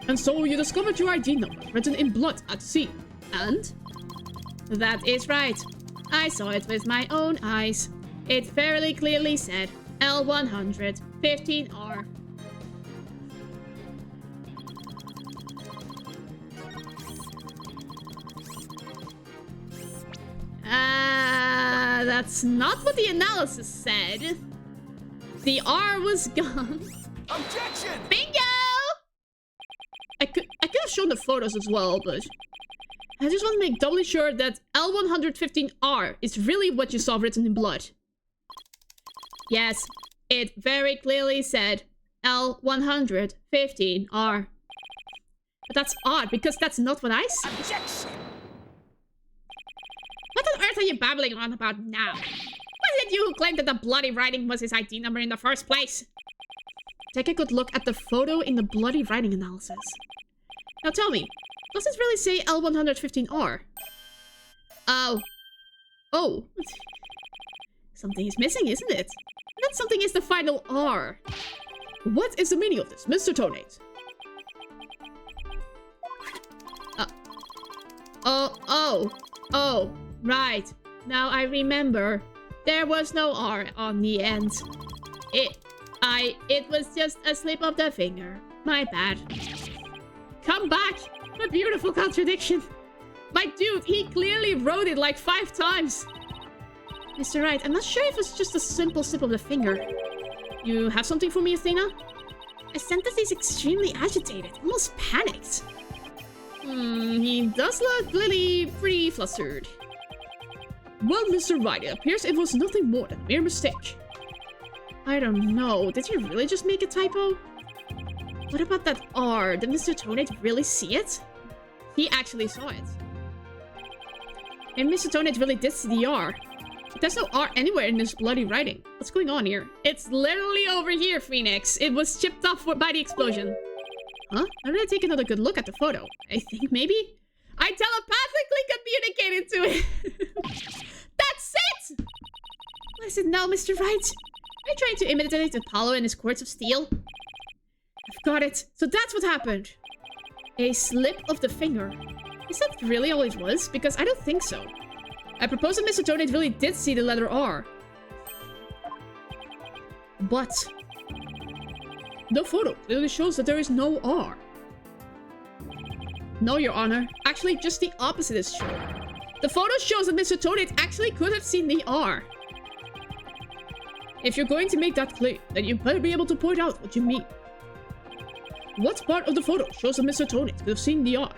And so you discovered your ID number written in blood at the scene. And? That is right. I saw it with my own eyes. It fairly clearly said L100 15R. That's not what the analysis said. The R was gone. Objection! Bingo! I could have shown the photos as well, but I just want to make doubly sure that L115R is really what you saw written in blood. Yes, it very clearly said L115R. But that's odd, because that's not what I said. Objection! What on earth are you babbling on about now? Wasn't it you who claimed that the bloody writing was his ID number in the first place? Take a good look at the photo in the bloody writing analysis. Now tell me, does this really say L115R? Oh. Oh. Something is missing, isn't it? That something is the final R. What is the meaning of this, Mr. Tonate? Oh, right. Now I remember. There was no R on the end. It was just a slip of the finger. My bad. Come back! A beautiful contradiction. My dude, he clearly wrote it like 5 times. Mr. Wright, I'm not sure if it's just a simple slip of the finger. You have something for me, Athena? Ascendus is extremely agitated, almost panicked. He does look really pretty flustered. Well, Mr. Wright, it appears it was nothing more than a mere mistake. I don't know. Did you really just make a typo? What about that R? Did Mr. Tonate really see it? He actually saw it. And Mr. Tonate really did see the R. There's no R anywhere in this bloody writing. What's going on here? It's literally over here, Phoenix. It was chipped off by the explosion. Huh? How did I take another good look at the photo? I think maybe? I telepathically communicated to it. That's it! What is it now, Mr. Wright? Are you trying to imitate Apollo and his quartz of steel? I've got it. So that's what happened. A slip of the finger. Is that really all it was? Because I don't think so. I propose that Mr. Tonate really did see the letter R. But the photo clearly shows that there is no R. No, Your Honor. Actually, just the opposite is true. The photo shows that Mr. Tonate actually could have seen the R. If you're going to make that claim, then you better be able to point out what you mean. What part of the photo shows that Mr. Tonate could have seen the R?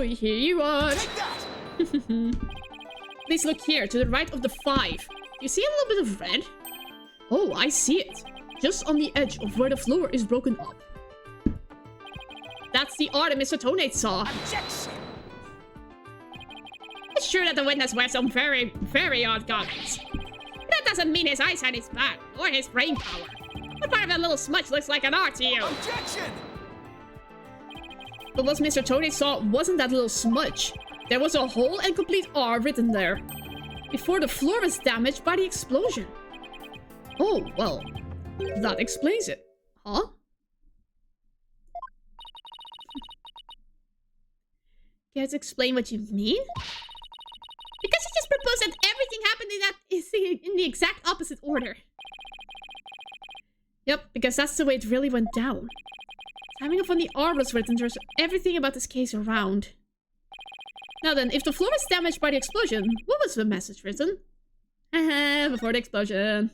Here you are. Take that! Please look here, to the right of the 5. You see a little bit of red? Oh, I see it. Just on the edge of where the floor is broken up. That's the R that Mr. Tonate saw. Objection! It's true that the witness wears some very, very odd goggles. But that doesn't mean his eyesight is bad, or his brain power. What part of that little smudge looks like an R to you? Objection! But what Mr. Tonate saw wasn't that little smudge. There was a whole and complete R written there. Before the floor was damaged by the explosion. Oh, well, that explains it. Huh? Care to explain what you mean? Because you just proposed that everything happened in the exact opposite order. Yep, because that's the way it really went down. Timing of when the R was written turns everything about this case around. Now then, if the floor was damaged by the explosion, what was the message written? Haha, before the explosion.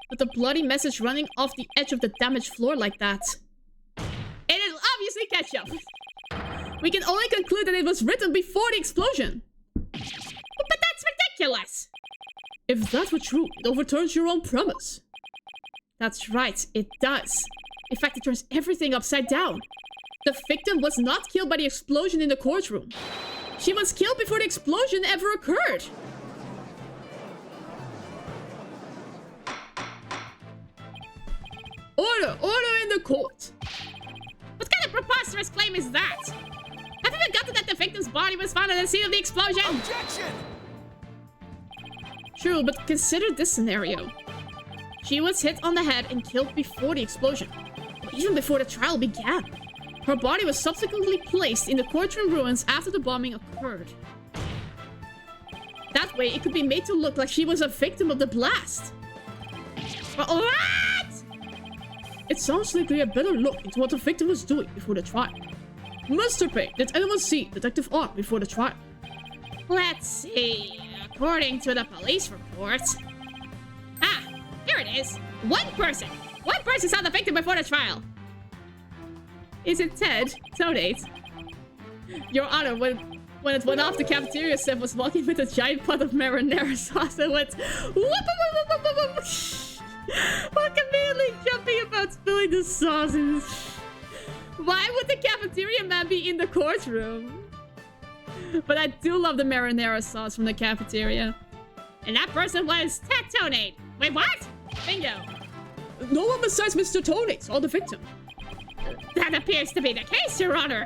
With the bloody message running off the edge of the damaged floor like that. It is obviously ketchup. We can only conclude that it was written before the explosion. But that's ridiculous! If that were true, it overturns your own premise. That's right, it does. In fact, it turns everything upside down. The victim was not killed by the explosion in the courtroom. She was killed before the explosion ever occurred. Order! Order in the court! What kind of preposterous claim is that? Have you forgotten that the victim's body was found at the scene of the explosion? Objection! True, but consider this scenario. She was hit on the head and killed before the explosion. Even before the trial began. Her body was subsequently placed in the courtroom ruins after the bombing occurred. That way, it could be made to look like she was a victim of the blast. But what? It sounds like we had better look into what the victim was doing before the trial. Mr. Payne, did anyone see Detective R before the trial? Let's see. According to the police report... Ah, here it is. One person saw the victim before the trial. Is it Ted? Tonate? Your Honor, when it went off, the cafeteria chef was walking with a giant pot of marinara sauce and went... Whoop, whoop, whoop, whoop, whoop, whoop. What conveniently jumping about spilling the sauces? Why would the cafeteria man be in the courtroom? But I do love the marinara sauce from the cafeteria. And that person was Tatonate. Wait, what? Bingo. No one besides Mr. Tonate saw the victim. That appears to be the case, Your Honor.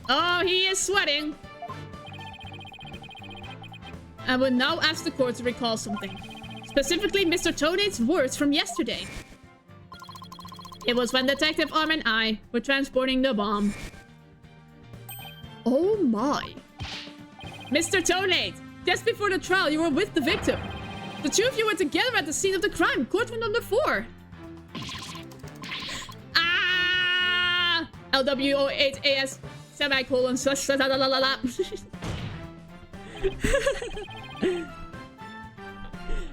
Oh, he is sweating. I would now ask the court to recall something. Specifically, Mr. Tonate's words from yesterday. It was when Detective Arm and I were transporting the bomb. Oh my. Mr. Tonate, just before the trial, you were with the victim. The two of you were together at the scene of the crime, courtroom number 4. Ah! LWO8AS semicolon slash la la la la la.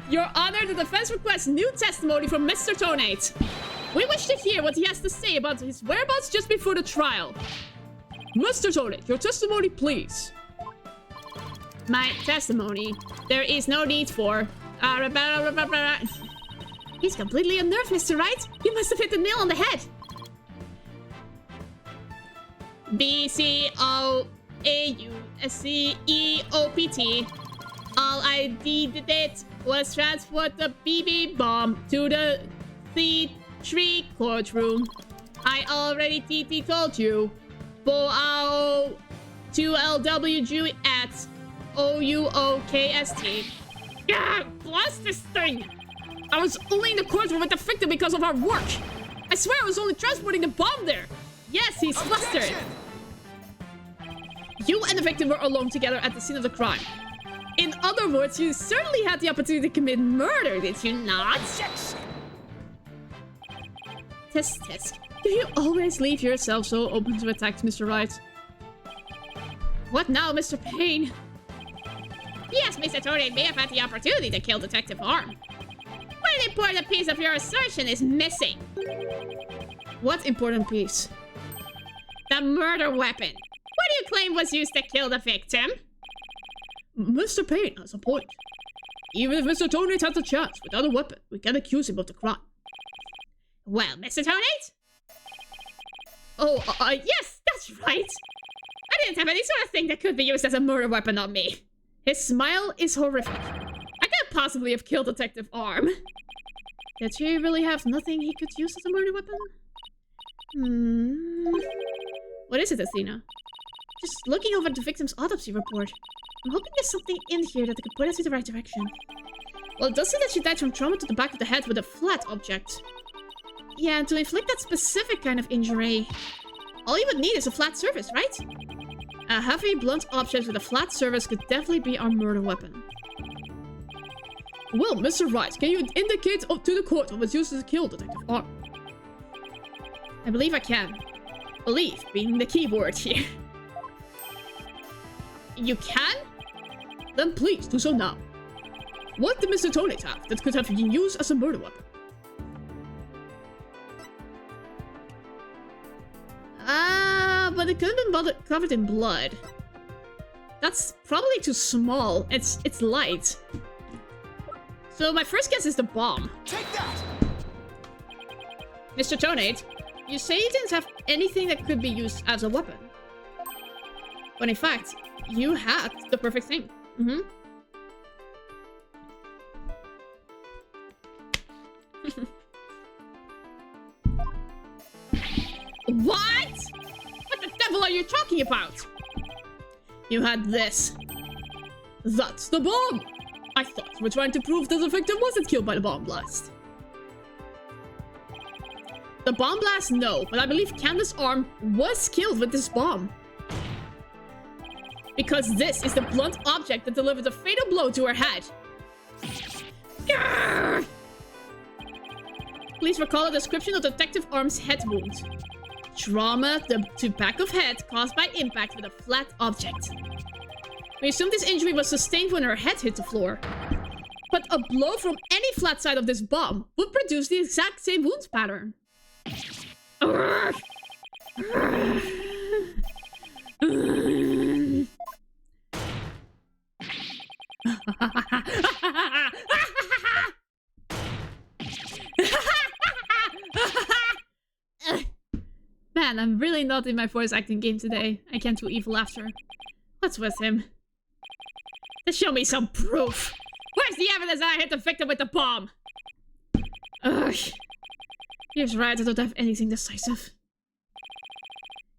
Your Honor, the defense requests new testimony from Mr. Tonate. We wish to hear what he has to say about his whereabouts just before the trial. Mr. Tonate, your testimony, please. My testimony? There is no need for... He's completely unnerved, Mr. Wright. You must have hit the nail on the head. BCOAUSCEOPT. All I did was transport the BB bomb to the C3 courtroom. I already told you. Boao 2LWG at OUOKST. Yeah, blast this thing! I was only in the courtroom with the victim because of our work. I swear I was only transporting the bomb there. Yes, he's flustered. Objection! You and the victim were alone together at the scene of the crime. In other words, you certainly had the opportunity to commit murder, did you not? Objection! Tisk. Do you always leave yourself so open to attacks, Mr. Wright? What now, Mr. Payne? Yes, Mr. Tonate may have had the opportunity to kill Detective Arm. One important piece of your assertion is missing. What important piece? The murder weapon. What do you claim was used to kill the victim? Mr. Payne has a point. Even if Mr. Tonate had the chance without a weapon, we can accuse him of the crime. Well, Mr. Tonate? Oh, yes, that's right. I didn't have any sort of thing that could be used as a murder weapon on me. His smile is horrific. I can't possibly have killed Detective Arm. Did he really have nothing he could use as a murder weapon? What is it, Athena? Just looking over the victim's autopsy report. I'm hoping there's something in here that could put us in the right direction. Well, it does say that she died from trauma to the back of the head with a flat object. Yeah, to inflict that specific kind of injury, all you would need is a flat surface, right? a heavy, blunt object with a flat surface could definitely be our murder weapon. Well, Mr. Wright, can you indicate to the court what was used to kill Detective Arm? I believe I can. Believe being the key word here. You can? Then please do so now. What did Mr. Tonate have that could have been used as a murder weapon? But it could have been covered in blood. That's probably too small. It's light. So my first guess is the bomb. Take that! Mr. Tonate, you say you didn't have anything that could be used as a weapon. But in fact, you had the perfect thing. What? What the devil are you talking about? You had this. That's the bomb! I thought you were trying to prove that the victim wasn't killed by the bomb blast. The bomb blast, no, but I believe Candace's arm was killed with this bomb. Because this is the blunt object that delivered the fatal blow to her head. Grrr! Please recall a description of Detective Arm's head wound. Trauma to back of head caused by impact with a flat object. We assume this injury was sustained when her head hit the floor. But a blow from any flat side of this bomb would produce the exact same wound pattern. Man, I'm really not in my voice acting game today. I can't do evil laughter. What's with him? Just show me some proof. Where's the evidence that I hit the victim with the bomb? Ugh. Here's right, I don't have anything decisive.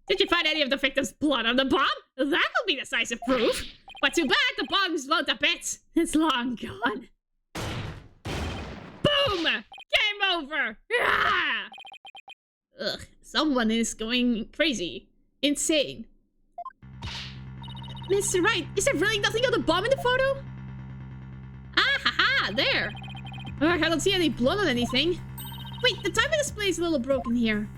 Did you find any of the victim's blood on the bomb? That will be decisive proof. But too bad the bomb's blown to bits. It's long gone. Boom! Game over! Ah! Ugh, someone is going crazy. Insane. Mr. Wright, is there really nothing on the bomb in the photo? Ah, haha, there. Ugh, I don't see any blood on anything. Wait, the timer display is a little broken here.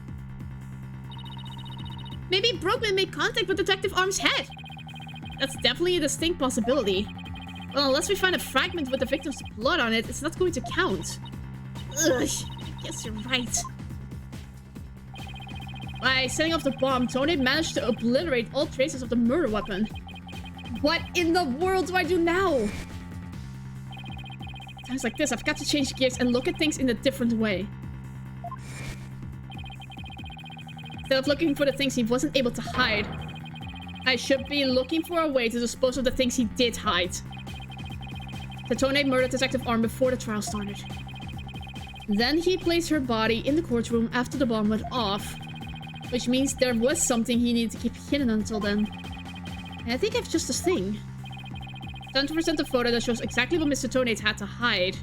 Maybe it broke when it made contact with Detective Arm's head. That's definitely a distinct possibility. Well, unless we find a fragment with the victim's blood on it, it's not going to count. Ugh, I guess you're right. By setting off the bomb, Tony managed to obliterate all traces of the murder weapon. What in the world do I do now? Times like this, I've got to change gears and look at things in a different way. Instead of looking for the things he wasn't able to hide, I should be looking for a way to dispose of the things he did hide. Tatone murdered Detective Arm before the trial started. Then he placed her body in the courtroom after the bomb went off, which means there was something he needed to keep hidden until then. And I think I've just a thing. Time to present a photo that shows exactly what Mr. Tonate had to hide.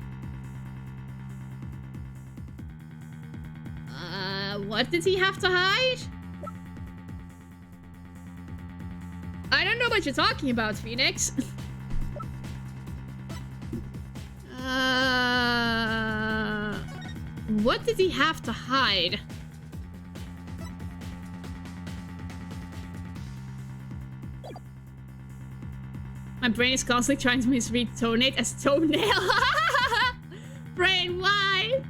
What did he have to hide? I don't know what you're talking about, Phoenix. What did he have to hide? My brain is constantly trying to misread Tonate as toenail. Brain, why?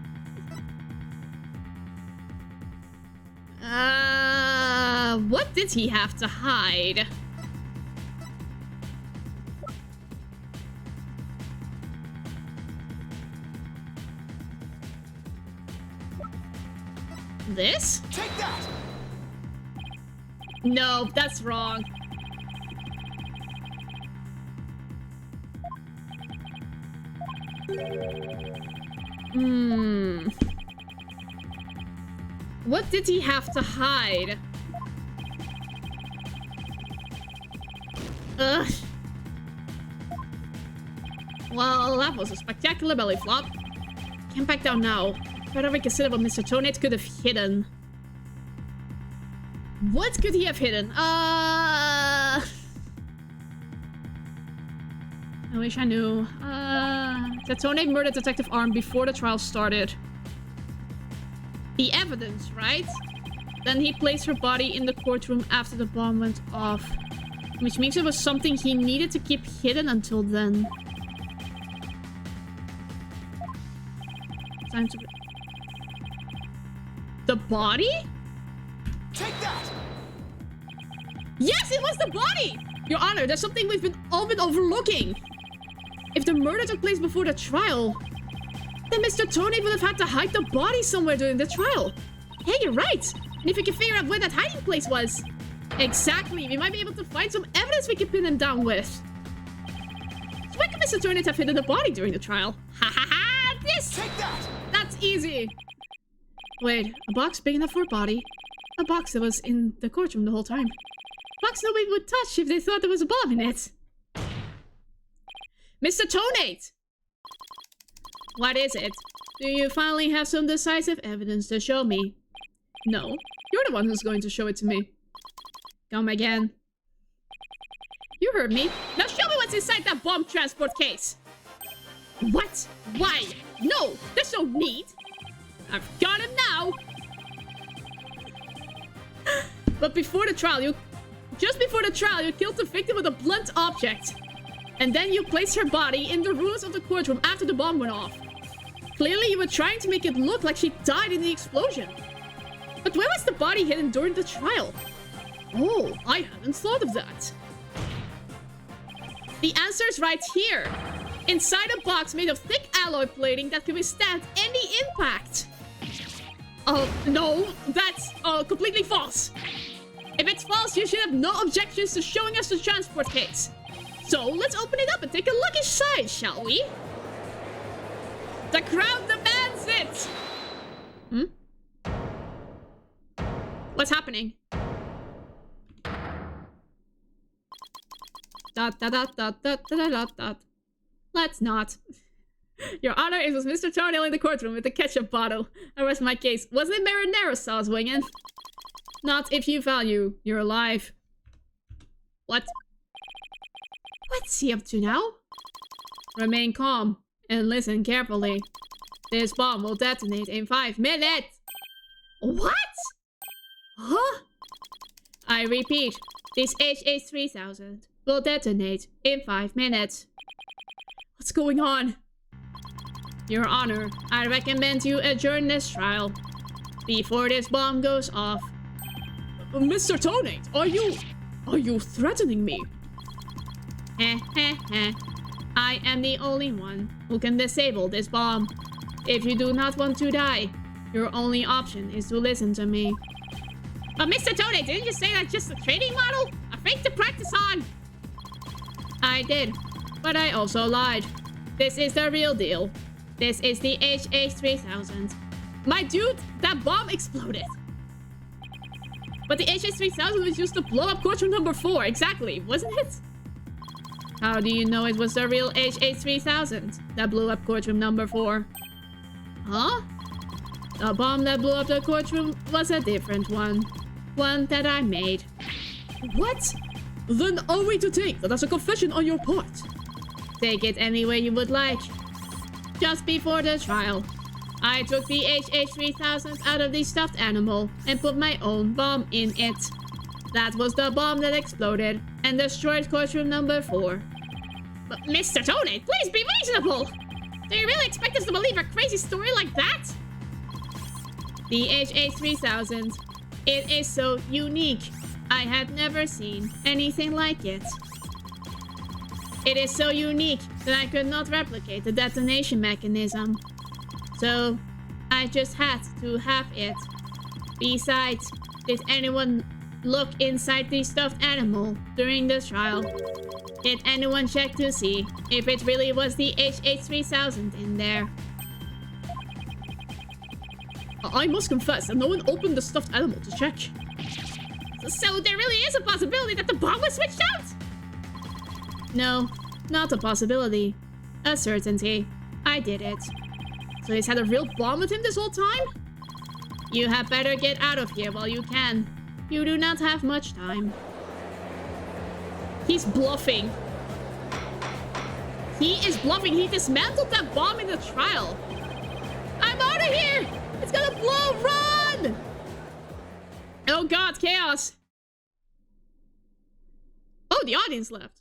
What did he have to hide? This? Take that! No, that's wrong. What did he have to hide? Ugh. Well, that was a spectacular belly flop. Can't back down now. Better reconsider what Mr. Tonate could have hidden. What could he have hidden? I wish I knew. Tonate murdered Detective Arm before the trial started. The evidence, right? Then he placed her body in the courtroom after the bomb went off. Which means it was something he needed to keep hidden until then. Time to... The body? Take that! Yes, it was the body! Your Honor, there's something we've all been overlooking. If the murder took place before the trial, then Mr. Tonate would have had to hide the body somewhere during the trial. Hey, you're right. And if we can figure out where that hiding place was... Exactly, we might be able to find some evidence we can pin him down with. So where could Mr. Tonate have hidden the body during the trial? Ha ha ha! This! Take that! That's easy! Wait, a box big enough for a body? A box that was in the courtroom the whole time. A box nobody would touch if they thought there was a bomb in it. Mr. Tonate! What is it? Do you finally have some decisive evidence to show me? No, you're the one who's going to show it to me. Come again. You heard me. Now show me what's inside that bomb transport case. What? Why? No, there's no need. I've got him now. But before the trial, just before the trial, you killed the victim with a blunt object. And then you placed her body in the ruins of the courtroom after the bomb went off. Clearly, you were trying to make it look like she died in the explosion. But where was the body hidden during the trial? Oh, I hadn't thought of that. The answer is right here. Inside a box made of thick alloy plating that can withstand any impact. Oh, no, that's completely false. If it's false, you should have no objections to showing us the transport case. So, let's open it up and take a look inside, shall we? The crowd demands it! What's happening? Dot, dot, dot, dot, dot, dot, dot, dot. Let's not. Your Honor, it was Mr. Toenail in the courtroom with the ketchup bottle. I rest my case. Wasn't it marinara sauce, wingin'? Not if you value your life. What? What's he up to now? Remain calm and listen carefully. This bomb will detonate in 5 minutes. What? Huh? I repeat, this HH3000 will detonate in 5 minutes. What's going on? Your Honor, I recommend you adjourn this trial before this bomb goes off. Mr. Tonate, are you threatening me? I am the only one who can disable this bomb. If you do not want to die, your only option is to listen to me. But Mr. Tonate, didn't you say that's just a training model? A fake to practice on? I did, but I also lied. This is the real deal. This is the HH3000. My dude, that bomb exploded. But the HH3000 was used to blow up courtroom number 4, exactly, wasn't it? How do you know it was the real HH3000 that blew up courtroom number 4? Huh? The bomb that blew up the courtroom was a different one. One that I made. What? Then are we to take that as a confession on your part? Take it any way you would like. Just before the trial, I took the HH3000 out of the stuffed animal and put my own bomb in it. That was the bomb that exploded and destroyed courtroom number 4. But Mr. Tonate, please be reasonable! Do you really expect us to believe a crazy story like that? The HH3000. It is so unique. I have never seen anything like it. It is so unique that I could not replicate the detonation mechanism. So, I just had to have it. Besides, did anyone look inside the stuffed animal during the trial? Did anyone check to see if it really was the HH3000 in there? I must confess that no one opened the stuffed animal to check. So there really is a possibility that the bomb was switched out? No, not a possibility. A certainty. I did it. So he's had a real bomb with him this whole time? You had better get out of here while you can. You do not have much time. He's bluffing. He is bluffing. He dismantled that bomb in the trial. I'm out of here! It's gonna blow! Run! Oh god, chaos. Oh, the audience left.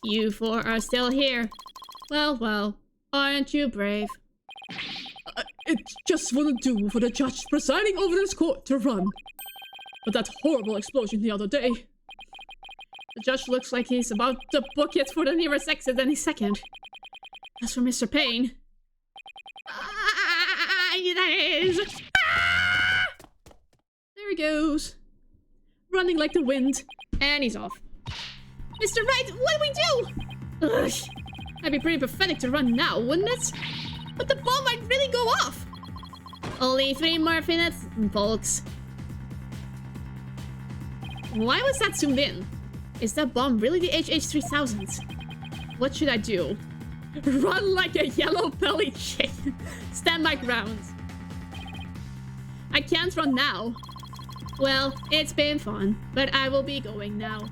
You 4 are still here. Well, well. Aren't you brave? It just wouldn't do for the judge presiding over this court to run. But that horrible explosion the other day. The judge looks like he's about to book it for the nearest exit any second. As for Mr. Payne... There he goes. Running like the wind. And he's off. Mr. Wright, what do we do? Ugh. That'd be pretty pathetic to run now, wouldn't it? But the bomb might really go off. Only 3 more minutes, folks. Why was that zoomed in? Is that bomb really the HH3000? What should I do? Run like a yellow-bellied chicken. Stand my ground. I can't run now. Well, it's been fun, but I will be going now.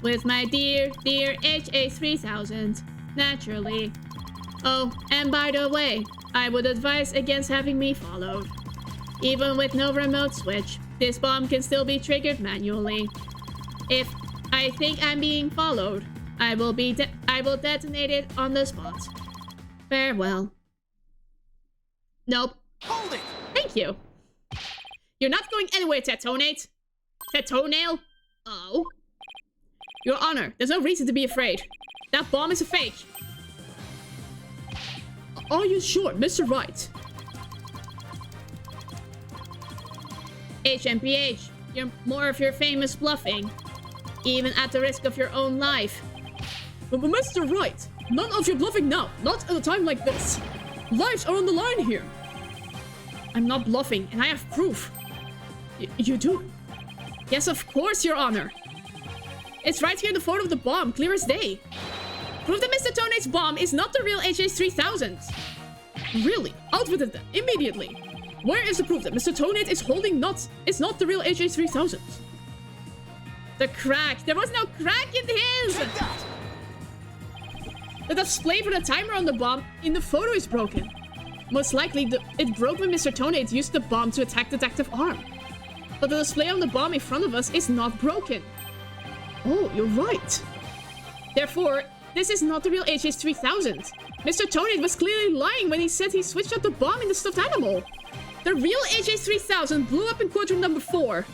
With my dear, dear HH3000, naturally. Oh, and by the way, I would advise against having me followed. Even with no remote switch, this bomb can still be triggered manually. If I think I'm being followed, I will detonate it on the spot. Farewell. Nope. Hold it! Thank you. You're not going anywhere, Tetonate. Tetonail? Oh? Your Honor, there's no reason to be afraid. That bomb is a fake. Are you sure, Mr. Wright? HMPH, more of your famous bluffing. Even at the risk of your own life. But Mr. Wright, none of your bluffing now. Not at a time like this. Lives are on the line here. I'm not bluffing, and I have proof. You do? Yes, of course, Your Honor. It's right here in the photo of the bomb, clear as day. Proof that Mr. Tonate's bomb is not the real HH3000. Really? Out with it then, immediately. Where is the proof that Mr. Tonate is holding is not the real HH3000? The crack. There was no crack in his! Take that! The display for the timer on the bomb in the photo is broken. Most likely, it broke when Mr. Tonate used the bomb to attack Detective Arm. But the display on the bomb in front of us is not broken. Oh, you're right. Therefore, this is not the real HH3000. Mr. Tonate was clearly lying when he said he switched out the bomb in the stuffed animal. The real HH3000 blew up in quadrant number 4.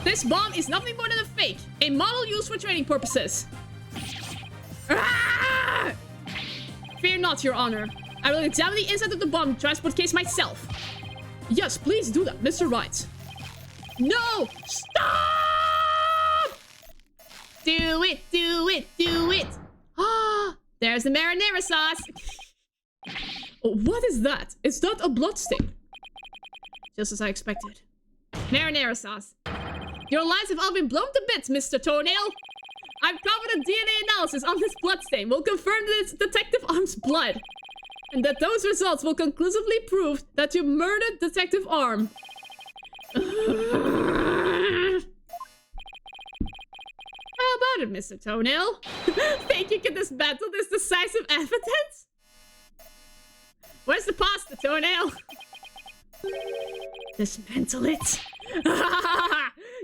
This bomb is nothing more than a fake, a model used for training purposes. Ah! Fear not, Your Honor. I will examine the inside of the bomb transport case myself. Yes, please do that, Mr. Wright. No! Stop! Do it, do it, do it. Ah, there's the marinara sauce. What is that? Is that a bloodstain? Just as I expected. Marinara sauce. Your lives have all been blown to bits, Mr. Toenail. I'm confident DNA analysis on this bloodstain will confirm that it's Detective Arm's blood. And that those results will conclusively prove that you murdered Detective Arm. How about it, Mr. Toenail? Think you can dismantle this decisive evidence? Where's the pasta, Toenail? Dismantle it.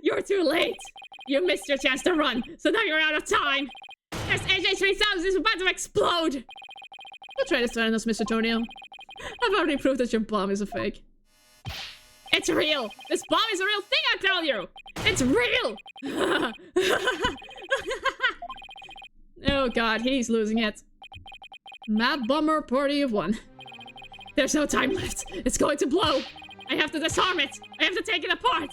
You're too late. You missed your chance to run, so now you're out of time. This HH3000 is about to explode. Don't try to threaten us, Mr. Toenail. I've already proved that your bomb is a fake. It's real. This bomb is a real thing, I tell you. It's real. Oh god, he's losing it. Mad bummer party of one. There's no time left. It's going to blow. I have to disarm it. I have to take it apart.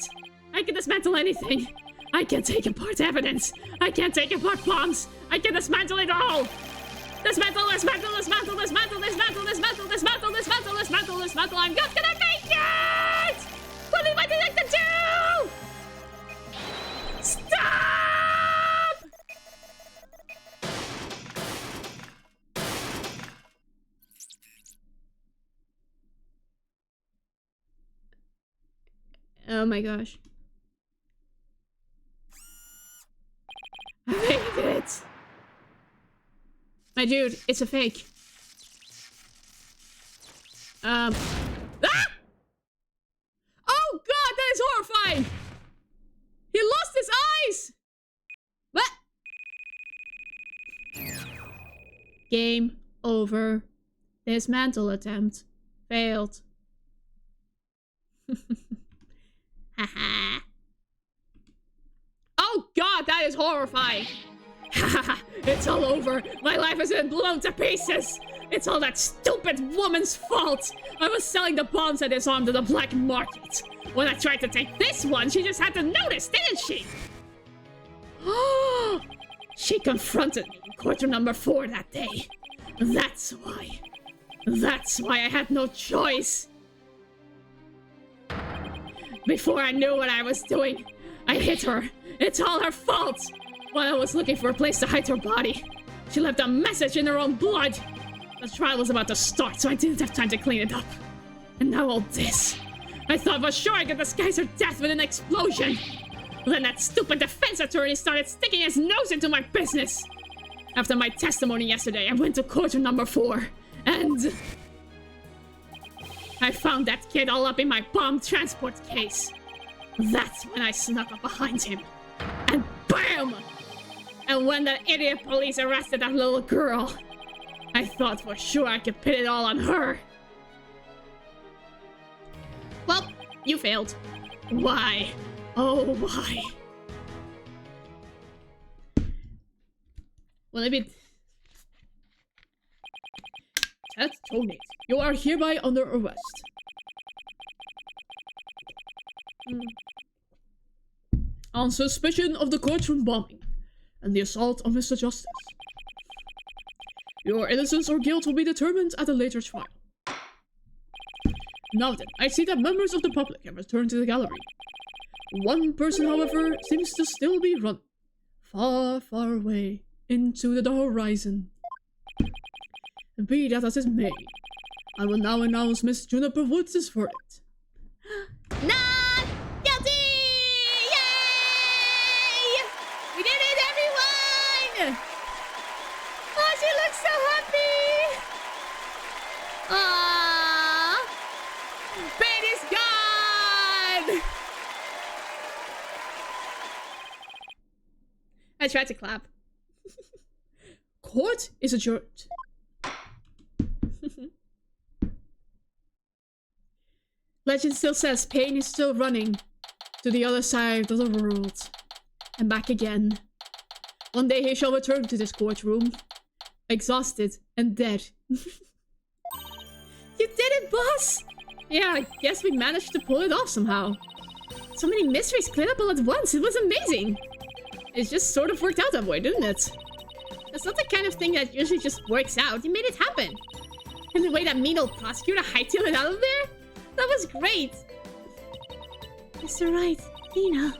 I can dismantle anything. I can take apart evidence. I can't take apart bombs. I can dismantle it all. Dismantle, dismantle, dismantle, dismantle, dismantle, dismantle, dismantle, dismantle, dismantle, dismantle. I'm not gonna make it! What did my detective do? Stop! Oh my gosh. I made it! My dude, it's a fake. Ah! Oh god, that is horrifying! He lost his eyes! What? Game over. Dismantle attempt. Failed. Haha. Oh god, that is horrifying! It's all over. My life has been blown to pieces. It's all that stupid woman's fault. I was selling the bombs I disarmed to the black market. When I tried to take this one, she just had to notice, didn't she? She confronted me in quarter number 4 that day. That's why. That's why I had no choice. Before I knew what I was doing, I hit her. It's all her fault. While I was looking for a place to hide her body, she left a message in her own blood. The trial was about to start, so I didn't have time to clean it up. And now all this. I thought for sure I could disguise her death with an explosion. Then that stupid defense attorney started sticking his nose into my business. After my testimony yesterday, I went to quarter number 4, and I found that kid all up in my bomb transport case. That's when I snuck up behind him. And BAM! And when the idiot police arrested that little girl, I thought for sure I could pin it all on her. Well, you failed. Why? Oh, why? Well, if it... Ted Tonate, you are hereby under arrest. On suspicion of the courtroom bombing and the assault of Mr. Justice. Your innocence or guilt will be determined at a later trial. Now then, I see that members of the public have returned to the gallery. One person, however, seems to still be running far, far away into the horizon. Be that as it may, I will now announce Miss Juniper Woods' verdict. Not guilty! Yay! We did it, everyone! Oh, she looks so happy! Aww! Pain is gone! I tried to clap. Court is adjourned. Legend still says Pain is still running to the other side of the world and back again. One day he shall return to this courtroom, exhausted and dead. You did it, boss! Yeah, I guess we managed to pull it off somehow. So many mysteries cleared up all at once. It was amazing. It just sort of worked out that way, didn't it? It's not the kind of thing that usually just works out. You made it happen. And the way that mean old prosecutor hightailed it out of there? That was great! Mr. Wright, Tina,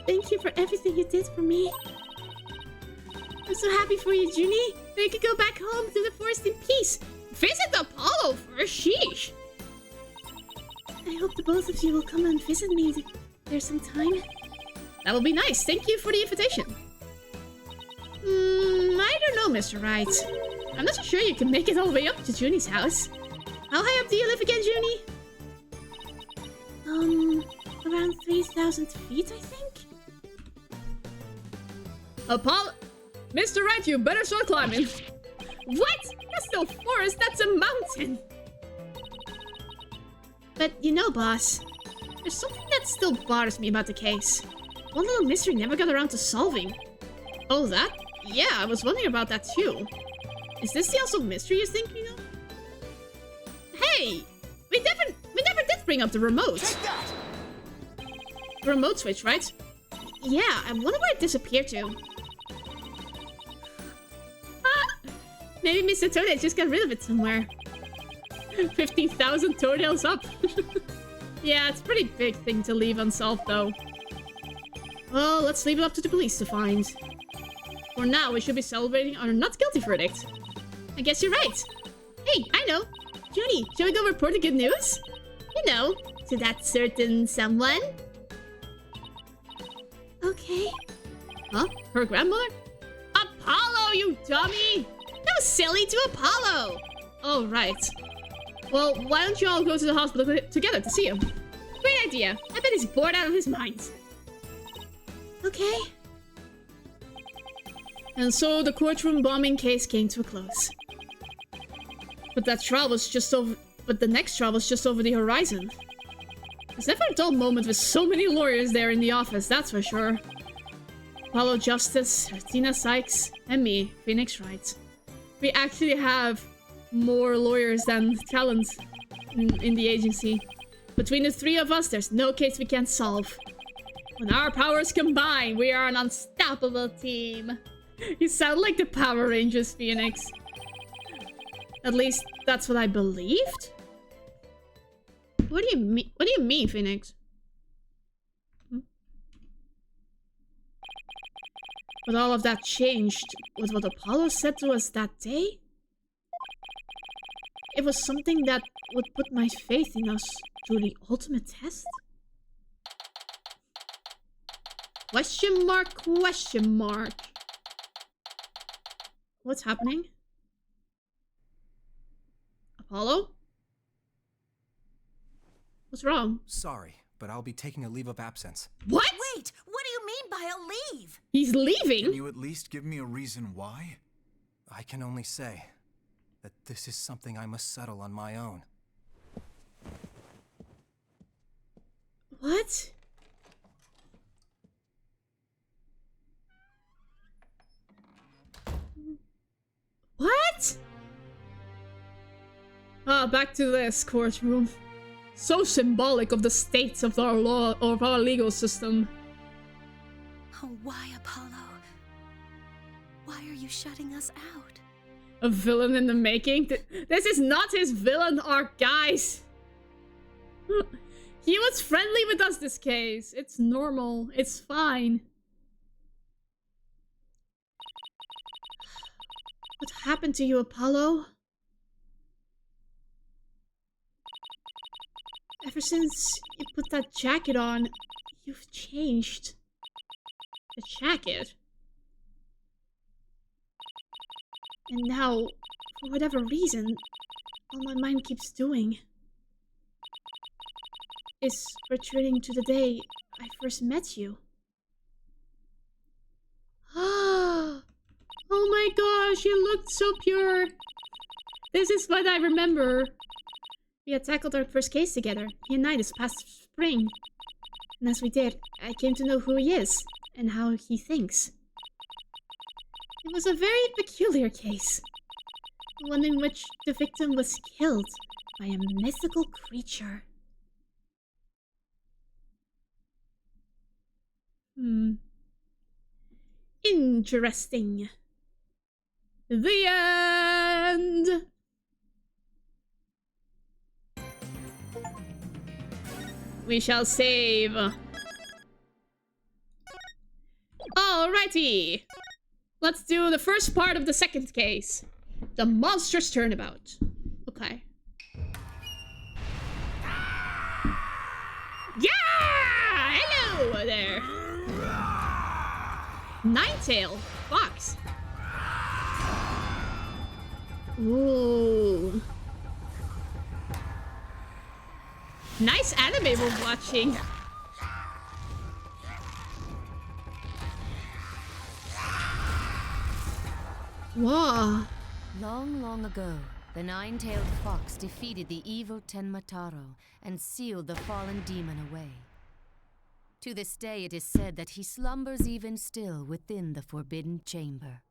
thank you for everything you did for me. I'm so happy for you, Junie. Now you can go back home to the forest in peace. Visit Apollo first, sheesh! I hope the both of you will come and visit me there's some time. That would be nice. Thank you for the invitation. I don't know, Mr. Wright. I'm not so sure you can make it all the way up to Junie's house. How high up do you live again, Junie? Around 3,000 feet, I think? Apollo... Mr. Wright, you better start climbing. What? That's no forest, that's a mountain. But you know, boss, there's something that still bothers me about the case. One little mystery never got around to solving. Oh, that? Yeah, I was wondering about that too. Is this the also mystery you're thinking of? Hey! We never did bring up the remote. Take that! The remote switch, right? Yeah, I wonder where it disappeared to. Maybe Mr. Toadale just got rid of it somewhere. 50,000 toenails up. Yeah, it's a pretty big thing to leave unsolved, though. Well, let's leave it up to the police to find. For now, we should be celebrating our not guilty verdict. I guess you're right. Hey, I know. Junie, shall we go report the good news? You know, to that certain someone. Okay. Huh? Her grandmother? Apollo, you dummy! That was silly, to Apollo. Oh, right. Well, why don't you all go to the hospital together to see him? Great idea. I bet he's bored out of his mind. Okay. And so the courtroom bombing case came to a close. But that trial was just over. But the next trial was just over the horizon. There's never a dull moment with so many lawyers there in the office, that's for sure. Apollo Justice, Tina Sykes, and me, Phoenix Wright. We actually have more lawyers than talent in the agency. Between the three of us, there's no case we can't solve. When our powers combine, we are an unstoppable team. You sound like the Power Rangers, Phoenix. At least, that's what I believed? What do you mean? What do you mean, Phoenix? But all of that changed with what Apollo said to us that day? It was something that would put my faith in us to the ultimate test? Question mark, question mark. What's happening? Apollo? What's wrong? Sorry, but I'll be taking a leave of absence. What? Wait, what do you mean by a leave? He's Can leaving? you at least give me a reason why? I can only say that this is something I must settle on my own. What? What? Ah, back to this courtroom. So symbolic of the state of our law, of our legal system. Oh, why, Apollo? Why are you shutting us out? A villain in the making? This is not his villain arc, guys! He was friendly with us this case. It's normal. It's fine. What happened to you, Apollo? Ever since you put that jacket on, you've changed. The jacket? And now, for whatever reason, all my mind keeps doing is returning to the day I first met you. Oh my gosh, you looked so pure. This is what I remember. We had tackled our first case together, he and I, this past spring. And as we did, I came to know who he is and how he thinks. It was a very peculiar case. One in which the victim was killed by a mythical creature. Interesting. The end! We shall save. Alrighty. Let's do the first part of the second case. The monstrous turnabout. Okay. Yeah! Hello there. Ninetail fox. Ooh. Nice anime we're watching. Whoa. Long, long ago, the nine-tailed fox defeated the evil Tenmataro and sealed the fallen demon away. To this day, it is said that he slumbers even still within the forbidden chamber.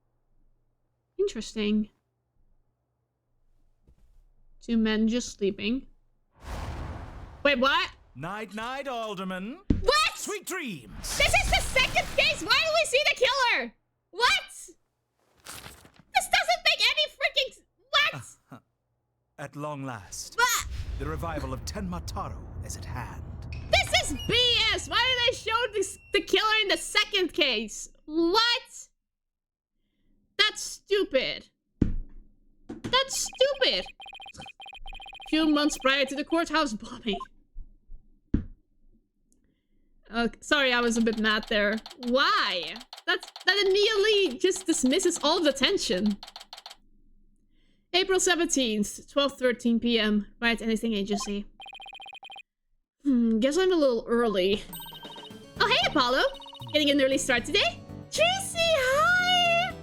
Interesting. Two men just sleeping. Wait, what? Night, night, Alderman. What? Sweet dreams. This is the second case. Why do we see the killer? What? This doesn't make any freaking... What? At long last, What? the revival of Tenmataro is at hand. This is BS. Why did they show the killer in the second case? What? That's stupid. That's stupid. Few months prior to the courthouse bombing. Sorry, I was a bit mad there. Why? That immediately just dismisses all the tension. April 17th, 12:13 p.m. Write Anything Agency. Guess I'm a little early. Oh, hey, Apollo! Getting an early start today? Tracy, hi!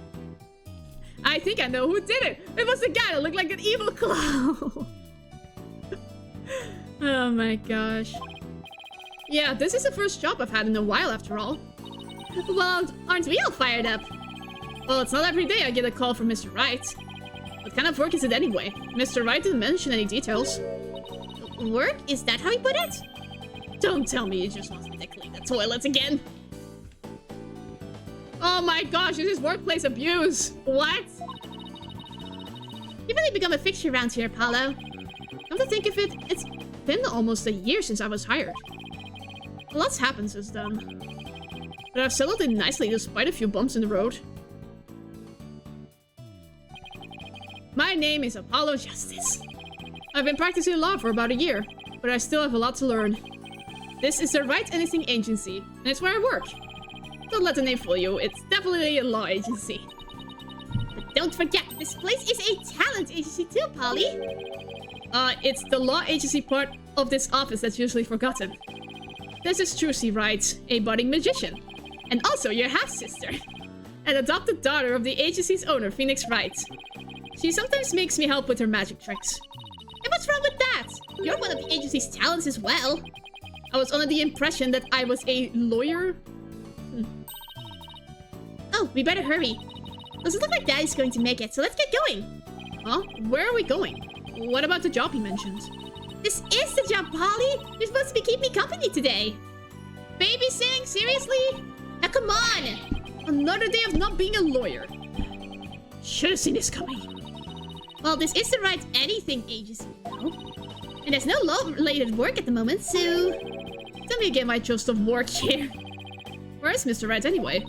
I think I know who did it. It was the guy that looked like an evil clown. Oh my gosh. Yeah, this is the first job I've had in a while after all. Well, aren't we all fired up? Well, it's not every day I get a call from Mr. Wright. What kind of work is it anyway? Mr. Wright didn't mention any details. Work? Is that how you put it? Don't tell me you just want me to clean the toilets again. Oh my gosh, this is workplace abuse. What? You've really become a fixture around here, Apollo. Come to think of it, it's Been almost a year since I was hired. A lot's happened since then. But I've settled in nicely despite a few bumps in the road. My name is Apollo Justice. I've been practicing law for about a year, but I still have a lot to learn. This is the Write Anything Agency, and it's where I work. Don't let the name fool you, it's definitely a law agency. But don't forget, this place is a talent agency too, Polly. It's the law agency part of this office that's usually forgotten. This is Trucy Wright, a budding magician, and also your half-sister, an adopted daughter of the agency's owner, Phoenix Wright. She sometimes makes me help with her magic tricks. And what's wrong with that? You're one of the agency's talents as well. I was under the impression that I was a lawyer. Oh, we better hurry. Doesn't look like Daddy's going to make it, so let's get going. Huh? Where are we going? What about the job you mentioned? This is the job, Polly! You're supposed to be keeping me company today! Babysitting? Seriously? Now come on! Another day of not being a lawyer. Should have seen this coming. Well, this is the right anything agency, you know? And there's no law-related work at the moment, so... Let me get my choice of work here. Where is Mr. Wright anyway?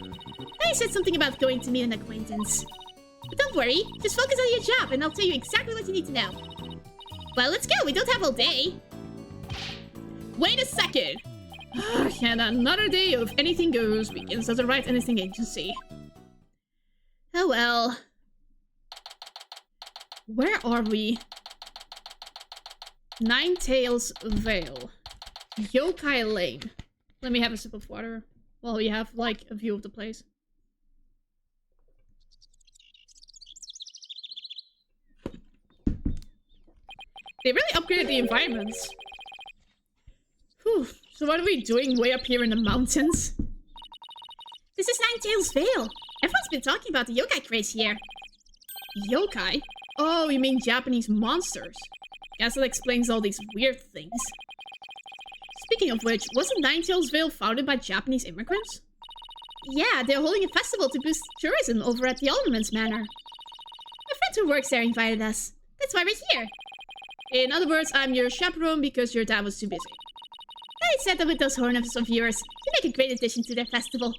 I said something about going to meet an acquaintance. But don't worry, just focus on your job and I'll tell you exactly what you need to know. Well, let's go, we don't have all day. Wait a second! And another day of anything goes begins at the right anything agency. Oh well. Where are we? Ninetales Vale. Yokai Lane. Let me have a sip of water while we have, like, a view of the place. They really upgraded the environments. Whew. So what are we doing way up here in the mountains? This is Ninetales Vale. Everyone's been talking about the yokai craze here. Yokai? Oh, you mean Japanese monsters. Guess that explains all these weird things. Speaking of which, wasn't Ninetales Vale founded by Japanese immigrants? Yeah, they're holding a festival to boost tourism over at the Alderman's Manor. A friend who works there invited us. That's why we're here. In other words, I'm your chaperone because your dad was too busy. I said that with those hornets of yours, you make a great addition to their festival.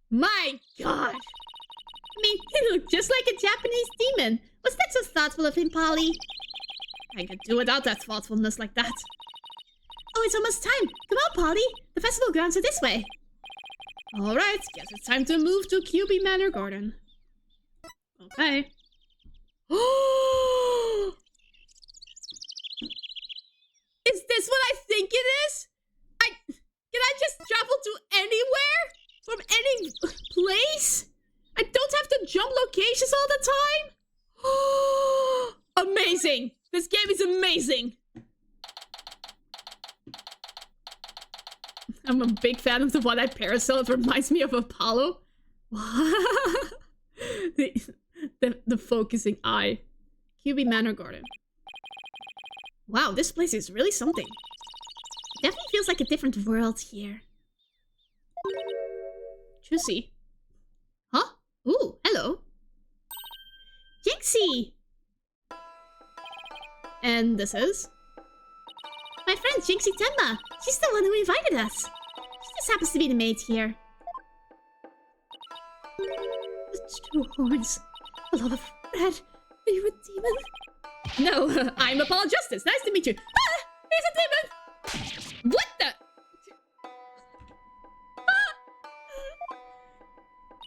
My god! I mean, he looked just like a Japanese demon. Was that so thoughtful of him, Polly? I could do without that thoughtfulness like that. Oh, it's almost time. Come on, Polly. The festival grounds are this way. Alright, guess it's time to move to QB Manor Garden. Okay. Is this what I think it is? Can I just travel to anywhere? From any place? I don't have to jump locations all the time? Amazing! This game is amazing! I'm a big fan of the one-eyed parasol. It reminds me of Apollo. the focusing eye. QB Manor Garden. Wow, this place is really something. It definitely feels like a different world here. Juicy. Huh? Ooh, hello. Jinxie! And this is? My friend Jinxie Tenma. She's the one who invited us. She just happens to be the maid here. The two horns. A lot of red. Are you a demon? No, I'm Apollo Justice. Nice to meet you. Ah! Here's a demon! What the?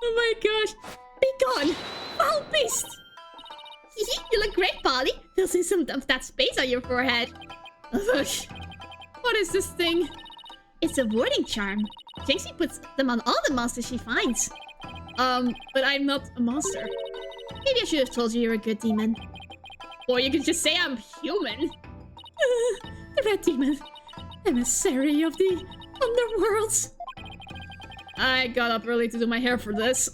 Oh my gosh. Be gone! Foul beast! You look great, Polly. Feels in some of that space on your forehead. Ugh. What is this thing? It's a warding charm. Jinxie puts them on all the monsters she finds. But I'm not a monster. Maybe I should have told you you're a good demon. Or you could just say I'm human. The red demon. Emissary of the underworlds. I got up early to do my hair for this.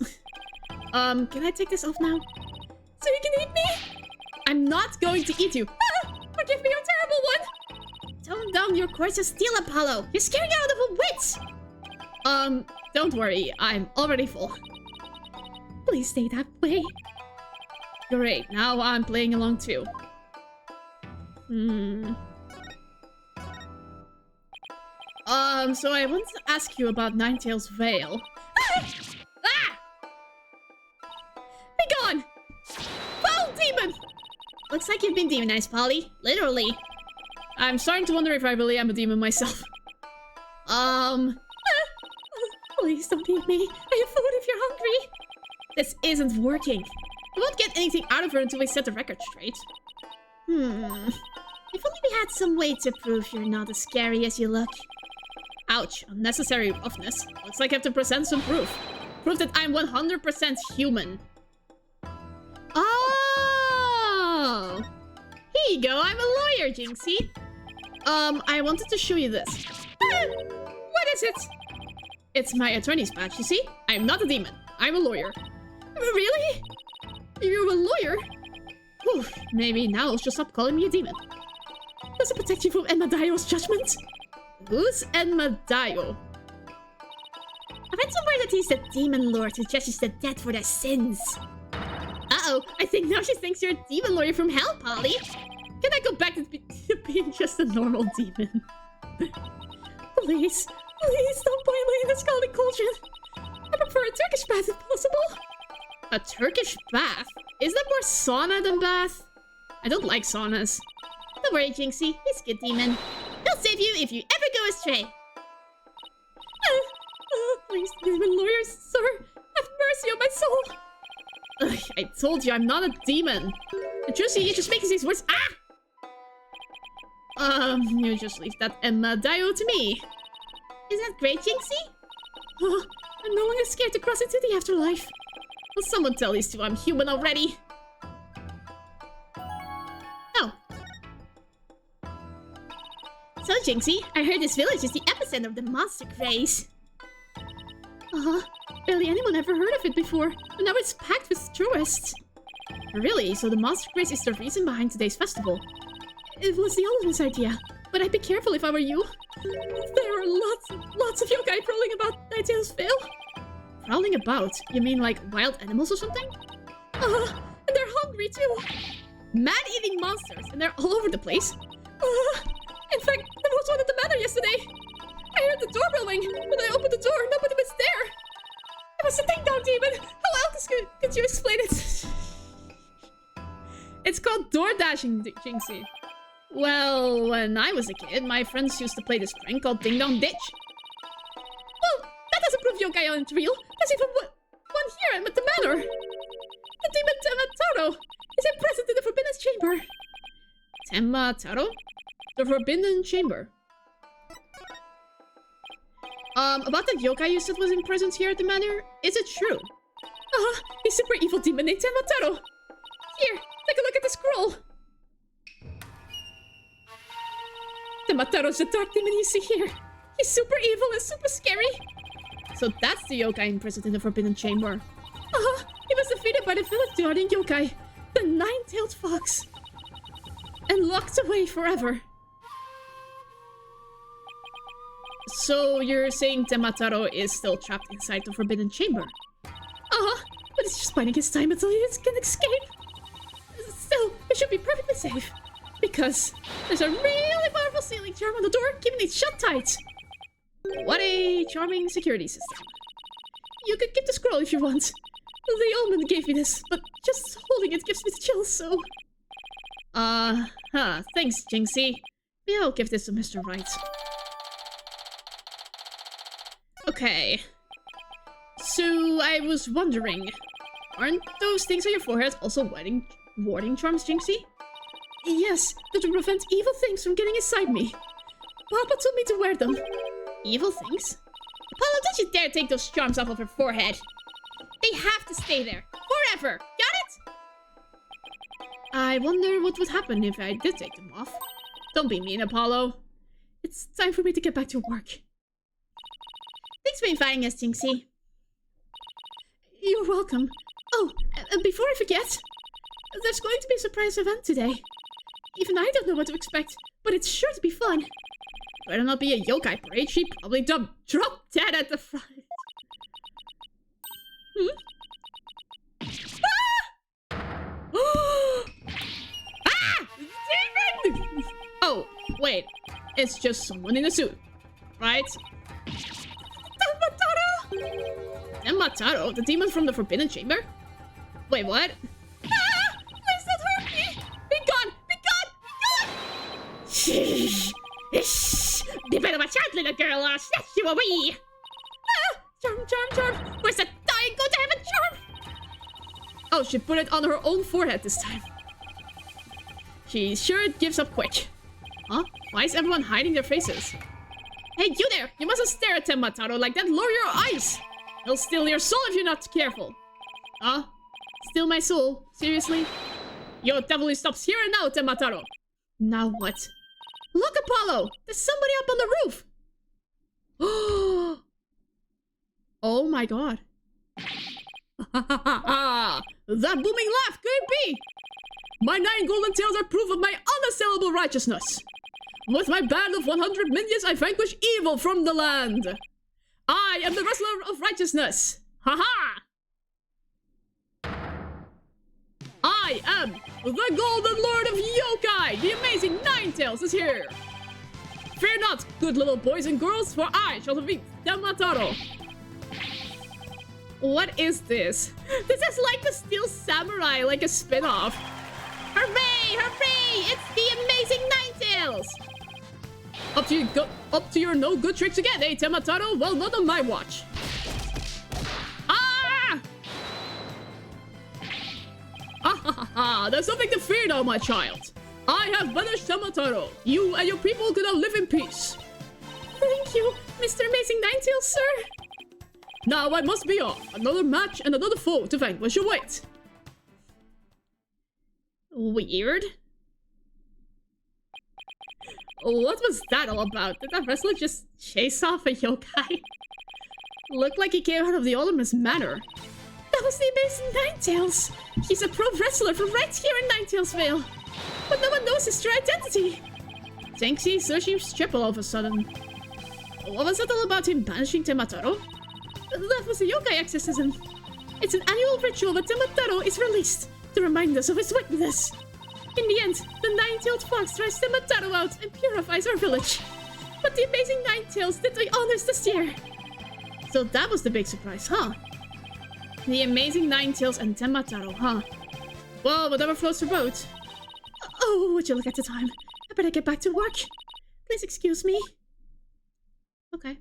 Can I take this off now? So you can eat me? I'm not going to eat you. Forgive me, you're a terrible one. Tone down your course of steel, Apollo. You're scaring out of a wit. Don't worry. I'm already full. Please stay that way. Great. Now I'm playing along too. So I wanted to ask you about Ninetales Vale. Ah! Be gone! Foul demon! Looks like you've been demonized, Polly. Literally. I'm starting to wonder if I really am a demon myself. Please don't eat me. I have food if you're hungry. This isn't working. We won't get anything out of her until we set the record straight. If only we had some way to prove you're not as scary as you look. Ouch, unnecessary roughness. Looks like I have to present some proof. Proof that I'm 100% human. Oh! Here you go, I'm a lawyer, Jinxie. I wanted to show you this. What is it? It's my attorney's badge, you see? I'm not a demon. I'm a lawyer. Really? You're a lawyer? Whew, maybe now she'll stop calling me a demon. does it protect you from Enmadayo's judgment? Who's Enmadayo? I read somewhere that he's the demon lord who judges the dead for their sins. Uh-oh, I think now she thinks you're a demon lawyer from hell, Polly. Can I go back to being just a normal demon? Please, don't boil me in the scalding cauldron. I prefer a Turkish bath if possible. A Turkish bath? Is that more sauna than bath? I don't like saunas. Don't worry, Jinxie. He's a good demon. He'll save you if you ever go astray. Please, demon lawyers, sir. Have mercy on my soul. Ugh, I told you I'm not a demon. And Juicy, you're just making these words. You just leave that Enmadayo to me. Is that great, Jinxie? Oh, I'm no longer scared to cross into the afterlife. Will someone tell these two I'm human already? Oh. So, Jinxie, I heard this village is the epicenter of the monster craze. Barely anyone ever heard of it before, but now it's packed with tourists. Really? So the monster craze is the reason behind today's festival? It was the Oliver's idea, but I'd be careful if I were you. There are lots of yokai prowling about Ninetales Vale. Prowling about? You mean like wild animals or something? And they're hungry too. Man-eating monsters, and they're all over the place. In fact, there was one at the manor yesterday. I heard the door ring. When I opened the door, nobody was there. It was a ding-dong demon. How else could you explain it? It's called door dashing, Jinxie. Well, when I was a kid, my friends used to play this prank called Ding Dong Ditch. Well, that doesn't prove yokai aren't real. There's even one here at the manor. The demon Temataro is imprisoned in the Forbidden Chamber. Temataro? The Forbidden Chamber. About that yokai you said was imprisoned here at the manor, is it true? A super evil demon named Temataro. Here, take a look at the scroll. Temataro's the dark demon you see here. He's super evil and super scary. So that's the yokai imprisoned in the Forbidden Chamber. He was defeated by the village guardian yokai, the Nine-Tailed Fox, and locked away forever. So you're saying Temataro is still trapped inside the Forbidden Chamber? But it's just biding his time until he can escape. Still, it should be perfectly safe. Because there's a really powerful sealing charm on the door, keeping it shut tight. What a charming security system. You could keep the scroll if you want. The omen gave me this, but just holding it gives me the chills, so... Thanks, Jinxie. Maybe I'll give this to Mr. Wright. Okay. So, I was wondering, aren't those things on your forehead also warding charms, Jinxie? Yes, they're to prevent evil things from getting inside me. Papa told me to wear them. Evil things? Apollo, don't you dare take those charms off of her forehead. They have to stay there. Forever. Got it? I wonder what would happen if I did take them off. Don't be mean, Apollo. It's time for me to get back to work. Thanks for inviting us, Jinxie. You're welcome. Oh, and before I forget, there's going to be a surprise event today. Even I don't know what to expect, but it's sure to be fun. Better not be a yokai parade. She probably dropped dead at the front. Demon! Oh, wait. It's just someone in a suit, right? Temataro? The demon from the Forbidden Chamber? Wait, what? Please don't hurt me! Be gone! Be gone! Be gone! Shh! Be better watch out, little girl, or I'll snatch you away! Charm! Where's that dying go to heaven charm? Oh, she put it on her own forehead this time. She sure gives up quick. Huh? Why is everyone hiding their faces? Hey, you there! You mustn't stare at Temataro like that. Lower your eyes! He'll steal your soul if you're not careful. Huh? Steal my soul? Seriously? Your devilry stops here and now, Temataro. Now what? Look, Apollo! There's somebody up on the roof! Oh my god. That booming laugh, could it be? My 9 golden tails are proof of my unassailable righteousness. With my band of 100 minions, I vanquish evil from the land. I am the wrestler of righteousness. Haha! I am the Golden Lord of Yokai. The amazing Ninetales is here. Fear not, good little boys and girls, for I shall defeat Temataro. What is this? This is like the Steel Samurai, like a spin-off. Hooray! Hooray! It's the amazing Ninetales! Up to your no good tricks again, eh, Temataro? Well, not on my watch. Ah! Ha ha ha ha! There's nothing to fear now, my child. I have banished Temataro. You and your people can now live in peace. Thank you, Mr. Amazing Ninetales, sir. Now I must be off. Another match and another foe to vanquish await. Weird. What was that all about? Did that wrestler just chase off a yokai? Looked like he came out of the Alderman's manor. That was the Amazing Ninetales. He's a pro wrestler from right here in Ninetales but no one knows his true identity. Jinxie searching strip all of a sudden. What was it all about him banishing Temataro? That was a yokai exorcism. It's an annual ritual where Temataro is released to remind us of his wickedness. In the end, the nine-tailed fox drives Temataro out and purifies our village. But the Amazing Ninetales did the honors this year. So that was the big surprise, huh? The Amazing Ninetales and Temataro, huh? Well, whatever floats your boat. Oh, would you look at the time? I better get back to work. Please excuse me. Okay.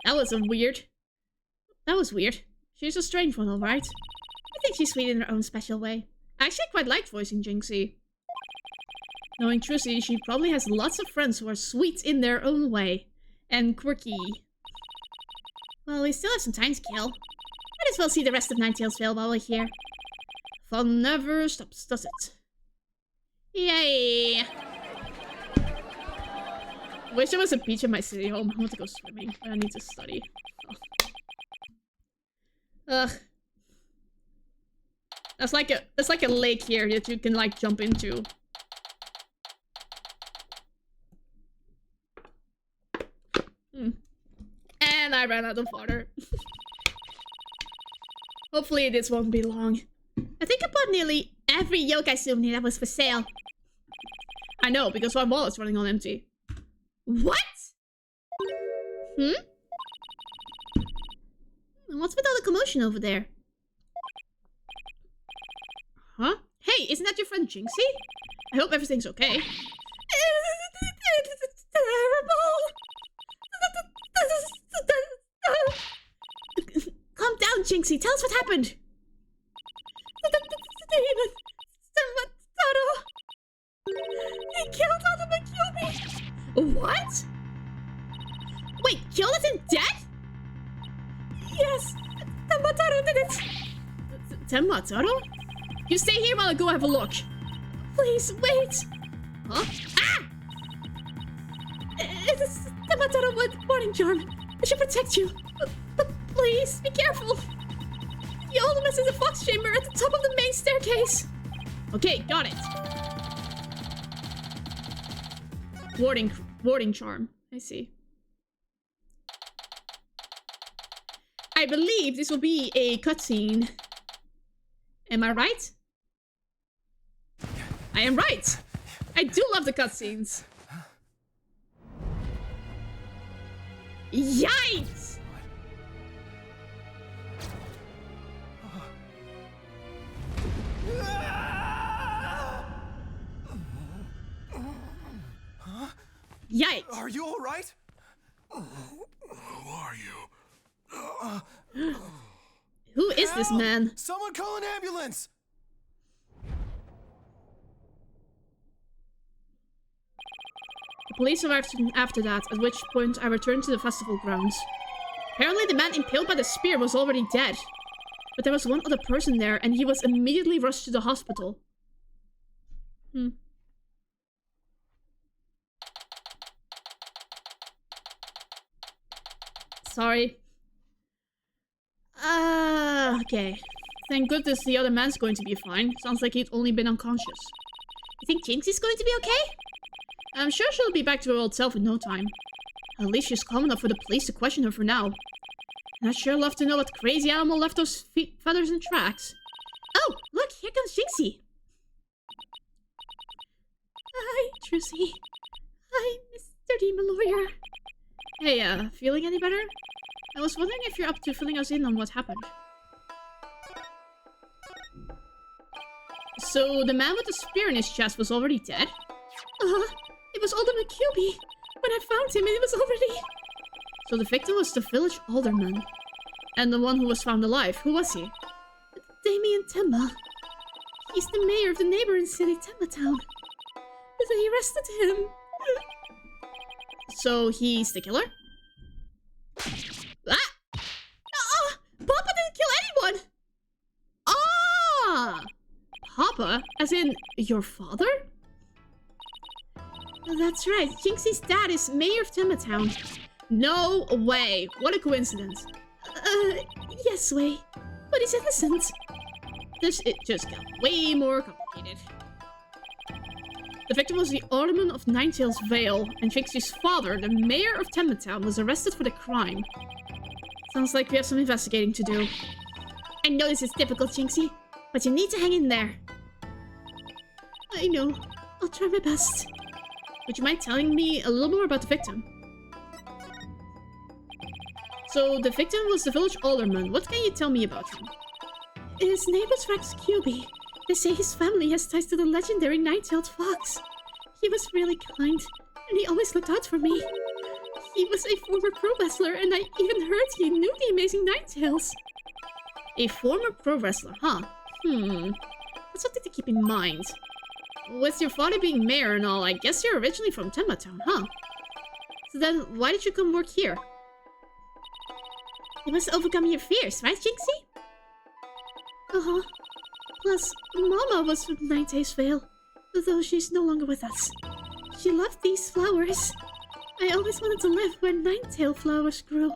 That was weird. That was weird. She's a strange one, alright? I think she's sweet in her own special way. I actually quite liked voicing Jinxie. Knowing Trucy, she probably has lots of friends who are sweet in their own way. And quirky. Well, we still have some time to kill. Might as well see the rest of Ninetales fail while we're here. Fun never stops, does it? Yay! Wish there was a beach in my city home. I want to go swimming, but I need to study. Oh. Ugh. That's like a lake here that you can like jump into. And I ran out of water. Hopefully this won't be long. I think I bought nearly every yokai souvenir that was for sale. I know, because my wallet's running on empty. What? What's with all the commotion over there? Huh? Hey, isn't that your friend Jinxie? I hope everything's okay. It's terrible. Calm down, Jinxie. Tell us what happened. The demon, Temataro. He killed all the Makyomi. What? Wait, killed it and dead? Yes, Temataro did it. Temataro? You stay here while I go have a look. Please, wait. Huh? Ah! It is Temataro with warning charm. I should protect you. But please, be careful. The Ultimus is a fox chamber at the top of the main staircase. Okay, got it. Warding charm. I see. I believe this will be a cutscene. Am I right? I am right! I do love the cutscenes. Yikes! Yikes! Are you all right? Who are you? Who is this man? Someone call an ambulance! The police arrived after that, at which point I returned to the festival grounds. Apparently the man impaled by the spear was already dead. But there was one other person there, and he was immediately rushed to the hospital. Sorry. Okay. Thank goodness the other man's going to be fine. Sounds like he'd only been unconscious. You think Jinxie's going to be okay? I'm sure she'll be back to her old self in no time. At least she's calm enough for the police to question her for now. And I'd sure love to know what crazy animal left those feathers and tracks. Oh, look, here comes Jinxie. Hi, Trucy. Hi, Mr. Demon Lawyer. Hey, feeling any better? I was wondering if you're up to filling us in on what happened. So, the man with the spear in his chest was already dead? It was Alderman QB. When I found him, it was already... So the victim was the village alderman. And the one who was found alive, who was he? Damien Temba. He's the mayor of the neighboring city, Temba Town. They arrested him. So he's the killer? Ah! Papa didn't kill anyone! Ah! Papa? As in, your father? That's right. Jinxie's dad is mayor of Temba Town. No way. What a coincidence. Yes, way. But he's innocent. It just got way more complicated. The victim was the alderman of Ninetail's Vale, and Jinxie's father, the mayor of Temba Town, was arrested for the crime. Sounds like we have some investigating to do. I know this is difficult, Jinxie, but you need to hang in there. I know. I'll try my best. Would you mind telling me a little more about the victim? So, the victim was the village alderman. What can you tell me about him? His name was Rex QB. They say his family has ties to the legendary nine-tailed fox. He was really kind, and he always looked out for me. He was a former pro wrestler, and I even heard he knew the amazing Ninetails. A former pro wrestler, huh? That's something to keep in mind. With your father being mayor and all, I guess you're originally from Temba Town, huh? So then, why did you come work here? You must overcome your fears, right, Jinxie? Plus, Mama was from Ninetail's Vale, though she's no longer with us. She loved these flowers. I always wanted to live where Ninetail flowers grew.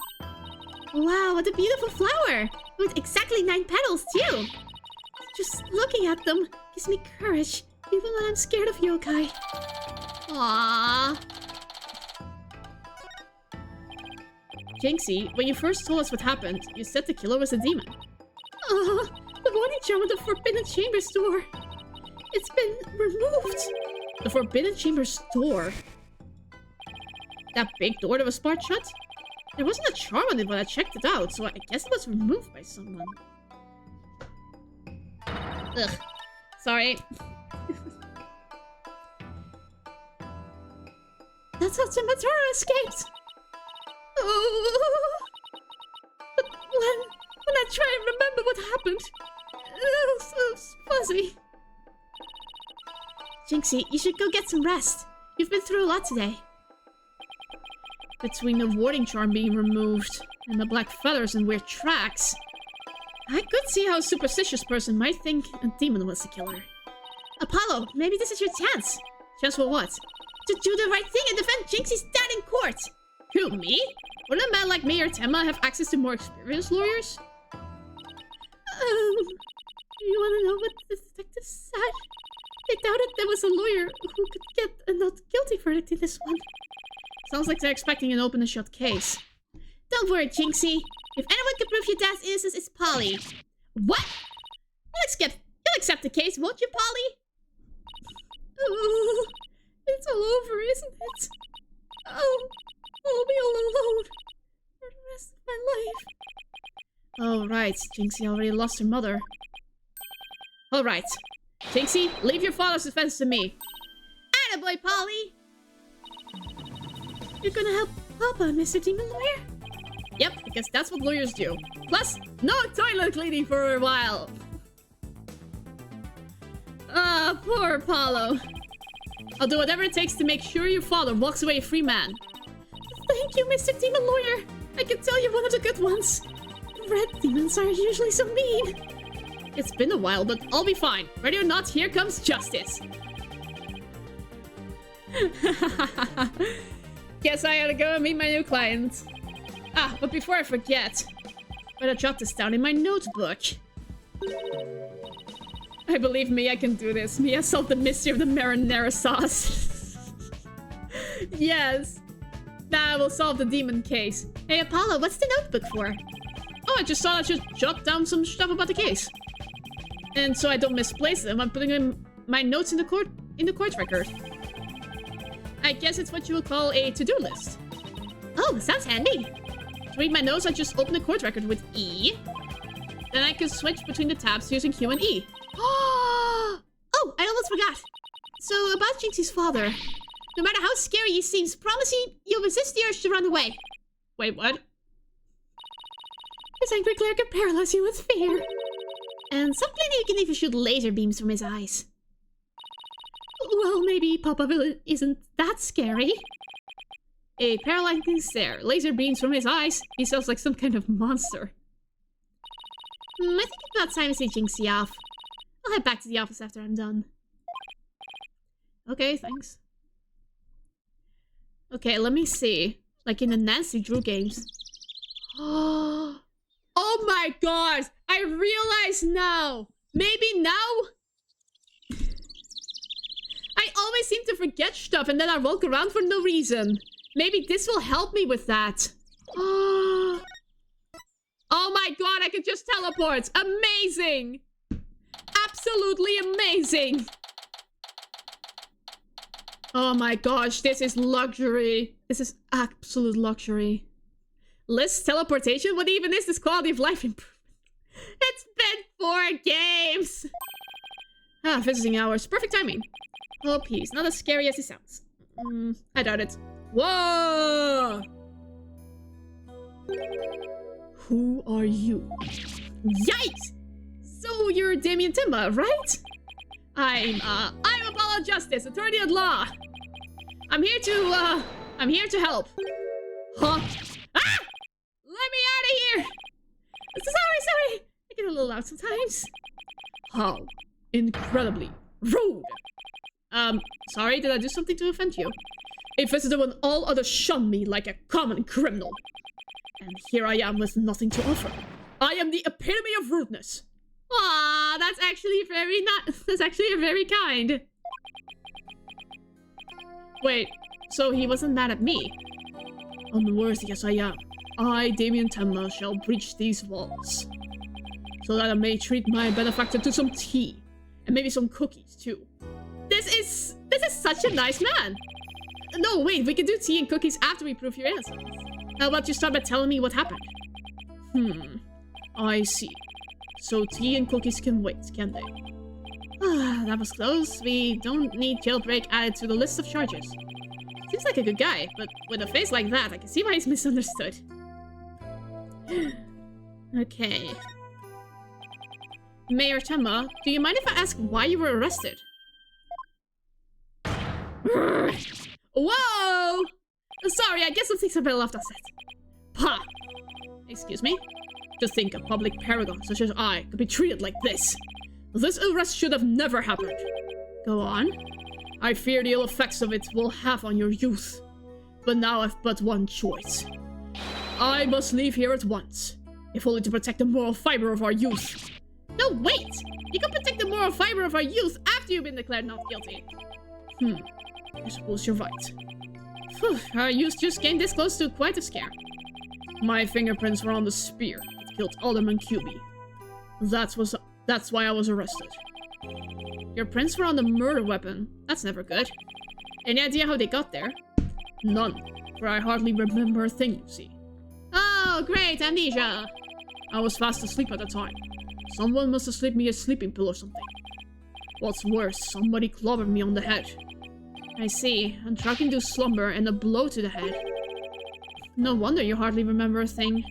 Wow, what a beautiful flower! With exactly 9 petals, too! Just looking at them gives me courage, even when I'm scared of yokai. Aww. Jinxie, when you first told us what happened, you said the killer was a demon. The warning charm of the Forbidden Chambers door. It's been removed. The Forbidden Chambers door? That big door that was sparked shut? There wasn't a charm on it when I checked it out, so I guess it was removed by someone. Ugh. Sorry. That's how TuMiiA escaped! Oh. But when I try and remember what happened, it's fuzzy. Jinxie, you should go get some rest. You've been through a lot today. Between the warding charm being removed and the black feathers and weird tracks, I could see how a superstitious person might think a demon was the killer. Apollo, maybe this is your chance. Chance for what? To do the right thing and defend Jinxie's dad in court. Who, me? Wouldn't a man like me or Temma have access to more experienced lawyers? You wanna know what the detective said? They doubted there was a lawyer who could get a not guilty verdict in this one. Sounds like they're expecting an open and shut case. Don't worry, Jinxie. If anyone can prove your dad's innocence, it's Polly. What? You'll accept the case, won't you, Polly? Oh, it's all over, isn't it? Oh, I'll be all alone for the rest of my life. Oh, right. Jinxie already lost her mother. Alright. Jinxie, leave your father's defense to me. Attaboy, Polly! You're gonna help Papa, Mr. Demon Lawyer? Yep, because that's what lawyers do. Plus, no toilet cleaning for a while. Ah, poor Apollo. I'll do whatever it takes to make sure your father walks away a free man. Thank you, Mr. Demon Lawyer. I can tell you're one of the good ones. Red demons are usually so mean. It's been a while, but I'll be fine. Ready or not, here comes justice. Guess I gotta go and meet my new client. Ah, but before I forget, better jot this down in my notebook. I believe me, I can do this. Me, I solved the mystery of the marinara sauce. Yes. That will solve the demon case. Hey, Apollo, what's the notebook for? Oh, I just thought I should jot down some stuff about the case. And so I don't misplace them, I'm putting in my notes in the court record. I guess it's what you would call a to-do list. Oh, sounds handy. To read my notes, I just open the court record with E. Then I can switch between the tabs using Q and E. Oh, I almost forgot. So, about Jinxie's father. No matter how scary he seems, promise you'll resist the urge to run away. Wait, what? His angry glare can paralyze you with fear. And some claim you can even shoot laser beams from his eyes. Well, maybe Papa isn't that scary. A paralyzing stare, laser beams from his eyes. He sounds like some kind of monster. I think it's about time to see Jinxie off. I'll head back to the office after I'm done. Okay, thanks. Okay, let me see. Like in the Nancy Drew games. Oh my god! I realize now! Maybe now? I always seem to forget stuff and then I walk around for no reason. Maybe this will help me with that. Oh my god, I could just teleport! Amazing! Absolutely amazing! Oh my gosh, this is luxury. This is absolute luxury. List teleportation? What even is this quality of life improvement? It's been 4 games! Ah, visiting hours. Perfect timing. Oh, peace. Not as scary as he sounds. I doubt it. Whoa! Who are you? Yikes! So you're Damien Timma, right? I'm Apollo Justice, attorney at law. I'm here to help. Huh? Ah! Let me out of here! Sorry. I get a little loud sometimes. How incredibly rude. Sorry, did I do something to offend you? A visitor when all others shun me like a common criminal. And here I am with nothing to offer. I am the epitome of rudeness. Ah, that's actually very kind. Wait, so he wasn't mad at me? Unworthy as I am, I, Damien Temma, shall breach these walls. So that I may treat my benefactor to some tea. And maybe some cookies, too. This is such a nice man. No, wait, we can do tea and cookies after we prove your innocence. How about you start by telling me what happened? I see. So tea and cookies can wait, can they? Ah, that was close. We don't need jailbreak added to the list of charges. Seems like a good guy, but with a face like that, I can see why he's misunderstood. Okay. Mayor Temma, do you mind if I ask why you were arrested? Whoa! Sorry, I guess some things are better left unsaid. Ha! Excuse me? To think a public paragon such as I could be treated like this. This arrest should have never happened. Go on. I fear the ill effects of it will have on your youth. But now I've but one choice. I must leave here at once, if only to protect the moral fiber of our youth. No, wait! You can protect the moral fiber of our youth after you've been declared not guilty. I suppose you're right. Phew, our youth just came this close to quite a scare. My fingerprints were on the spear that killed Alderman QB. That's why I was arrested. Your prints were on the murder weapon. That's never good. Any idea how they got there? None, for I hardly remember a thing, you see. Oh, great, amnesia! I was fast asleep at the time. Someone must have slipped me a sleeping pill or something. What's worse, somebody clobbered me on the head. I see, a drug-induced slumber and a blow to the head. No wonder you hardly remember a thing.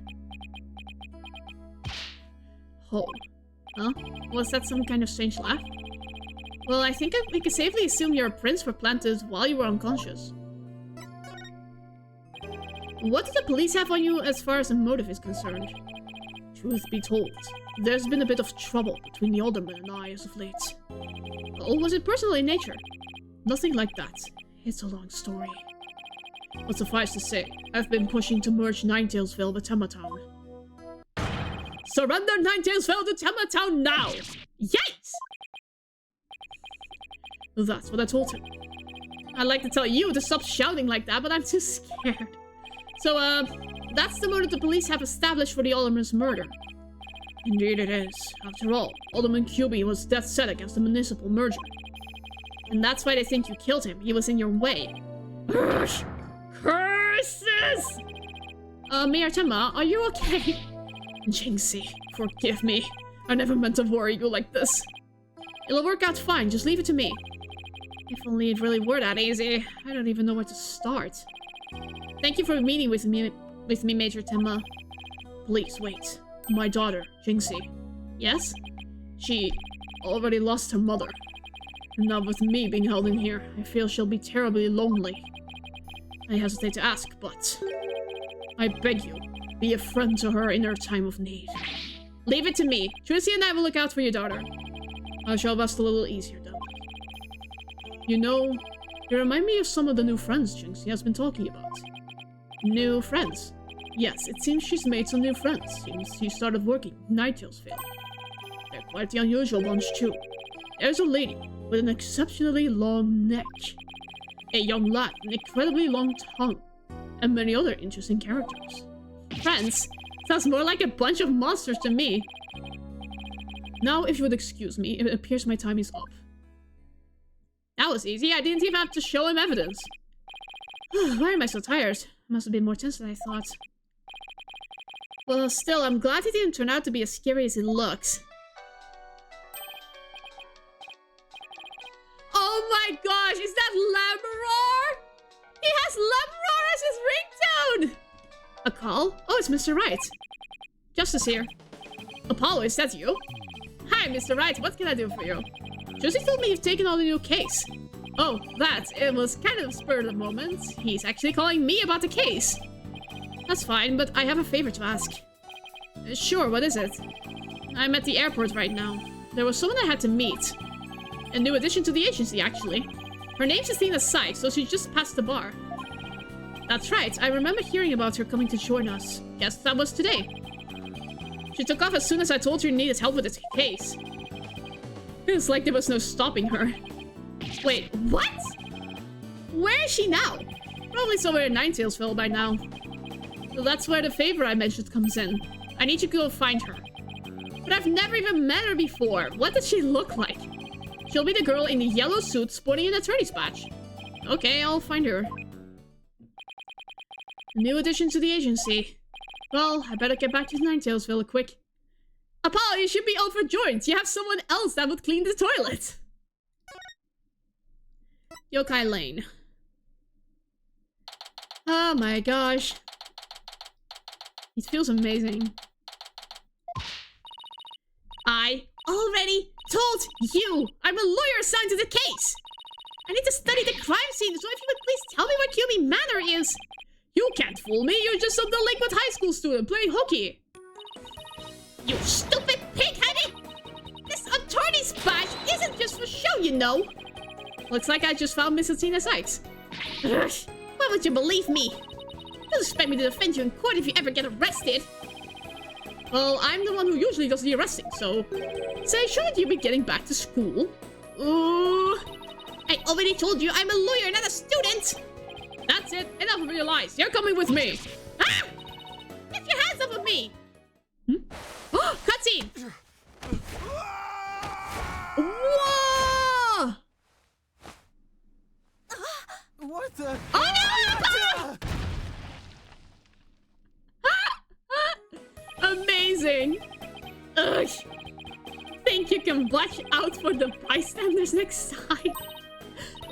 Oh. Huh? Was that some kind of strange laugh? Well, I think we can safely assume your prints were planted while you were unconscious. What did the police have on you as far as the motive is concerned? Truth be told, there's been a bit of trouble between the alderman and I as of late. Or was it personal in nature? Nothing like that. It's a long story. But suffice to say, I've been pushing to merge Ninetales with Temma Town. Surrender Ninetales to Temma Town now! Yikes! That's what I told him. I'd like to tell you to stop shouting like that, but I'm too scared. So, that's the motive the police have established for the Alderman's murder. Indeed it is. After all, Alderman QB was dead set against the municipal merger. And that's why they think you killed him. He was in your way. Curses! Mayor TuMiiA, are you okay? Jinxie, forgive me. I never meant to worry you like this. It'll work out fine, just leave it to me. If only it really were that easy. I don't even know where to start. Thank you for meeting with me, Major TuMiiA. Please, wait. My daughter, Jinxie. Yes? She already lost her mother. And now with me being held in here, I feel she'll be terribly lonely. I hesitate to ask, but I beg you, be a friend to her in her time of need. Leave it to me. Tracy and I will look out for your daughter. I shall rest a little easier, though. You know, you remind me of some of the new friends Jinxie has been talking about. New friends? Yes, it seems she's made some new friends since she started working in Nighttailsville. They're quite the unusual bunch, too. There's a lady with an exceptionally long neck, a young lad with an incredibly long tongue, and many other interesting characters. Friends? Sounds more like a bunch of monsters to me. Now, if you would excuse me, it appears my time is up. That was easy. I didn't even have to show him evidence. Why am I so tired? Must have been more tense than I thought. Well, still, I'm glad it didn't turn out to be as scary as it looks. Oh my gosh, is that Labrador? He has Labrador as his ringtone! A call? Oh, it's Mr. Wright. Justice here. Apollo, is that you? Hi, Mr. Wright, what can I do for you? Josie told me you've taken on a new case. Oh, that. It was kind of spur of the moment. He's actually calling me about the case. That's fine, but I have a favor to ask. Sure, what is it? I'm at the airport right now. There was someone I had to meet. A new addition to the agency, actually. Her name's Destinies Sykes, so she just passed the bar. That's right, I remember hearing about her coming to join us. Guess that was today. She took off as soon as I told her you needed help with this case. It's like there was no stopping her. Wait, what? Where is she now? Probably somewhere in Nighttailsville by now. So that's where the favor I mentioned comes in. I need you to go find her. But I've never even met her before. What does she look like? She'll be the girl in the yellow suit sporting an attorney's badge. Okay, I'll find her. New addition to the agency. Well, I better get back to Nighttailsville quick. Apollo, you should be overjoyed. You have someone else that would clean the toilet. Yokai Lane. Oh my gosh. It feels amazing. I already told you I'm a lawyer assigned to the case. I need to study the crime scene, so if you would please tell me where QB Manor is. You can't fool me. You're just some delinquent high school student playing hooky. You stupid pig-headed! This attorney's badge isn't just for show, you know. Looks like I just found Miss Destinies Sykes. Ugh, why would you believe me? Don't expect me to defend you in court if you ever get arrested. Well, I'm the one who usually does the arresting, so... Say, shouldn't you be getting back to school? Ooh... I already told you I'm a lawyer, not a student! That's it. Enough of your lies. You're coming with me. Ah! Get your hands off of me! Oh, cutscene! Whoa! What the? Oh no! Amazing! Ugh. Think you can watch out for the bystanders next time?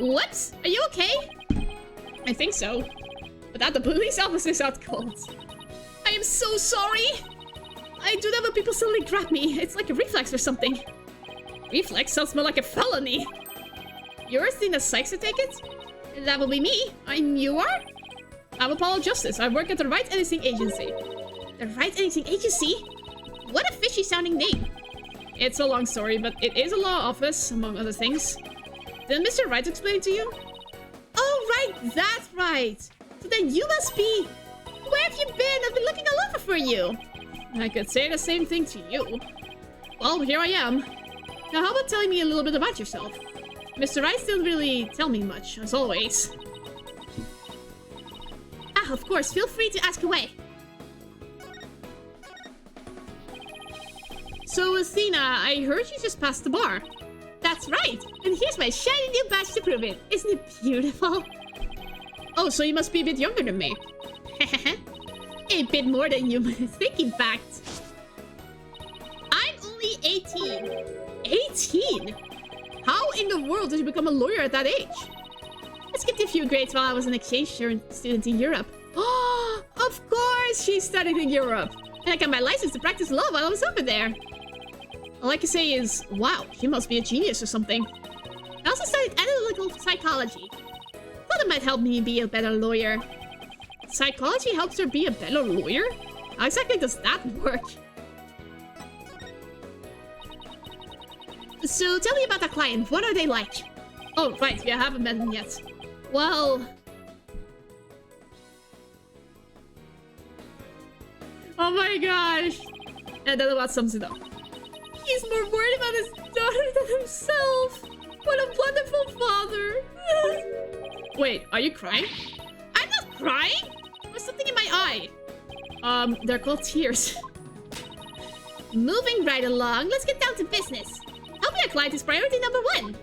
Whoops! Are you okay? I think so. Without the police officers out cold. I am so sorry! I do that when people suddenly grab me. It's like a reflex or something. Reflex sounds more like a felony. You're Destinies Sykes, I take it? That will be me. And you are? I'm Apollo Justice. I work at the Right Anything Agency. The Right Anything Agency? What a fishy sounding name. It's a long story, but it is a law office, among other things. Didn't Mr. Wright explain to you? Oh, right, that's right. So then you must be... Where have you been? I've been looking all over for you. I could say the same thing to you. Well, here I am. Now, how about telling me a little bit about yourself? Mr. Rice didn't really tell me much, as always. Ah, of course, feel free to ask away. So, Athena, I heard you just passed the bar. That's right, and here's my shiny new badge to prove it. Isn't it beautiful? Oh, so you must be a bit younger than me. A bit more than you think, in fact. I'm only 18. 18? How in the world did you become a lawyer at that age? I skipped a few grades while I was an exchange student in Europe. Oh, of course she studied in Europe. And I got my license to practice law while I was over there. All I can say is, wow, she must be a genius or something. I also studied analytical psychology. Thought it might help me be a better lawyer. Psychology helps her be a better lawyer? How exactly does that work? So tell me about the client. What are they like? Oh, right, we haven't met them yet. Well... Oh my gosh! And that about sums it up. He's more worried about his daughter than himself! What a wonderful father! Wait, are you crying? I'm not crying! There's something in my eye. They're called tears. Moving right along, let's get down to business. Helping a client is priority number 1.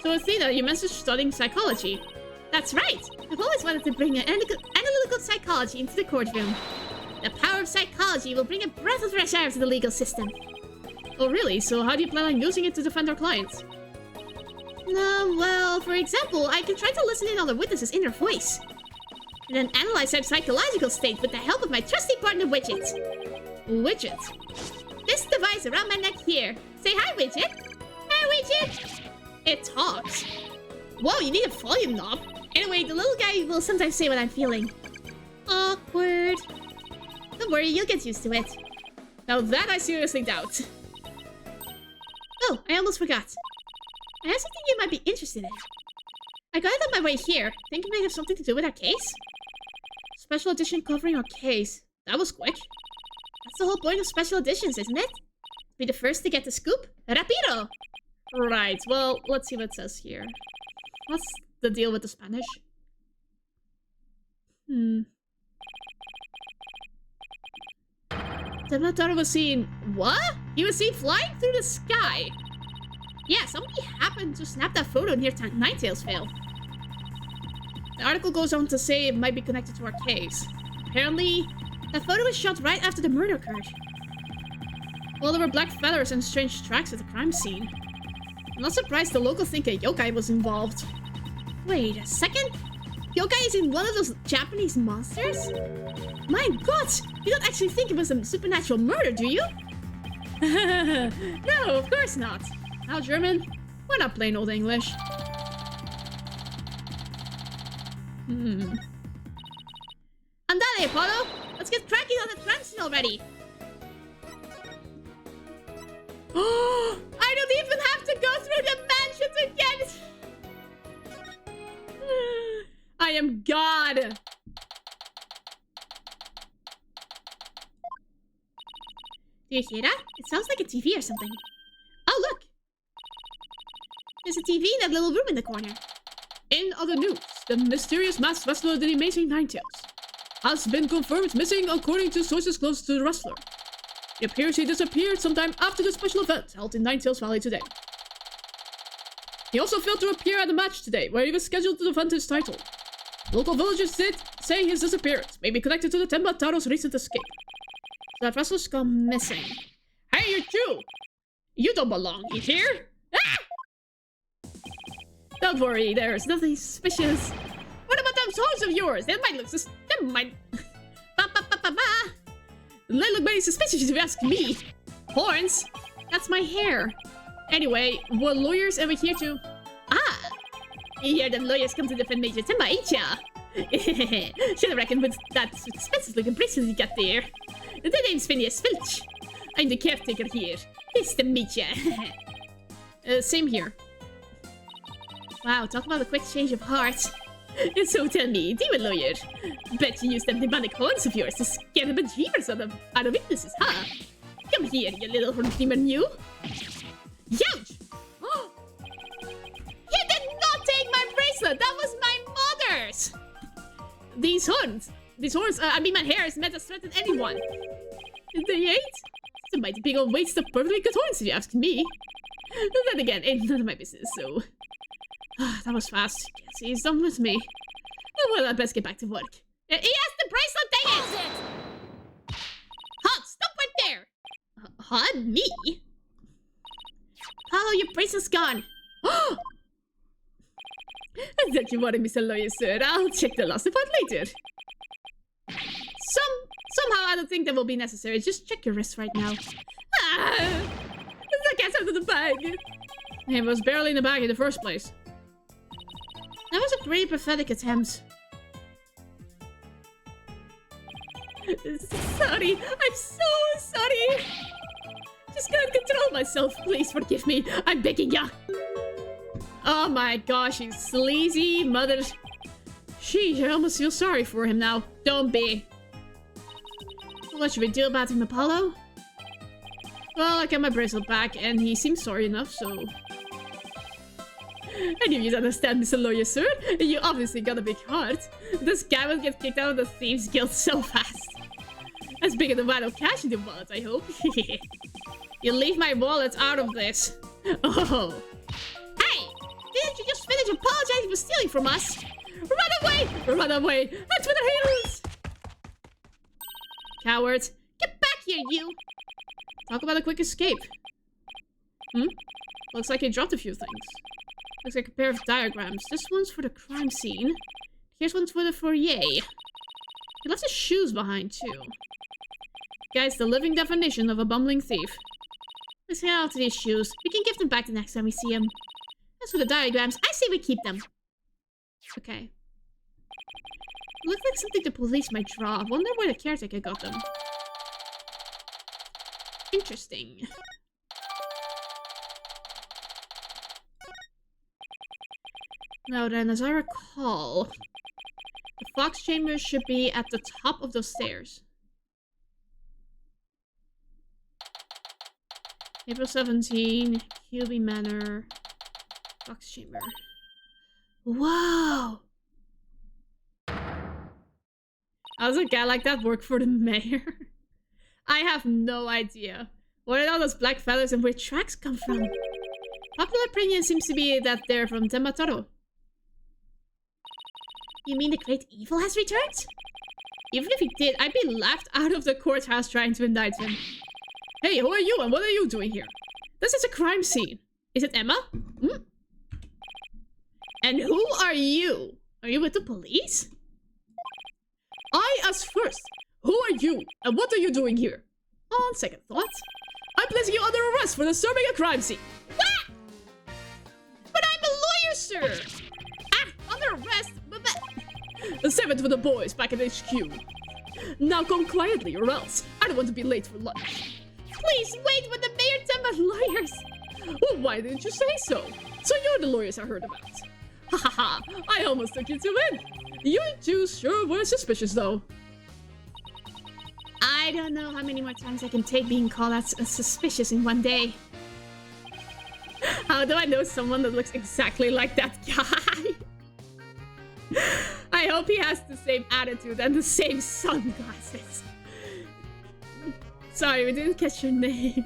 So Athena, you mentioned studying psychology. That's right! I've always wanted to bring analytical psychology into the courtroom. The power of psychology will bring a breath of fresh air to the legal system. Oh really? So how do you plan on using it to defend our clients? Well, for example, I can try to listen in on the witness's inner voice. And then analyze their psychological state with the help of my trusty partner, Widget. Widget? This device around my neck here. Say hi, Widget! Hi, Widget! It talks. Whoa, you need a volume knob. Anyway, the little guy will sometimes say what I'm feeling. Awkward. Don't worry, you'll get used to it. Now that I seriously doubt. Oh, I almost forgot. I have something you might be interested in. I got it on my way here. Think it might have something to do with our case? Special edition covering our case. That was quick. That's the whole point of special editions, isn't it? Be the first to get the scoop? Rapido! Right, well, let's see what it says here. What's the deal with the Spanish? Mataro was seen... What? He was seen flying through the sky. Yeah, somebody happened to snap that photo near Ninetales Vale. The article goes on to say it might be connected to our case. Apparently, that photo was shot right after the murder occurred. Well, there were black feathers and strange tracks at the crime scene. I'm not surprised the locals think a yokai was involved. Wait a second? Yokai is in one of those Japanese monsters? My god! You don't actually think it was a supernatural murder, do you? No, of course not. How German? Why not plain old English? Andale, Apollo! Let's get cracking on the crime scene already! Oh, I don't even have to go through the mansions again! I am God! Do you hear that? It sounds like a TV or something. Oh, look! There's a TV in that little room in the corner. In other news, the mysterious masked wrestler The Amazing Ninetales has been confirmed missing according to sources close to the wrestler. It appears he disappeared sometime after the special event held in Ninetales Valley today. He also failed to appear at the match today, where he was scheduled to defend his title. Local villagers did say his disappearance may be connected to the Tenma Taro's recent escape. That wrestler's gone missing. Hey, you two! You don't belong in here! Ah! Don't worry, there's nothing suspicious. What about those horns of yours? They might look they might... They look very suspicious if you ask me. Horns? That's my hair. Anyway, were lawyers ever here to... Ah! You hear them lawyers come to defend Major Tenma, ain't ya? Should have reckoned with that expensive looking bracelet you got there. The name's Phineas Filch. I'm the caretaker here. Nice to meet ya. Same here. Wow, talk about a quick change of heart. So tell me, demon lawyer, bet you use them demonic horns of yours to scare the bejeebers out of witnesses, huh? Come here, you little horn demon, you. Youch! these horns. I mean, my hair is meant to threaten anyone. They ain't. It's a mighty big old waste of perfectly good horns, if you ask me. But then again, ain't none of my business, so... that was fast. Yes, he's done with me. Oh, well, I best get back to work. He has the bracelet, dang it! Hot, stop right there! Hot? Me? Apollo, your bracelet's gone. Don't you worry, Mr. Lawyer, sir. I'll check the lost report later. Somehow I don't think that will be necessary. Just check your wrist right now. The cat's out of the bag. It was barely in the bag in the first place. That was a pretty pathetic attempt. Sorry. I'm so sorry. Just can't control myself. Please forgive me. I'm begging ya. Oh my gosh, you sleazy mother. Sheesh, I almost feel sorry for him now. Don't be. What should we do about him, Apollo? Well, I got my bracelet back, and he seems sorry enough, so... I knew you'd understand, Mr. Lawyer, sir. You obviously got a big heart. This guy will get kicked out of the Thieves Guild so fast. As big as the amount of cash in the wallet, I hope. You leave my wallet out of this. Oh. Hey! Didn't you just finish apologizing for stealing from us? Run away! Run away! That's for the heels! Cowards. Get back here, you! Talk about a quick escape. Looks like he dropped a few things. Looks like a pair of diagrams. This one's for the crime scene. Here's one for the foyer. He left his shoes behind, too. Guy's the living definition of a bumbling thief. Let's hang out to these shoes. We can give them back the next time we see him. As for the diagrams, I say we keep them. Okay. Looks like something the police might draw. I wonder where the caretaker got them. Interesting. Now then, as I recall, the Fox Chamber should be at the top of those stairs. April 17, QB Manor, Fox Chamber. Wow! How does a guy like that work for the mayor? I have no idea. Where did all those black feathers and weird tracks come from? Popular opinion seems to be that they're from Tematoro. You mean the great evil has returned? Even if he did, I'd be laughed out of the courthouse trying to indict him. Hey, who are you and what are you doing here? This is a crime scene. Is it Emma? And who are you? Are you with the police? I ask first. Who are you and what are you doing here? On second thought, I'm placing you under arrest for disturbing a crime scene. What? But I'm a lawyer, sir. Under arrest? Save it for the boys back at HQ. Now come quietly or else I don't want to be late for lunch. Please wait with the mayor Temba lawyers. Well, why didn't you say so? So you're the lawyers I heard about. Ha ha ha, I almost took you to win. You two sure were suspicious though. I don't know how many more times I can take being called out as suspicious in one day. How do I know someone that looks exactly like that guy? I hope he has the same attitude and the same sunglasses. Sorry, we didn't catch your name.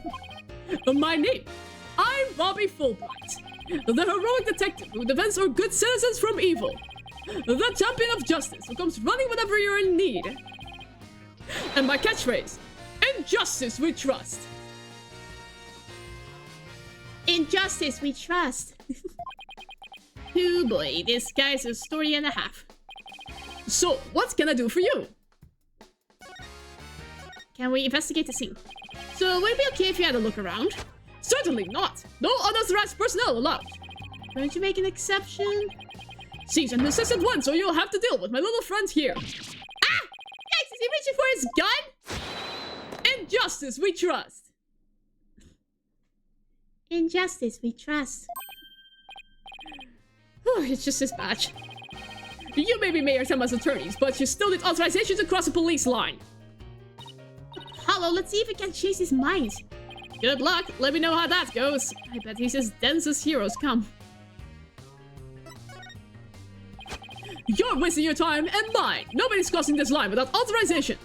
My name? I'm Bobby Fulbright, the heroic detective who defends our good citizens from evil. The champion of justice who comes running whenever you're in need. And my catchphrase, in justice we trust. In justice we trust. Oh boy, this guy's a story and a half. So, what can I do for you? Can we investigate the scene? So, would it be okay if you had a look around? Certainly not! No unauthorized personnel allowed! Don't you make an exception? Cease and desist at once, or you'll have to deal with my little friend here. Ah! Yikes, is he reaching for his gun? In justice we trust! In justice we trust. It's just his badge. You may be Mayor Temba's attorneys, but you still need authorization to cross the police line. Hello, let's see if we can chase his mind. Good luck. Let me know how that goes. I bet he's as dense as heroes come. You're wasting your time and mine. Nobody's crossing this line without authorization.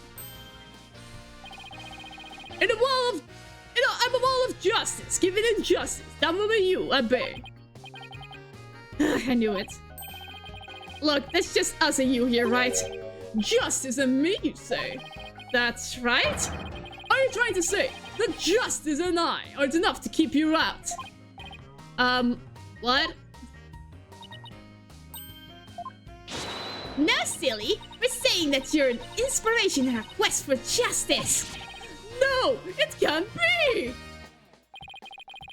I'm a wall of justice. Giving injustice. That will be you, I beg. I knew it. Look, that's just us and you here, right? Justice and me, you say? That's right? Are you trying to say that justice and I are enough to keep you out? What? No, silly! We're saying that you're an inspiration in our quest for justice! No! It can't be!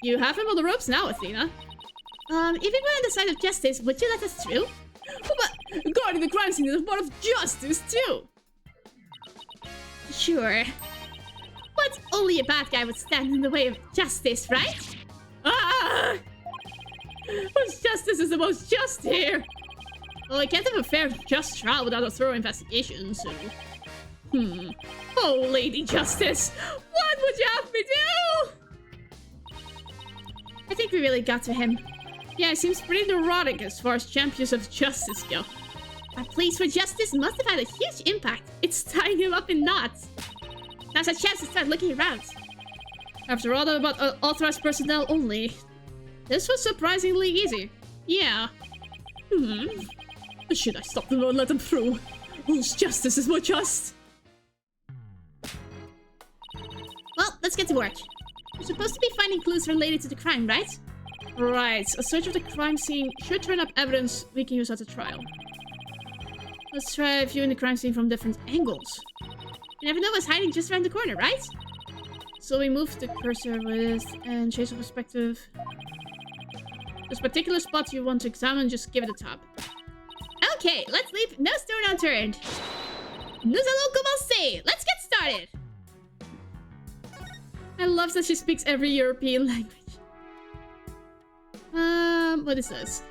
You have him on the ropes now, Athena. If we were on the side of justice, would you let us through? But guarding the crime scene is part of justice, too! Sure. But only a bad guy would stand in the way of justice, right? Ah! Whose justice is the most just here? Well, I can't have a fair, just trial without a thorough investigation, so... Oh, Lady Justice! What would you have me do? I think we really got to him. Yeah, it seems pretty neurotic as far as champions of justice go. Our pleas for justice must have had a huge impact. It's tying him up in knots. Now's a chance to start looking around. After all that about authorized personnel only, this was surprisingly easy. Yeah. Should I stop them or let them through? Whose justice is more just? Well, let's get to work. We're supposed to be finding clues related to the crime, right? Right. A search of the crime scene should turn up evidence we can use at the trial. Let's try viewing the crime scene from different angles. You never know what's hiding just around the corner, right? So we move the cursor with and change the perspective. This particular spot you want to examine, just give it a tap. Okay, let's leave no stone unturned. Nous allons commencer! Let's get started! I love that she speaks every European language. What is this?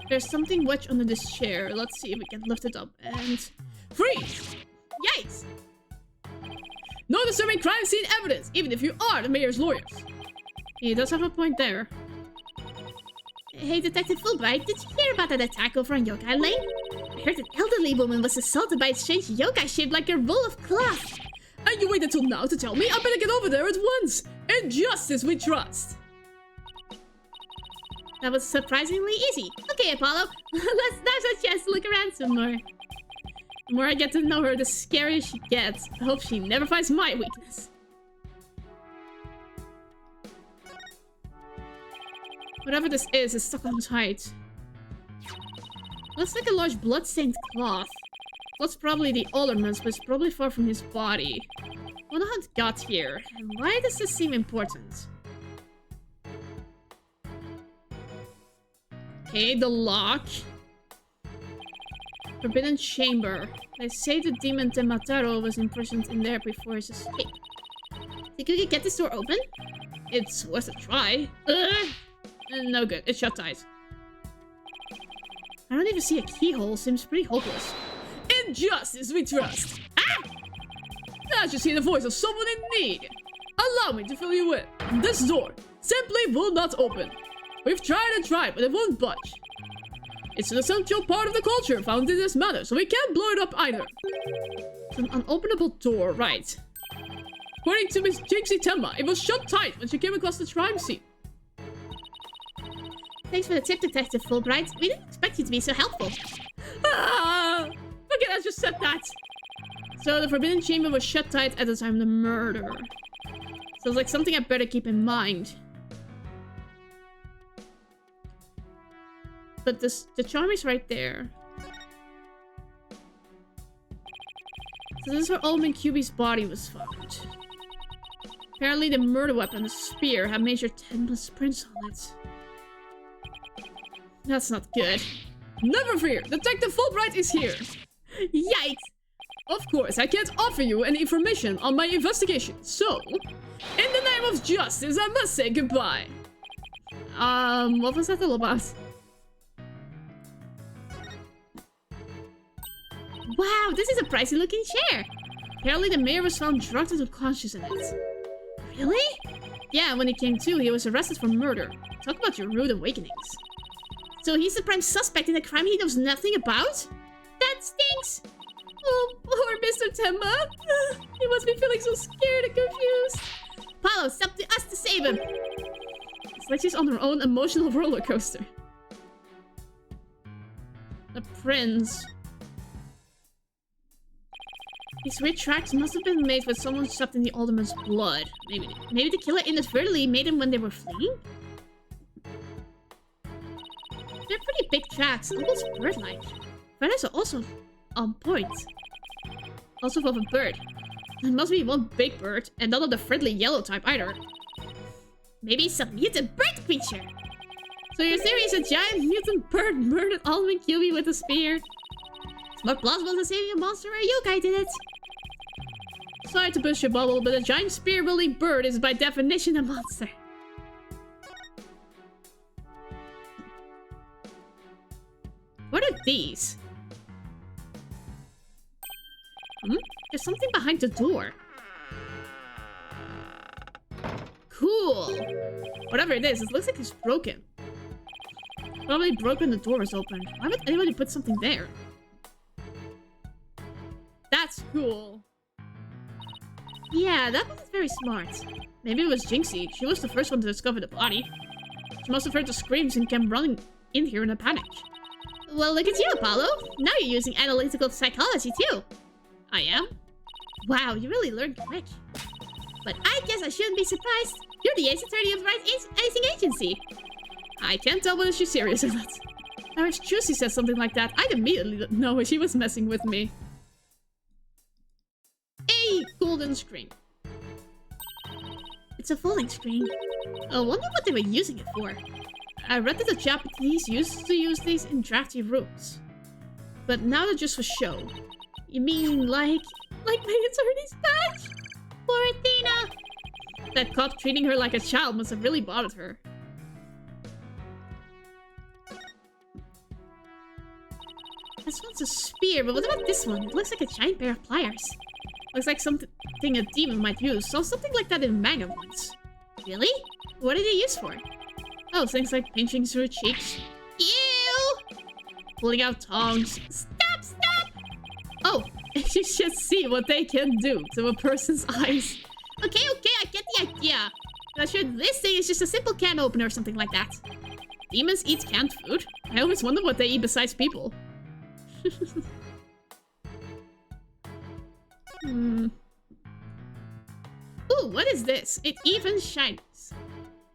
There's something wedged under this chair. Let's see if we can lift it up and... Freeze! Yikes! No disturbing crime scene evidence, even if you are the mayor's lawyers. He does have a point there. Hey, Detective Fulbright, did you hear about that attack over on Yokai Lane? I heard an elderly woman was assaulted by a strange yokai shaped like a roll of cloth. And you waited till now to tell me? I better get over there at once! In justice we trust! That was surprisingly easy. Okay, Apollo, now's our chance to look around some more. The more I get to know her, the scarier she gets. I hope she never finds my weakness. Whatever this is stuck on tight. Looks like a large blood-stained cloth. That's probably the alderman's, but it's probably far from his body. I wonder how it got here, and why does this seem important? Okay, the lock. Forbidden chamber. They say the demon Temataro was imprisoned in there before his escape. Think we could get this door open? It's worth a try. No good. It's shut tight. I don't even see a keyhole. Seems pretty hopeless. In justice we trust. Ah! I just hear the voice of someone in need. Allow me to fill you in. This door simply will not open. We've tried and tried, but it won't budge. It's an essential part of the culture found in this manor, so we can't blow it up either. It's an unopenable door, right? According to Miss Jinxie Temma, it was shut tight when she came across the crime scene. Thanks for the tip, Detective Fulbright. We didn't expect you to be so helpful. Ah! Forget I just said that! So the Forbidden Chamber was shut tight at the time of the murder. Sounds like something I better keep in mind. But the charm is right there. So this is where Alderman QB's body was found. Apparently the murder weapon, the spear, had Major Tenma's prints on it. That's not good. Never fear! Detective Fulbright is here! Yikes! Of course, I can't offer you any information on my investigation, so... in the name of justice, I must say goodbye! What was that all about? Wow, this is a pricey looking chair! Apparently the mayor was found drugged and unconscious in it. Really? Yeah, when he came to, he was arrested for murder. Talk about your rude awakenings. So he's the prime suspect in a crime he knows nothing about? That stinks! Oh, poor Mr. Tenma. He must be feeling so scared and confused. Apollo, it's up to us to save him. It's like she's on her own emotional roller coaster. The prince. These weird tracks must have been made with someone sucked in the alderman's blood. Maybe the killer inadvertently made them when they were fleeing? They're pretty big tracks, almost bird-like. Feathers are also on point. Also of a bird. It must be one big bird, and not of the friendly yellow type either. Maybe some mutant bird creature. So your theory is a giant mutant bird murdered Alderman QB with a spear? It's more plausible than saving a monster or a yokai did it. Sorry to push your bubble, but a giant spear-wielding bird is by definition a monster. What are these? There's something behind the door. Cool. Whatever it is, it looks like it's broken. Probably broken the door is open. Why would anybody put something there? That's cool. Yeah, that was very smart. Maybe it was Jinxie. She was the first one to discover the body. She must have heard the screams and came running in here in a panic. Well, look at you, Apollo. Now you're using analytical psychology too. I am? Wow, you really learned quick. But I guess I shouldn't be surprised. You're the ace attorney of the right acing agency. I can't tell whether she's serious or not. Now, if Juicy says something like that, I'd immediately know she was messing with me. A golden screen. It's a folding screen. I wonder what they were using it for. I read that the Japanese used to use these in drafty rooms. But now they're just for show. You mean like my attorney's badge? Poor Athena! That cop treating her like a child must have really bothered her. This one's a spear, but what about this one? It looks like a giant pair of pliers. Looks like something a demon might use. Saw something like that in manga once. Really? What are they used for? Oh, things like pinching through cheeks. Ew! Pulling out tongues. Stop! Stop! Oh, you should see what they can do to a person's eyes. Okay, I get the idea. Not sure this thing is just a simple can opener or something like that. Demons eat canned food? I always wonder what they eat besides people. Ooh, what is this? It even shines.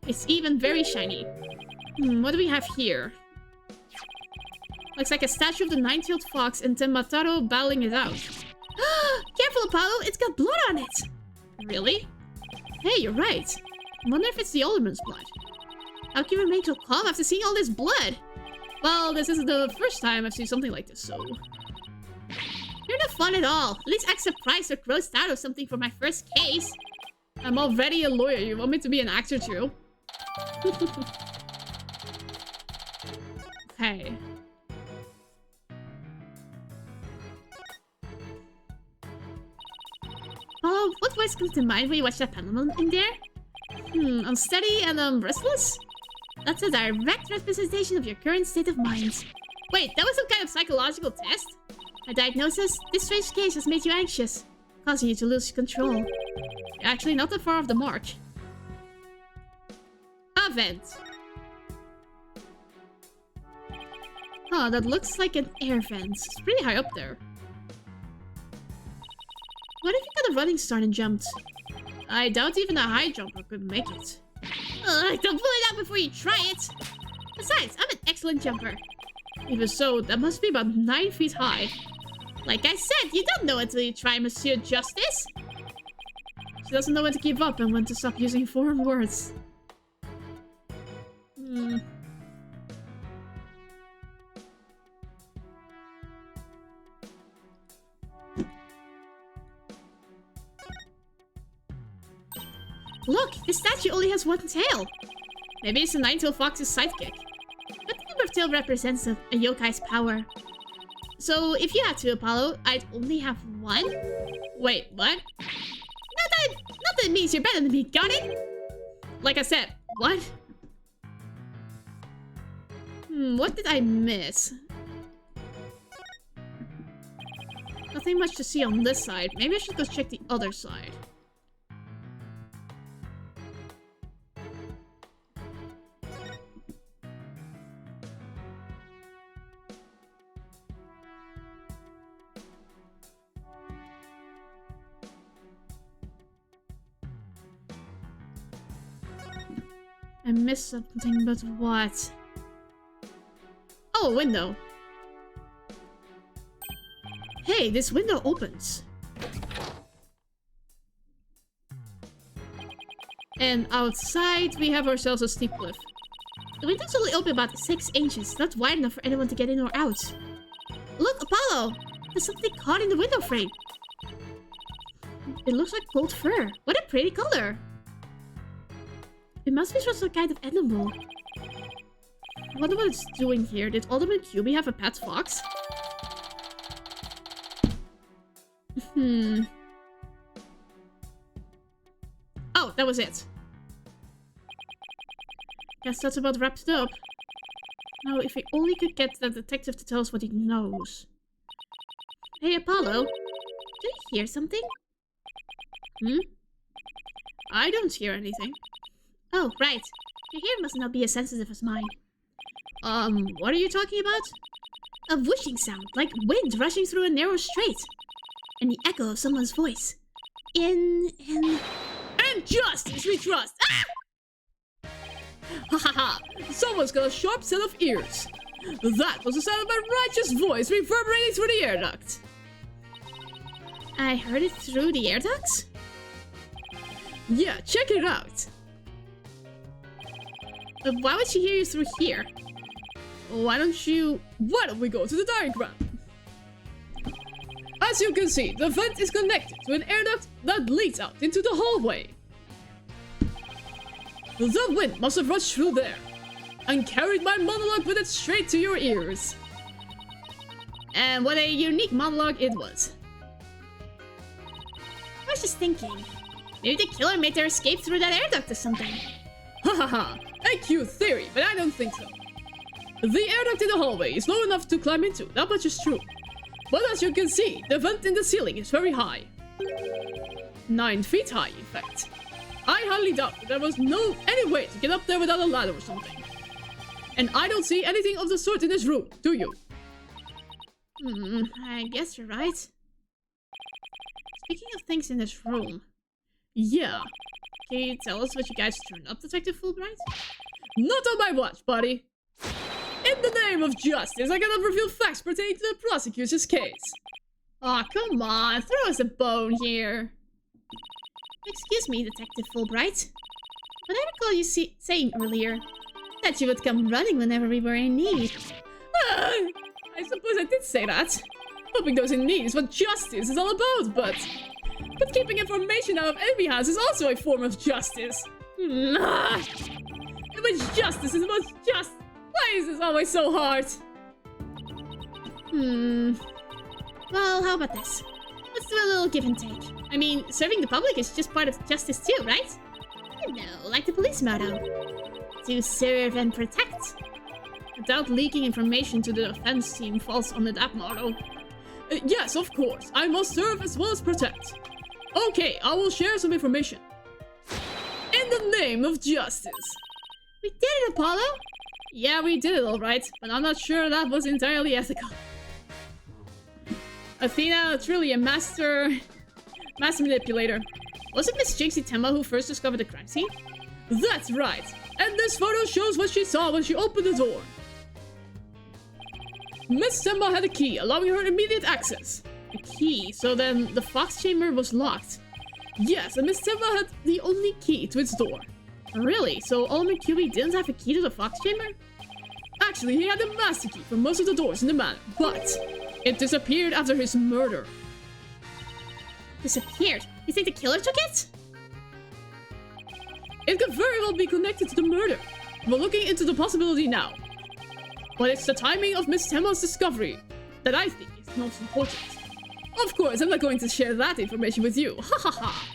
It's even very shiny. What do we have here? Looks like a statue of the nine-tailed fox and Tenmataro battling it out. Careful, Apollo! It's got blood on it! Really? Hey, you're right. I wonder if it's the alderman's blood. How can you remain so calm after seeing all this blood? Well, this isn't the first time I've seen something like this, so... You're not fun at all. At least act surprised or grossed out or something for my first case. I'm already a lawyer. You want me to be an actor too? Okay. Oh, what voice comes to mind when you watch that pendulum in there? Unsteady and restless? That's a direct representation of your current state of mind. Wait, that was some kind of psychological test? A diagnosis? This strange case has made you anxious, causing you to lose control. You're actually not that far off the mark. A vent. Oh, that looks like an air vent. It's pretty high up there. What if you got a running start and jumped? I doubt even a high jumper could make it. Don't pull it out before you try it! Besides, I'm an excellent jumper. Even so, that must be about 9 feet high. Like I said, you don't know until you try, Monsieur Justice! She doesn't know when to give up and when to stop using foreign words. Look, this statue only has one tail. Maybe it's a nine-tailed fox's sidekick. But the number of tail represents a yokai's power. So if you had to, Apollo, I'd only have one? Wait, what? Not that it means you're better than me, got it? Like I said, what? What did I miss? Nothing much to see on this side. Maybe I should go check the other side. I missed something, but what? Oh, a window. Hey, this window opens. And outside, we have ourselves a steep cliff. The window's only open about 6 inches, not wide enough for anyone to get in or out. Look, Apollo! There's something caught in the window frame. It looks like gold fur. What a pretty color! It must be some kind of animal. I wonder what it's doing here. Did Alderman QB have a pet fox? Oh, that was it. Guess that's about wrapped it up. Now, if we only could get that detective to tell us what he knows. Hey, Apollo. Do you hear something? I don't hear anything. Oh, right. Your ear must not be as sensitive as mine. What are you talking about? A whooshing sound, like wind rushing through a narrow strait. And the echo of someone's voice. And justice we trust! Ah! Ha ha ha! Someone's got a sharp set of ears. That was the sound of my righteous voice reverberating through the air duct. I heard it through the air ducts? Yeah, check it out. Why would she hear you through here? Why don't we go to the diagram? As you can see, the vent is connected to an air duct that leads out into the hallway. The wind must have rushed through there and carried my monologue with it straight to your ears. And what a unique monologue it was. I was just thinking, maybe the killer made their escape through that air duct or something. Ha ha ha, a cute theory, but I don't think so. The air duct in the hallway is low enough to climb into, that much is true. But as you can see, the vent in the ceiling is very high. 9 feet high, in fact. I highly doubt that there was any way to get up there without a ladder or something. And I don't see anything of the sort in this room, do you? I guess you're right. Speaking of things in this room... Yeah. Can you tell us what you guys turned up, Detective Fulbright? Not on my watch, buddy! In the name of justice, I cannot reveal facts pertaining to the prosecution's case. Aw, come on, throw us a bone here. Excuse me, Detective Fulbright. What I recall you saying earlier, that you would come running whenever we were in need. I suppose I did say that. Helping those in need is what justice is all about, but keeping information out of enemy hands is also a form of justice. In which justice is most just. Why is this always so hard? Well, how about this? Let's do a little give and take. I mean, serving the public is just part of justice too, right? You know, like the police motto. To serve and protect. Without leaking information to the defense team falls under that motto. Yes, of course. I must serve as well as protect. Okay, I will share some information. In the name of justice. We did it, Apollo! Yeah, we did it alright, but I'm not sure that was entirely ethical. Athena, truly a master manipulator. Was it Miss Jinxie Temba who first discovered the crime scene? That's right! And this photo shows what she saw when she opened the door. Miss Temba had a key, allowing her immediate access. A key, so then the Fox chamber was locked. Yes, and Miss Temba had the only key to its door. Really? So Alderman QB didn't have a key to the Fox chamber? Actually, he had a master key for most of the doors in the manor, but it disappeared after his murder. Disappeared? You think the killer took it? It could very well be connected to the murder. We're looking into the possibility now. But it's the timing of Miss Temba's discovery that I think is most important. Of course, I'm not going to share that information with you. Ha ha ha.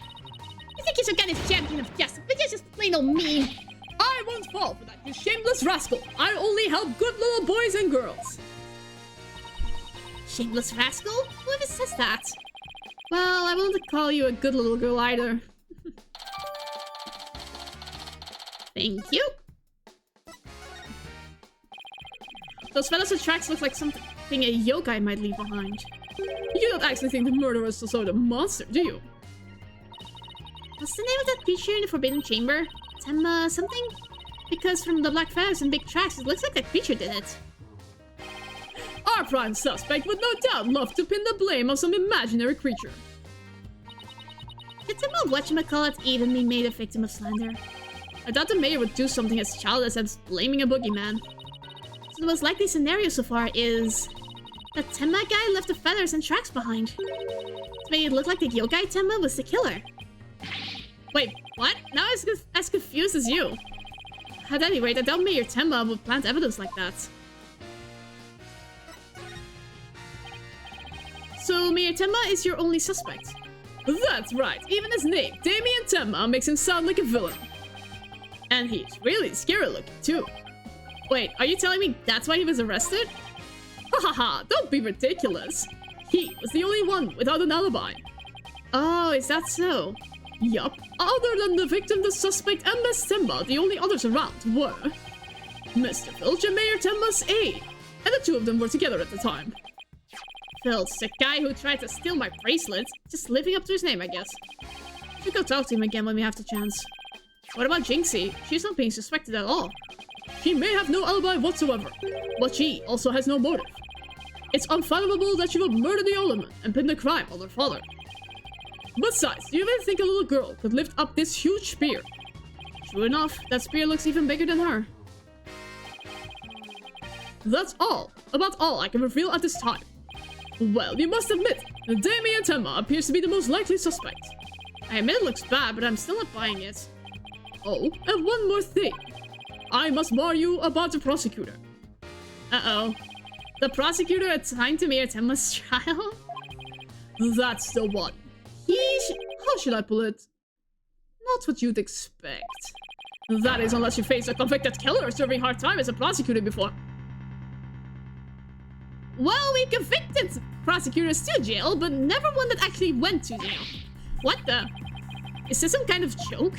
I think you're some kind of champion of justice, but you're just plain old mean. I won't fall for that, you shameless rascal. I only help good little boys and girls. Shameless rascal? Who even says that? Well, I won't call you a good little girl either. Thank you. Those fellows with tracks look like something a yokai might leave behind. You don't actually think the murderer is some sort of monster, do you? What's the name of that creature in the Forbidden Chamber? TuMiiA something? Because from the black feathers and big tracks, it looks like that creature did it. Our prime suspect would no doubt love to pin the blame on some imaginary creature. Did TuMiiA whatchamacallit even be made a victim of slander? I thought the mayor would do something as childish as blaming a boogeyman. So the most likely scenario so far is that TuMiiA guy left the feathers and tracks behind. To make it look like the yokai TuMiiA was the killer. Wait, what? Now I'm as confused as you. At any rate, I doubt Mayor TuMiiA would plant evidence like that. So Mayor TuMiiA is your only suspect? That's right. Even his name, Damien TuMiiA, makes him sound like a villain. And he's really scary looking too. Wait, are you telling me that's why he was arrested? Hahaha, don't be ridiculous. He was the only one without an alibi. Oh, is that so? Yup. Other than the victim, the suspect, and Miss TuMiiA, the only others around were Mr. Filch and Mayor TuMiiA's aide. And the two of them were together at the time. Filch, the guy who tried to steal my bracelet. Just living up to his name, I guess. Should go talk to him again when we have the chance. What about Jinxie? She's not being suspected at all. She may have no alibi whatsoever, but she also has no motive. It's unfathomable that she would murder the alderman and pin the crime on her father. Besides, do you really think a little girl could lift up this huge spear? True enough, that spear looks even bigger than her. That's about all I can reveal at this time. Well, you must admit, that Damien TuMiiA appears to be the most likely suspect. I admit it looks bad, but I'm still not buying it. Oh, and one more thing. I must warn you about the prosecutor. Uh-oh. The prosecutor assigned to Mayor TuMiiA's trial? That's the one. How should I put it? Not what you'd expect. That is, unless you face a convicted killer serving hard time as a prosecutor before. Well, we convicted prosecutors to jail, but never one that actually went to jail. What the? Is this some kind of joke?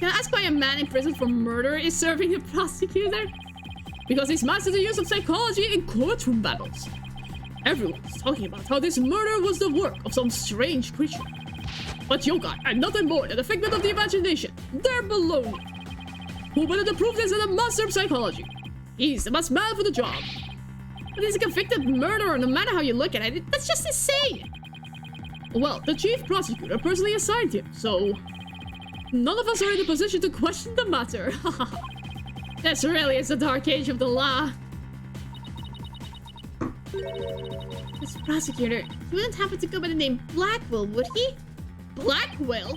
Can I ask why a man in prison for murder is serving a prosecutor? Because he's mastered the use of psychology in courtroom battles. Everyone's talking about how this murder was the work of some strange creature. But yokai are nothing more than a figment of the imagination. They're baloney. Who better to prove this than a master of psychology? He's the best man for the job. But he's a convicted murderer no matter how you look at it. That's just insane. Well, the chief prosecutor personally assigned him, so none of us are in a position to question the matter. This really is the dark age of the law. This prosecutor, he wouldn't happen to go by the name Blackwell, would he? Blackwell?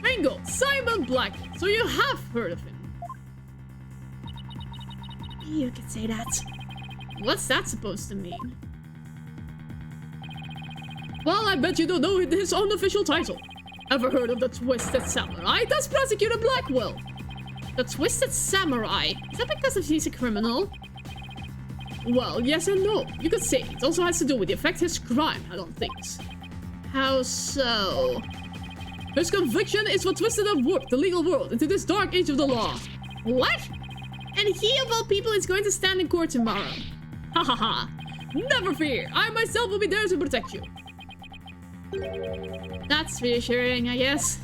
Bingo! Simon Blackwell! So you have heard of him. You could say that. What's that supposed to mean? Well, I bet you don't know his unofficial title. Ever heard of the Twisted Samurai? That's Prosecutor Blackwell. The Twisted Samurai? Is that because he's a criminal? Well, yes and no. You could say it also has to do with the effect his crime had on things. How so? His conviction is what twisted and warped the legal world into this dark age of the law. What? And he, of all people, is going to stand in court tomorrow. Ha ha ha. Never fear. I myself will be there to protect you. That's reassuring, I guess.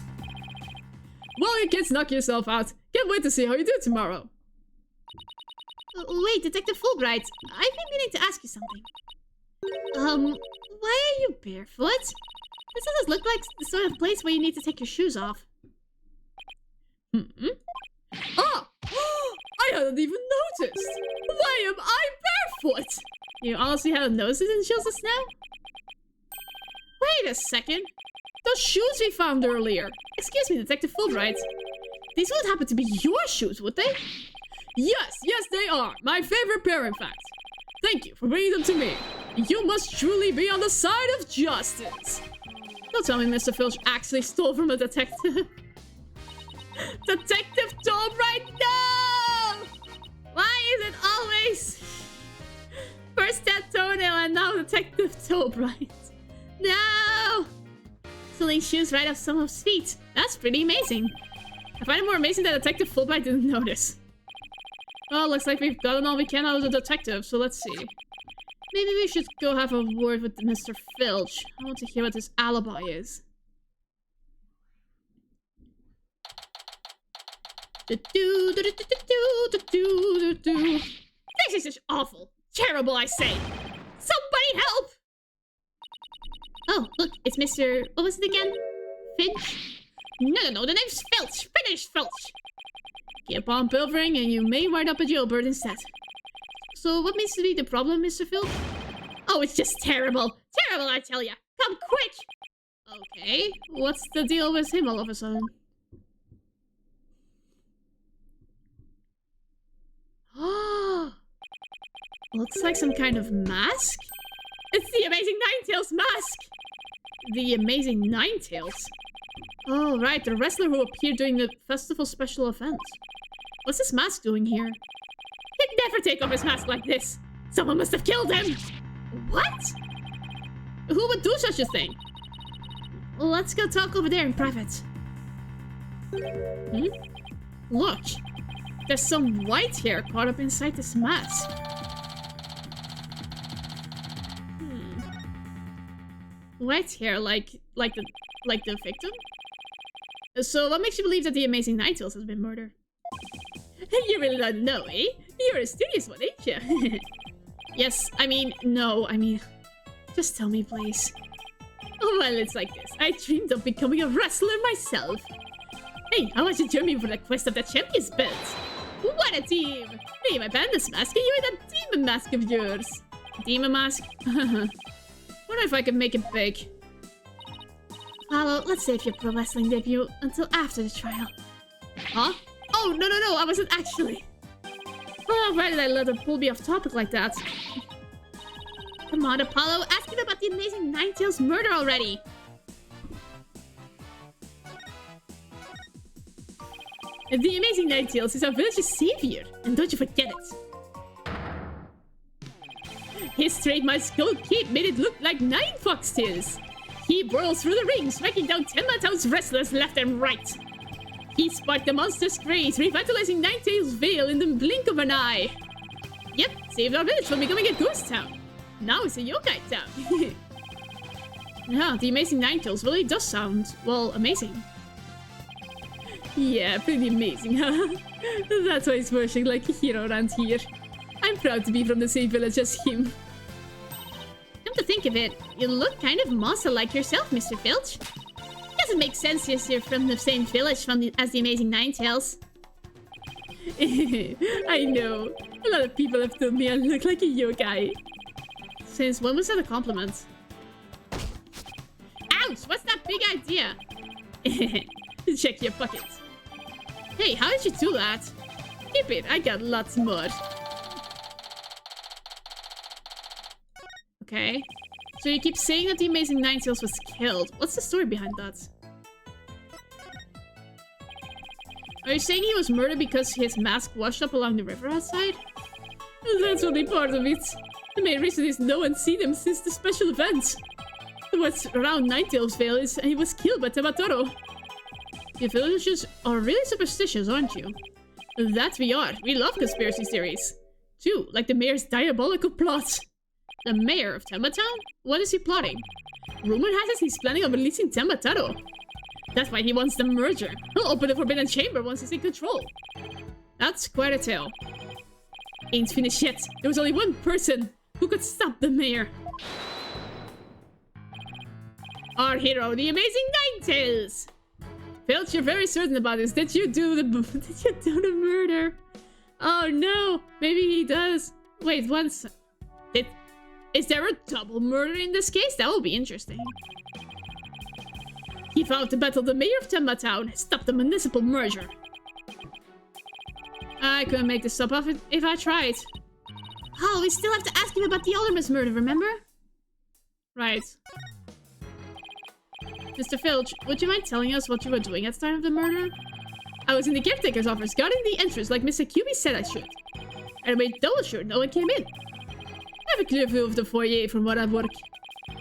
Well, you kids knock yourself out. Can't wait to see how you do tomorrow. Wait, Detective Fulbright. I've been meaning to ask you something. Why are you barefoot? This doesn't look like the sort of place where you need to take your shoes off. Ah! I hadn't even noticed! Why am I barefoot? You honestly haven't noticed it until just now? Wait a second. Those shoes we found earlier. Excuse me, Detective Fulbright. These wouldn't happen to be your shoes, would they? Yes, they are. My favorite pair, in fact. Thank you for bringing them to me. You must truly be on the side of justice. Don't tell me Mr. Filch actually stole from a detective. Detective Tobright, no! Why is it always first that toenail and now Detective Tobright? No! Stealing shoes right off someone's feet. That's pretty amazing. I find it more amazing that Detective Fulbright didn't notice. Well, looks like we've gotten all we can out of the detective, so let's see. Maybe we should go have a word with Mr. Filch. I want to hear what his alibi is. This is just awful. Terrible, I say. Somebody help! Oh, look, it's Mr... What was it again? Finch? No, the name's Filch. Finish, Filch. Keep on pilfering and you may wind up a jailbird instead. So what means to be the problem, Mr. Filch? Oh, it's just terrible. Terrible, I tell ya. Come quick! Okay, what's the deal with him all of a sudden? Oh, looks like some kind of mask? It's the Amazing Ninetales mask! The Amazing Ninetales? Oh, right, the wrestler who appeared during the festival special event. What's this mask doing here? He'd never take off his mask like this! Someone must have killed him! What? Who would do such a thing? Let's go talk over there in private. Look! There's some white hair caught up inside this mask. White hair, like the victim? So what makes you believe that the Amazing Ninetales has been murdered? You really don't know, eh? You're a studious one, ain't you? Yes, no, just tell me, please. Well, it's like this. I dreamed of becoming a wrestler myself. Hey, how about you join me for the quest of the champion's belt? What a team! Me, my panda's mask, and you in that demon mask of yours. Demon mask? Wonder if I can make it big. Apollo, let's save your pro wrestling debut until after the trial. Huh? Oh, no, I wasn't actually. Oh, why did I let her pull me off topic like that? Come on, Apollo, ask him about the Amazing Ninetales murder already. The Amazing Ninetales is our village's savior, and don't you forget it. His trademark skull cape made it look like 9 foxtails. He whirls through the ring, striking down Tenma Town's wrestlers left and right. He sparked the monster's craze, revitalizing Ninetales Vale in the blink of an eye. Yep, saved our village from becoming a ghost town. Now it's a yokai town. Yeah, the Amazing Ninetales really does sound, well, amazing. Yeah, pretty amazing, huh? That's why he's worshiped like a hero around here. I'm proud to be from the same village as him. Come to think of it, you look kind of monster-like yourself, Mr. Filch. Doesn't make sense since you're from the same village as the Amazing Ninetales. I know. A lot of people have told me I look like a yokai. Since when was that a compliment? Ouch! What's that big idea? Check your pocket. Hey, how did you do that? Keep it, I got lots more. Okay. So you keep saying that the Amazing Ninetales was killed. What's the story behind that? Are you saying he was murdered because his mask washed up along the river outside? That's only part of it. The main reason is no one's seen him since the special event. What's around Ninetales Vale is he was killed by Tematoro. You villagers are really superstitious, aren't you? That we are. We love conspiracy theories. Too, like the mayor's diabolical plot. The mayor of Tenma Town? What is he plotting? Rumor has it he's planning on releasing Tematoro. That's why he wants the merger. He'll open the Forbidden Chamber once he's in control. That's quite a tale. Ain't finished yet. There was only one person who could stop the mayor. Our hero, the Amazing Ninetales! Filch, you're very certain about this. Did you do the murder? Oh no, maybe he does. Wait, once. Is there a double murder in this case? That will be interesting. He vowed to battle the mayor of Tenma Town, stop the municipal merger. I couldn't make this up if I tried. Oh, we still have to ask him about the Alderman's murder, remember? Right. Mr. Filch, would you mind telling us what you were doing at the time of the murder? I was in the caretaker's office, guarding the entrance like Mr. QB said I should. And I made double sure no one came in. I have a clear view of the foyer from where I work.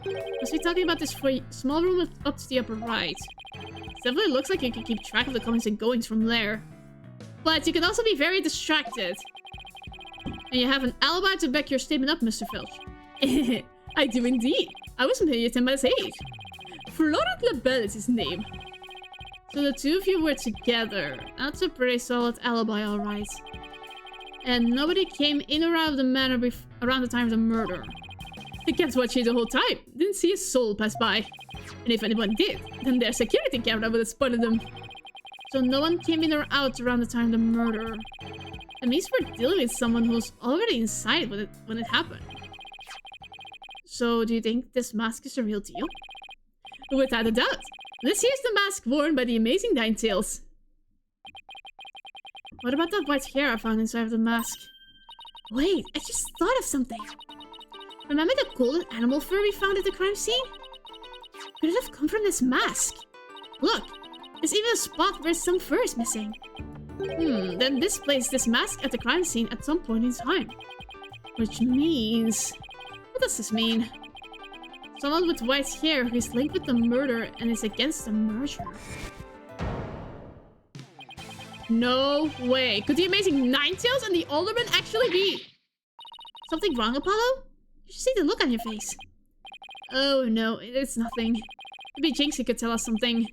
Must be talking about this small room up to the upper right. It definitely looks like you can keep track of the comings and goings from there. But you can also be very distracted. And you have an alibi to back your statement up, Mr. Filch. I do indeed. I was married at 10 months age. Florent LaBelle is his name. So the two of you were together. That's a pretty solid alibi, alright. And nobody came in or out of the manor around the time of the murder. They kept watching the whole time. Didn't see a soul pass by. And if anyone did, then their security camera would have spotted them. So no one came in or out around the time of the murder. That means we're dealing with someone who was already inside when it happened. So do you think this mask is the real deal? Without a doubt. This here's the mask worn by the amazing Ninetales. What about that white hair I found inside of the mask? Wait, I just thought of something. Remember the golden animal fur we found at the crime scene? Could it have come from this mask? Look, there's even a spot where some fur is missing. Then this placed this mask at the crime scene at some point in time. Which means... What does this mean? Someone with white hair who is linked with the murder and is against the merger. No way. Could the amazing Ninetales and the Alderman actually be... Something wrong, Apollo? You should see the look on your face. Oh no, it's nothing. Maybe Jinxie could tell us something.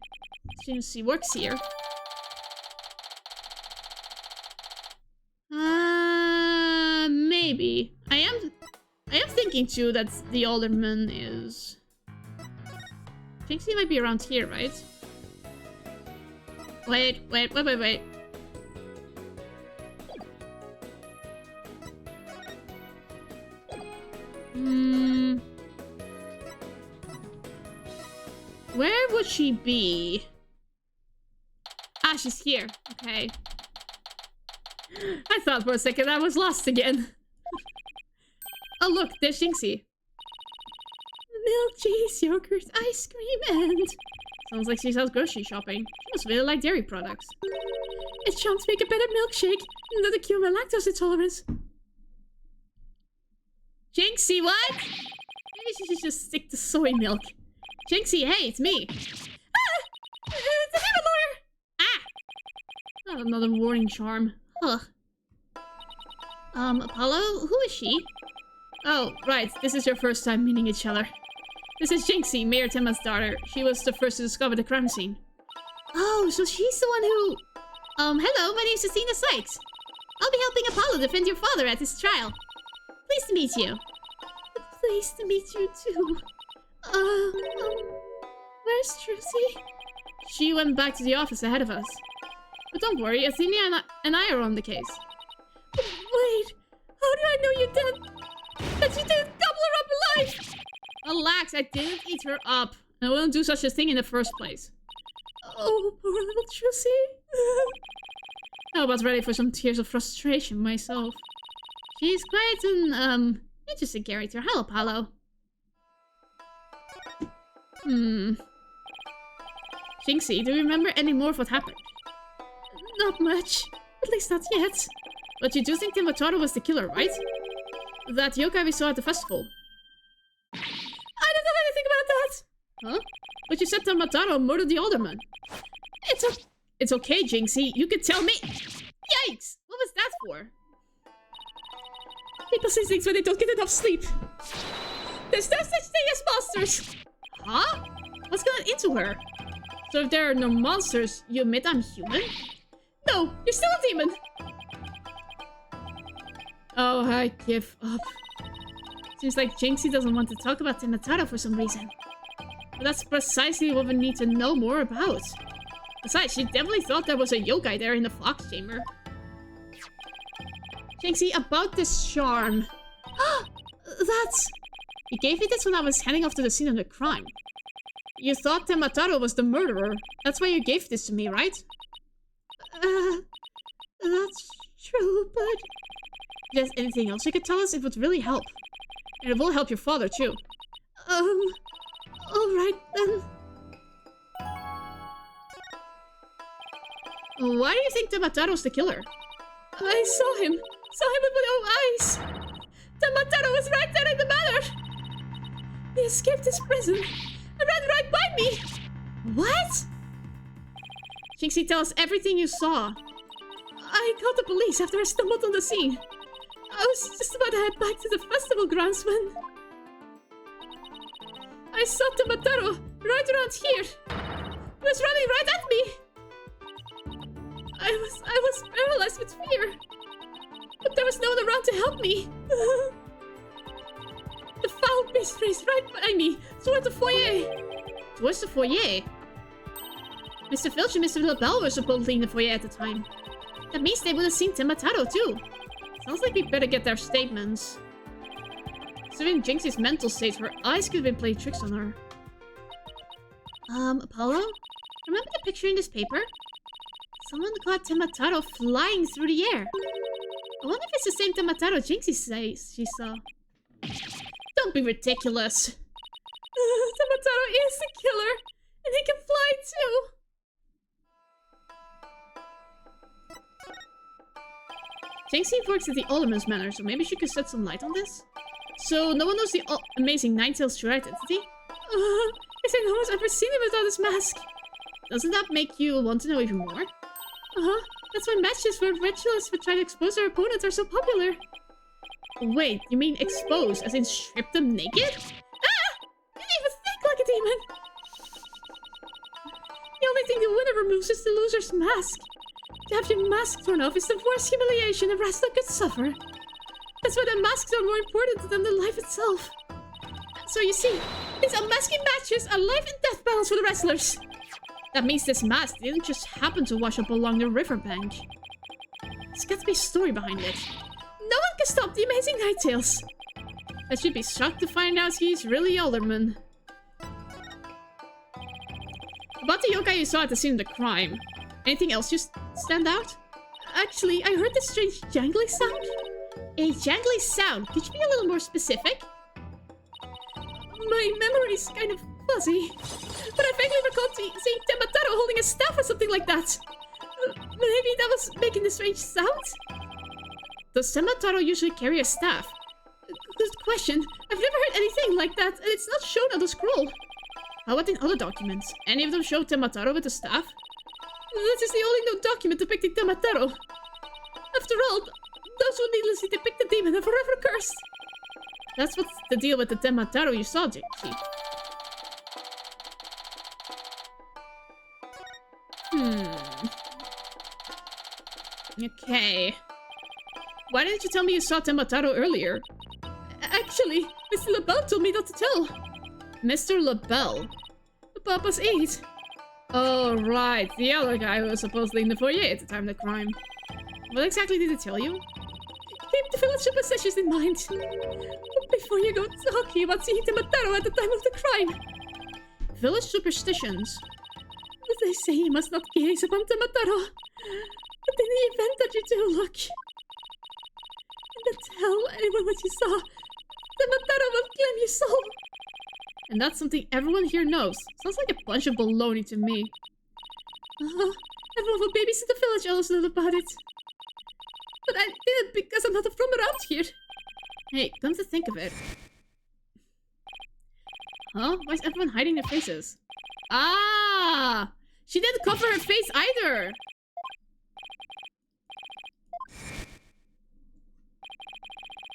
Since she works here. Maybe. I am thinking too that the Alderman is... Jinxie might be around here, right? Wait. Where would she be? Ah, she's here. Okay. I thought for a second I was lost again. Oh look, there's Jinxie. Milk, cheese, yogurt, ice cream, and... Sounds like she's out grocery shopping. She must really like dairy products. It's trying to make a better milkshake, not to cure my lactose intolerance. Jinxie, what? Maybe she should just stick to soy milk. Jinxie, hey, it's me. Ah! The demon lawyer! Ah! Not another warning charm. Huh. Apollo? Who is she? Oh, right. This is your first time meeting each other. This is Jinxie, Mayor Temma's daughter. She was the first to discover the crime scene. Oh, so she's the one who... hello, my name's Athena Sykes. I'll be helping Apollo defend your father at his trial. Pleased to meet you. Pleased to meet you, too. Where's Trucy? She went back to the office ahead of us. But don't worry, Athena and I are on the case. Wait, how do I know you did? That you didn't gobble her up alive? Relax, I didn't eat her up. I wouldn't do such a thing in the first place. Oh, poor little Trucy. I was ready for some tears of frustration myself. She's quite an, interesting character. Hello, Apollo. Jinxie, do you remember any more of what happened? Not much. At least not yet. But you do think Timotaro was the killer, right? That yokai we saw at the festival. I don't know anything about that! Huh? But you said Timotaro murdered the Alderman. It's okay, Jinxie. You can tell me. Yikes! What was that for? People say things when they don't get enough sleep. There's no such thing as monsters! Huh? What's gotten into her? So if there are no monsters, you admit I'm human? No, you're still a demon! Oh, I give up. Seems like Jinxie doesn't want to talk about Timotaro for some reason. But that's precisely what we need to know more about. Besides, she definitely thought there was a yokai there in the fox chamber. Jinxie, about this charm. That's... You gave me this when I was heading off to the scene of the crime. You thought Timotaro was the murderer. That's why you gave this to me, right? That's true, but... If there's anything else you could tell us, it would really help. And it will help your father, too. Alright, then. Why do you think Tomotaro's the killer? I saw him with my own eyes. Tomotaro was right there in the manor. He escaped his prison and ran right by me. What? Jinxie, tell us everything you saw. I called the police after I stumbled on the scene. I was just about to head back to the festival grounds when I saw Tomotaro right around here. He was running right at me. I was paralyzed with fear. But there was no one around to help me. The foul beast raced right by me toward the foyer. Towards the foyer? Mr. Filch and Mr. LaBelle were supposedly in the foyer at the time. That means they would have seen Tomotaro too. Sounds like we better get their statements. Considering Jinxie's mental state, her eyes could have been playing tricks on her. Apollo? Remember the picture in this paper? Someone caught Tomotaro flying through the air. I wonder if it's the same Tomotaro Jinxie says she saw. Don't be ridiculous. Tomotaro is the killer, and he can fly too. Jinxie works at the Alderman's Manor, so maybe she could shed some light on this? So, no one knows the amazing Ninetales true identity? I say no one's ever seen him without his mask. Doesn't that make you want to know even more? That's why matches where ritualists would try to expose their opponents are so popular. Wait, you mean expose, as in strip them naked? Ah! You didn't even think like a demon! The only thing the winner removes is the loser's mask. To have your mask torn off is the worst humiliation a wrestler could suffer. That's why the masks are more important than the life itself. So you see, these unmasking matches are life and death battles for the wrestlers. That means this mask didn't just happen to wash up along the riverbank. There's got to be a story behind it. No one can stop the amazing Ninetales. I should be shocked to find out he's really Alderman. About the yokai you saw at the scene of the crime. Anything else you stand out? Actually, I heard this strange jangly sound. A jangly sound? Could you be a little more specific? My memory's kind of fuzzy, but I vaguely recall seeing Tomotaro holding a staff or something like that. Maybe that was making the strange sound? Does Tomotaro usually carry a staff? Good question. I've never heard anything like that, and it's not shown on the scroll. How about in other documents? Any of them show Tomotaro with a staff? This is the only known document depicting Tomotaro. After all, those who needlessly depict the demon are forever cursed. That's what's the deal with the Tomotaro you saw, Jinxie. Okay. Why didn't you tell me you saw Tomotaro earlier? Actually, Mr. LaBelle told me not to tell. Mr. LaBelle? Papa's aide. Oh, right. The other guy who was supposedly in the foyer at the time of the crime. What exactly did he tell you? Keep the village superstitions in mind. Before you go talking about seeing Tomotaro at the time of the crime. Village superstitions? They say you must not gaze upon Tomotaro. But in the event that you do look, and tell anyone what you saw, Tomotaro will claim your soul. And that's something everyone here knows. Sounds like a bunch of baloney to me. Everyone who babysit the village always knows about it. But I didn't because I'm not from around here. Hey, come to think of it. Huh? Why is everyone hiding their faces? Ah! She didn't cover her face either!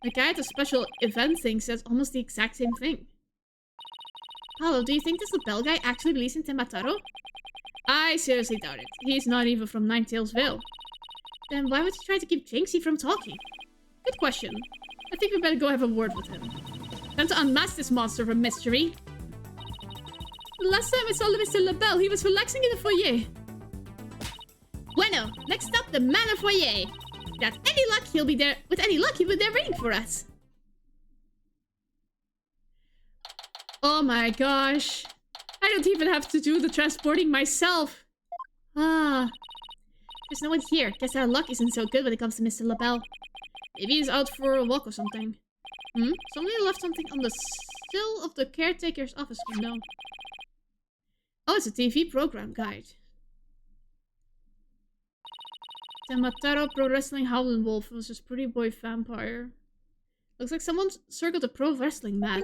The guy at the special event thing says almost the exact same thing. Paolo, do you think this LaBelle guy actually believes in Tomotaro? I seriously doubt it. He's not even from Ninetales Vale. Then why would he try to keep Jinxie from talking? Good question. I think we better go have a word with him. Time to unmask this monster of a mystery. Last time I saw Mr. LaBelle, he was relaxing in the foyer. Bueno, next up, the Manor Foyer. Without any luck, he'll be there. With any luck, he'll be there waiting for us. Oh my gosh. I don't even have to do the transporting myself. Ah. There's no one here. Guess our luck isn't so good when it comes to Mr. LaBelle. Maybe he's out for a walk or something. Somebody left something on the sill of the caretaker's office window. Oh, it's a TV program guide. Temataro Pro Wrestling Howlin' Wolf versus Pretty Boy Vampire. Looks like someone circled a pro wrestling match.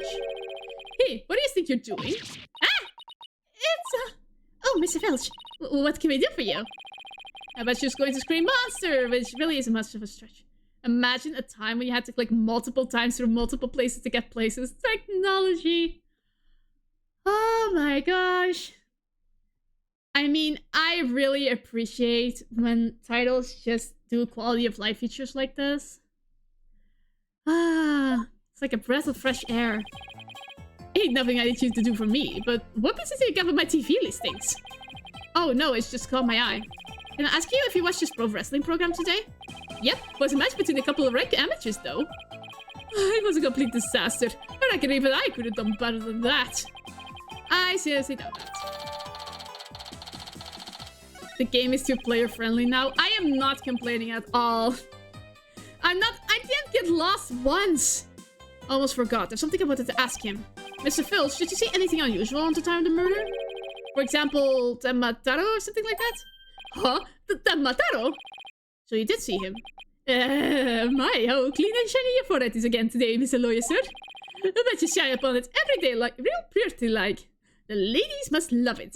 Hey, what do you think you're doing? Ah! It's Oh, Mr. Filch, what can we do for you? I bet she was going to scream monster, which really isn't much of a stretch. Imagine a time when you had to click multiple times through multiple places to get places. Technology. Oh my gosh. I mean, I really appreciate when titles just do quality of life features like this. It's like a breath of fresh air. Ain't nothing I need you to do for me, but what business do you get with my TV listings? Oh no, it's just caught my eye. Can I ask you if you watched this pro wrestling program today? Yep, was a match between a couple of rank amateurs though. It was a complete disaster. I reckon even I could have done better than that. I seriously doubt that. The game is too player friendly now. I am not complaining at all. I didn't get lost once. Almost forgot. There's something I wanted to ask him. Mr. Filch, did you see anything unusual on the time of the murder? For example, Temataro or something like that? Huh? Temataro? So you did see him? My, how clean and shiny your forehead is again today, Mr. Lawyer, sir. I bet you shine upon it every day like real pretty like. The ladies must love it.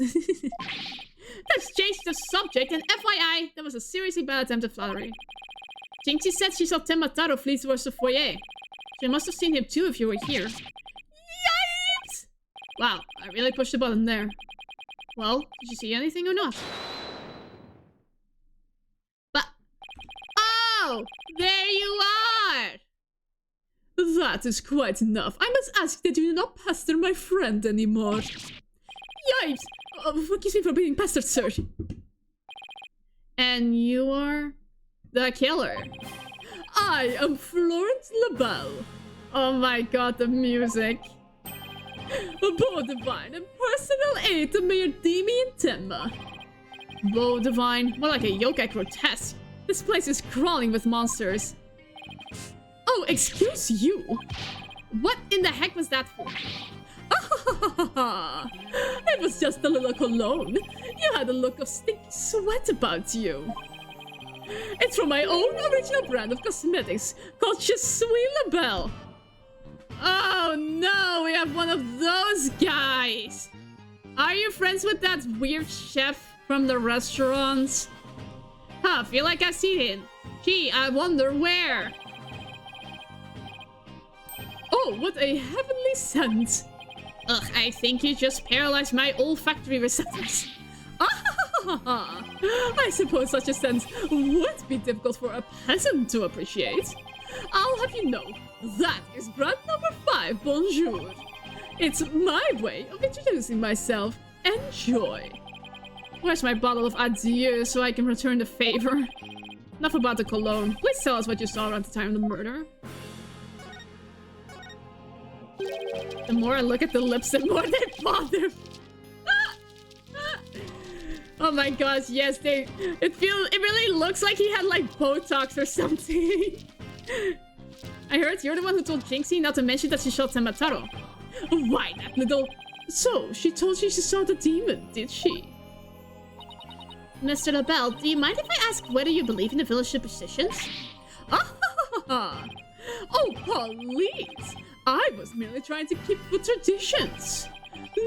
Let's change the subject, and FYI, that was a seriously bad attempt at flattery. Jinxie said she saw Temataro flee towards the foyer. She must have seen him too if you were here. Yikes! Wow, I really pushed the button there. Well, did you see anything or not? But... Oh! There you are! That is quite enough. I must ask that you do not pester my friend anymore. Yikes! Forgive me for being pestered, sir. And you are... the killer. I am Florence LaBelle. Oh my god, the music. Beau Divine and personal aid to Mayor Demi and Tenma. Beau Divine, more like a yokai grotesque. This place is crawling with monsters. Oh, excuse you. What in the heck was that for? It was just a little cologne. You had a look of stinky sweat about you. It's from my own original brand of cosmetics called Je suis LaBelle. Oh no, we have one of those guys. Are you friends with that weird chef from the restaurants? Huh, feel like I've seen him. Gee, I wonder where. Oh, what a heavenly scent. Ugh, I think you just paralyzed my olfactory receptors. I suppose such a scent would be difficult for a peasant to appreciate. I'll have you know, that is brand number 5, bonjour. It's my way of introducing myself. Enjoy. Where's my bottle of adieu so I can return the favor? Enough about the cologne. Please tell us what you saw around the time of the murder. The more I look at the lips, the more they bother. Oh my gosh, yes, it really looks like he had like Botox or something. I heard you're the one who told Jinxie not to mention that she shot Temataro. Why, that little... So, she told you she saw the demon, did she? Mr. LaBelle, do you mind if I ask whether you believe in the village superstitions? Oh, please! I was merely trying to keep with traditions.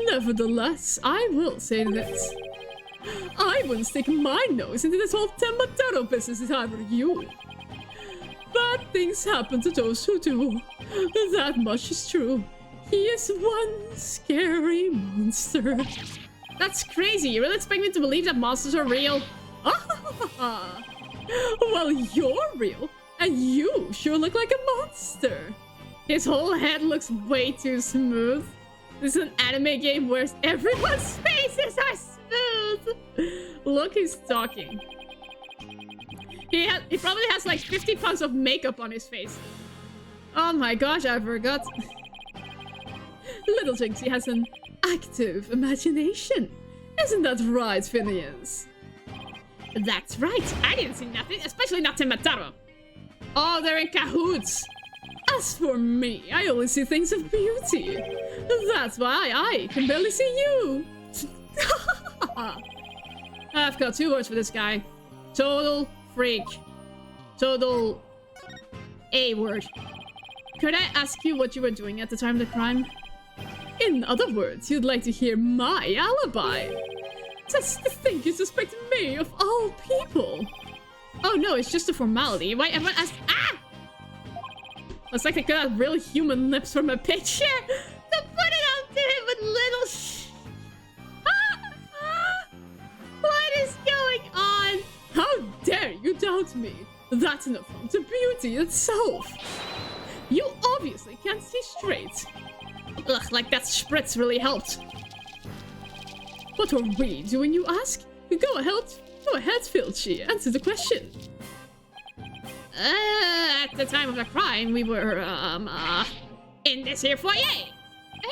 Nevertheless, I will say this. I wouldn't stick my nose into this whole Temataro business if I were you. Bad things happen to those who do. That much is true. He is one scary monster. That's crazy. You really expect me to believe that monsters are real? Well, you're real. And you sure look like a monster. His whole head looks way too smooth. This is an anime game where everyone's faces are smooth. Look who's talking. He probably has like 50 pounds of makeup on his face. Oh my gosh, I forgot. Little Jinxie has an active imagination. Isn't that right, Phineas? That's right. I didn't see nothing, especially not Temataro. Oh, they're in cahoots. As for me, I only see things of beauty. That's why I can barely see you. I've got 2 words for this guy. Total freak. Total A-word. Could I ask you what you were doing at the time of the crime? In other words, you'd like to hear my alibi. Just to think you suspect me of all people. Oh no, it's just a formality. Why everyone asked— Ah! It's like they could have real human lips from a picture to put it out to him with little What is going on? How dare you doubt me? That's an affront to beauty itself. You obviously can't see straight. Ugh, like that spritz really helped. What are we doing, you ask? Go ahead, Filchi. Answer the question. At the time of the crime, we were, in this here foyer.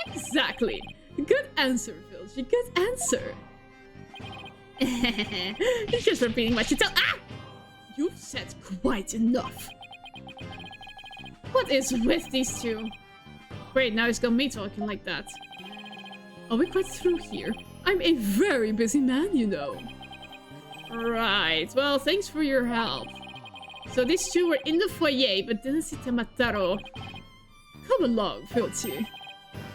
Exactly. Good answer, Filchi. Good answer. You're just repeating what you tell— Ah! You've said quite enough. What is with these two? Great, now it's got me talking like that. Are we quite through here? I'm a very busy man, you know. Right, well, thanks for your help. So these two were in the foyer, but didn't see Temataro. Come along, Filchi.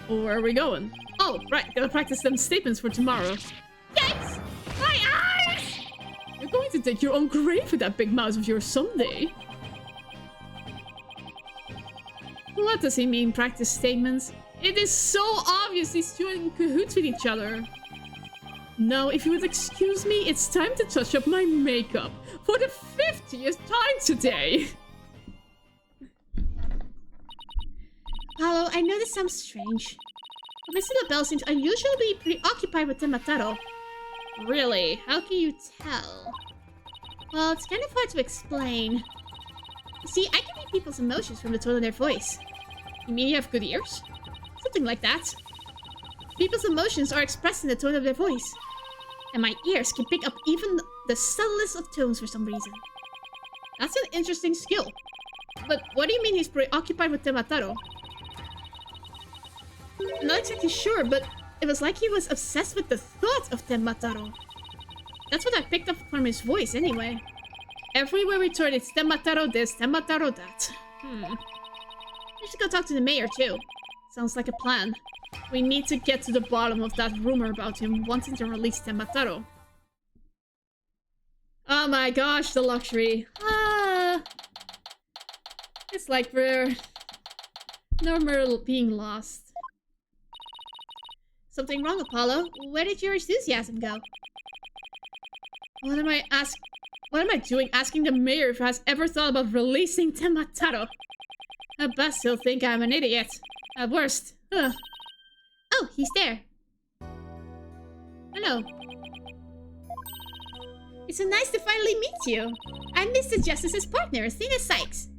Where are we going? Oh, right, gotta practice them statements for tomorrow. Yikes! My eyes! You're going to dig your own grave with that big mouth of yours someday. What does he mean, practice statements? It is so obvious these two are in cahoots with each other. Now, if you would excuse me, it's time to touch up my makeup for the 50th time today. Paolo, I know this sounds strange, but Mr. LaBelle seems unusually preoccupied with Temataro. Really? How can you tell? Well, it's kind of hard to explain. You see, I can read people's emotions from the tone of their voice. You mean you have good ears? Something like that. People's emotions are expressed in the tone of their voice. And my ears can pick up even the subtlest of tones for some reason. That's an interesting skill. But what do you mean he's preoccupied with Temataro? I'm not exactly sure, but it was like he was obsessed with the thought of Temataro. That's what I picked up from his voice, anyway. Everywhere we turn, it's Temataro this, Temataro that. We should go talk to the mayor, too. Sounds like a plan. We need to get to the bottom of that rumor about him wanting to release Temataro. Oh my gosh, the luxury. It's like we're no more being lost. Something wrong, Apollo? Where did your enthusiasm go? What am I doing asking the mayor if he has ever thought about releasing Temataro? At best, he'll think I'm an idiot. At worst, ugh. Oh, he's there. Hello. It's so nice to finally meet you. I'm Mr. Justice's partner, Athena Sykes.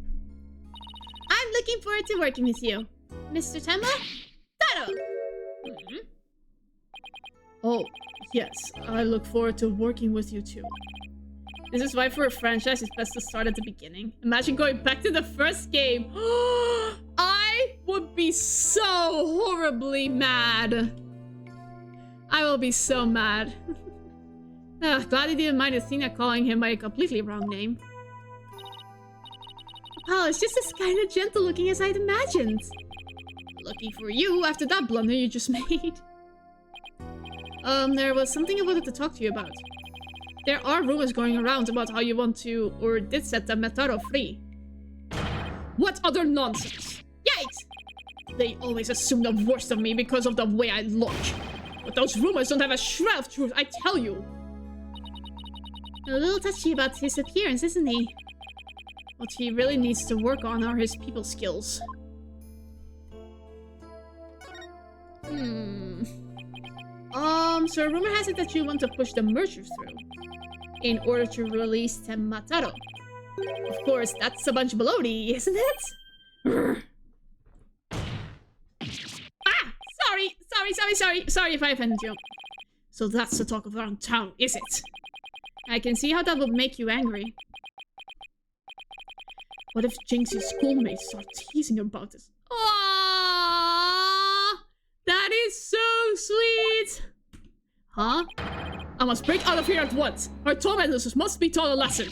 I'm looking forward to working with you. Mr. Temataro! Oh, yes. I look forward to working with you too. This is why for a franchise it's best to start at the beginning. Imagine going back to the first game. I would be so horribly mad. I will be so mad. Glad he didn't mind Athena calling him by a completely wrong name. Apollo is just as kind of gentle looking as I'd imagined. Lucky for you after that blunder you just made. There was something I wanted to talk to you about. There are rumors going around about how you want to, or did set Temataro free. What other nonsense? Yikes! They always assume the worst of me because of the way I look. But those rumors don't have a shred of truth, I tell you. A little touchy about his appearance, isn't he? What he really needs to work on are his people skills. So rumor has it that you want to push the merger through in order to release Temataro. Of course, that's a bunch of baloney, isn't it? Sorry if I offended you. So that's the talk of around town, is it? I can see how that would make you angry. What if Jinx's schoolmates start teasing about this? Aww, that is so sweet. Huh? I must break out of here at once. Our tormentors must be taught a lesson.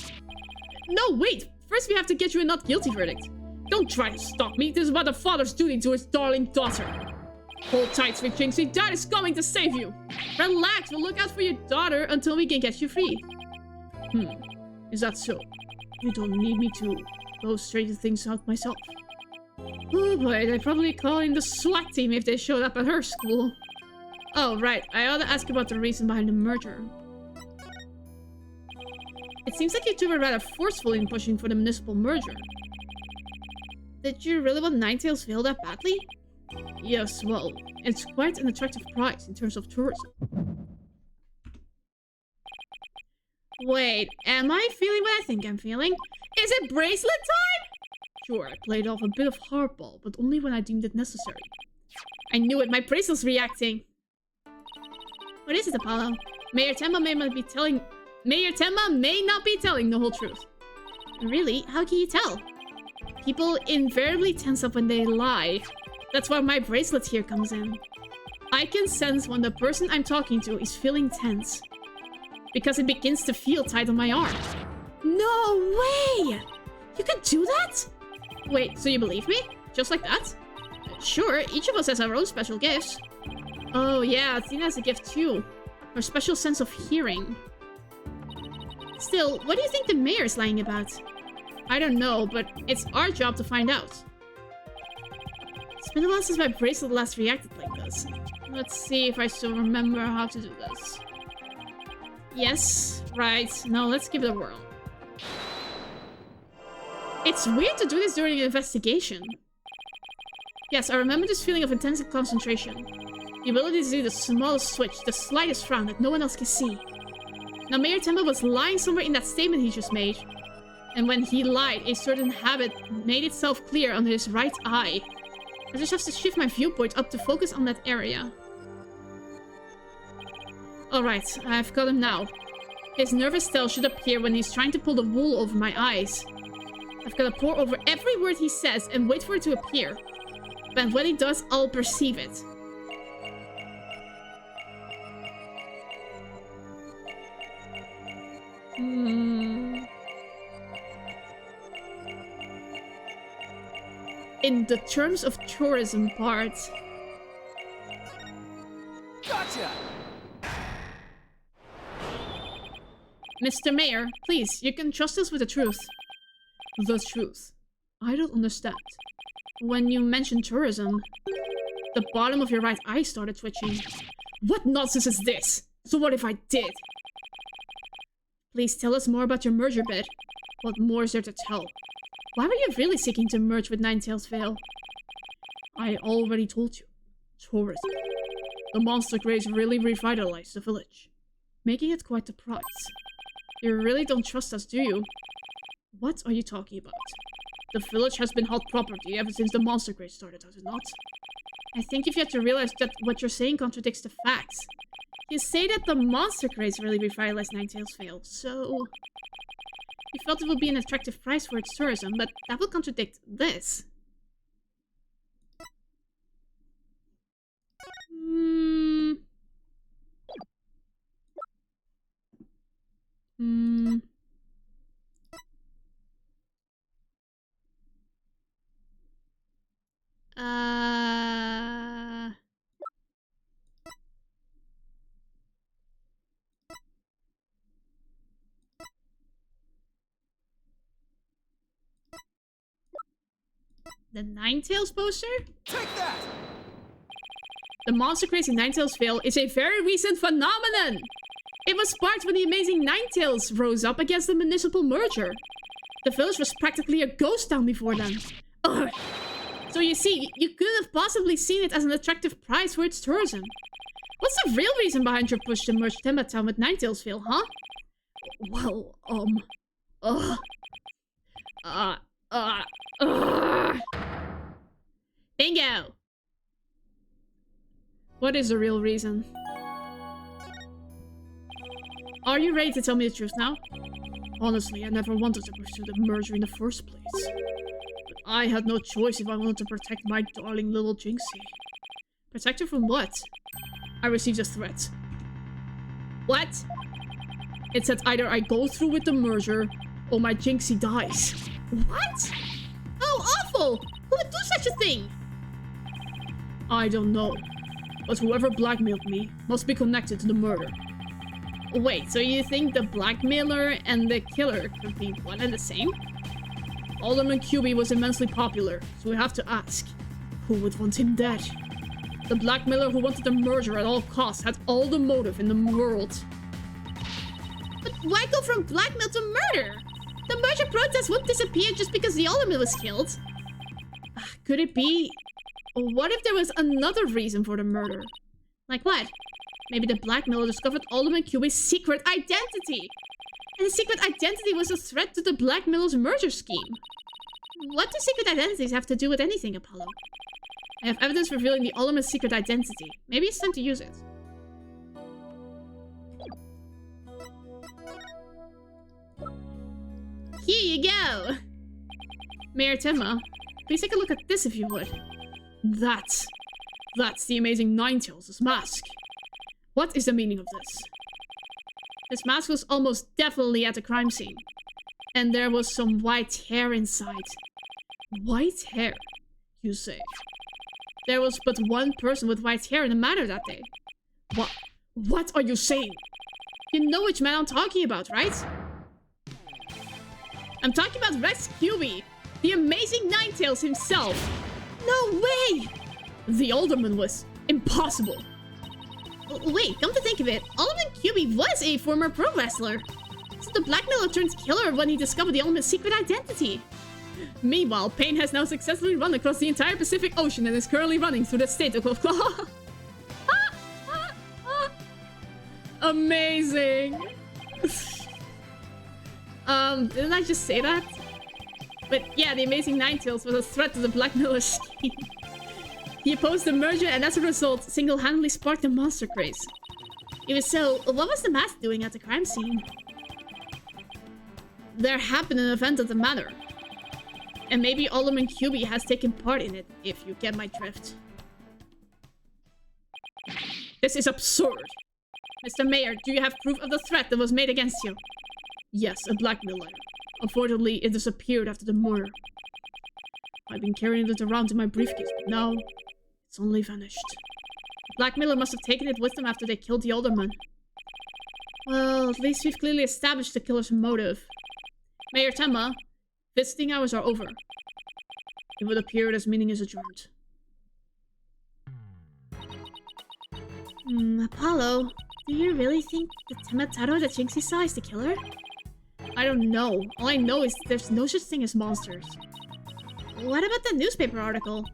No, wait! First we have to get you a not guilty verdict. Don't try to stop me. This is what a father's doing to his darling daughter. Hold tight, Sweet Jinxie. Dad is coming to save you. Relax, we'll look out for your daughter until we can get you free. Is that so? You don't need me to go straighten things out myself. Oh boy, they'd probably call in the SWAT team if they showed up at her school. Oh, right. I ought to ask about the reason behind the merger. It seems like you two were rather forceful in pushing for the municipal merger. Did you really want Ninetales Vale that badly? Yes, well, it's quite an attractive price in terms of tourism. Wait, am I feeling what I think I'm feeling? Is it bracelet time? Sure, I played off a bit of hardball, but only when I deemed it necessary. I knew it, my bracelet's reacting. What is it, Apollo? Mayor Tenma may not be telling the whole truth. Really? How can you tell? People invariably tense up when they lie. That's why my bracelet here comes in. I can sense when the person I'm talking to is feeling tense. Because it begins to feel tight on my arm. No way! You could do that? Wait, so you believe me? Just like that? Sure, each of us has our own special gifts. Oh yeah, Athena has a gift too. Her special sense of hearing. Still, what do you think the mayor is lying about? I don't know, but it's our job to find out. It's been a while since my bracelet last reacted like this. Let's see if I still remember how to do this. Yes, right. Now let's give it a whirl. It's weird to do this during an investigation. Yes, I remember this feeling of intensive concentration. The ability to see the smallest switch, the slightest frown that no one else can see. Now, Mayor Tenma was lying somewhere in that statement he just made. And when he lied, a certain habit made itself clear under his right eye. I just have to shift my viewpoint up to focus on that area. Alright, I've got him now. His nervous tail should appear when he's trying to pull the wool over my eyes. I've got to pore over every word he says and wait for it to appear. But when he does, I'll perceive it. In the terms of tourism part. Gotcha! Mr. Mayor, please, you can trust us with the truth. The truth? I don't understand. When you mentioned tourism, the bottom of your right eye started twitching. What nonsense is this? So what if I did? Please tell us more about your merger bid. What more is there to tell? Why were you really seeking to merge with Ninetales Vale? I already told you. Tourism. The monster craze really revitalized the village, making it quite the prize. You really don't trust us, do you? What are you talking about? The village has been hot property ever since the monster craze started, has it not? I think if you have to realize that what you're saying contradicts the facts. You say that the monster craze really revitalized Ninetales Vale, so... You felt it would be an attractive price for its tourism, but that will contradict this. The Ninetales poster? Take that! The monster craze in Ninetales Vale is a very recent phenomenon! It was sparked when the amazing Ninetales rose up against the municipal merger. The village was practically a ghost town before then. Ugh. So you see, you could have possibly seen it as an attractive prize for its tourism. What's the real reason behind your push to merge Tenma Town with Ninetales Vale, huh? Well, Bingo! What is the real reason? Are you ready to tell me the truth now? Honestly, I never wanted to pursue the merger in the first place. But I had no choice if I wanted to protect my darling little Jinxie. Protect her from what? I received a threat. What? It said either I go through with the merger, or my Jinxie dies. What? How awful! Who would do such a thing? I don't know. But whoever blackmailed me must be connected to the murder. Wait, so you think the blackmailer and the killer could be one and the same? Alderman QB was immensely popular, so we have to ask, who would want him dead? The blackmailer who wanted the murder at all costs had all the motive in the world. But why go from blackmail to murder? The murder protest won't disappear just because the alderman was killed. Could it be... What if there was another reason for the murder? Like what? Maybe the blackmailer discovered Alderman QB's secret identity. And the secret identity was a threat to the blackmailer's murder scheme. What do secret identities have to do with anything, Apollo? I have evidence revealing the Alderman's secret identity. Maybe it's time to use it. Here you go! Mayor TuMiiA, please take a look at this if you would. That's the amazing Ninetales' mask. What is the meaning of this? This mask was almost definitely at the crime scene. And there was some white hair inside. White hair, you say? There was but one person with white hair in the manor that day. What are you saying? You know which man I'm talking about, right? I'm talking about Rex QB, the amazing Ninetales himself. No way! The alderman was impossible. Wait, come to think of it, Alderman QB was a former pro wrestler. So the blackmailer turned killer when he discovered the alderman's secret identity. Meanwhile, Pain has now successfully run across the entire Pacific Ocean and is currently running through the state of Amazing! Didn't I just say that? But yeah, the amazing Ninetales was a threat to the blackmailer scheme. He opposed the merger and as a result, single-handedly sparked the monster craze. Even so, what was the mask doing at the crime scene? There happened an event at the manor. And maybe Alderman QB has taken part in it, if you get my drift. This is absurd! Mr. Mayor, do you have proof of the threat that was made against you? Yes, a blackmail letter. Unfortunately, it disappeared after the murder. I've been carrying it around in my briefcase, but now it's only vanished. The blackmailer must have taken it with them after they killed the alderman. Well, at least we've clearly established the killer's motive. Mayor TuMiiA, visiting hours are over. It would appear this meeting is adjourned. Apollo, do you really think the Temataro that Jinxie saw is the killer? I don't know. All I know is there's no such thing as monsters. What about the newspaper article?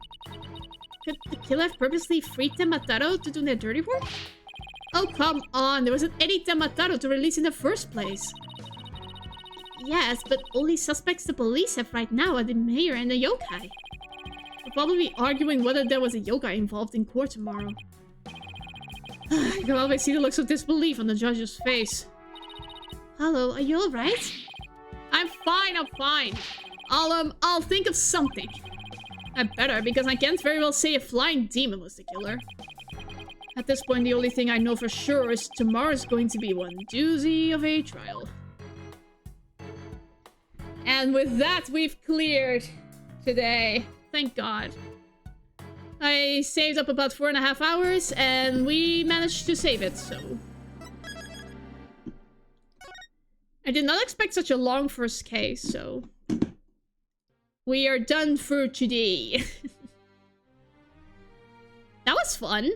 Could the killer have purposely freed Temataro to do their dirty work? Oh, come on. There wasn't any Temataro to release in the first place. Yes, but only suspects the police have right now are the mayor and the yokai. We'll probably be arguing whether there was a yokai involved in court tomorrow. You can always see the looks of disbelief on the judge's face. Hello, are you alright? I'm fine. I'll think of something. I better, because I can't very well say a flying demon was the killer. At this point, the only thing I know for sure is tomorrow's going to be one doozy of a trial. And with that, we've cleared today. Thank God. I saved up about 4.5 hours, and we managed to save it, so... I did not expect such a long first case, so... We are done for today. That was fun.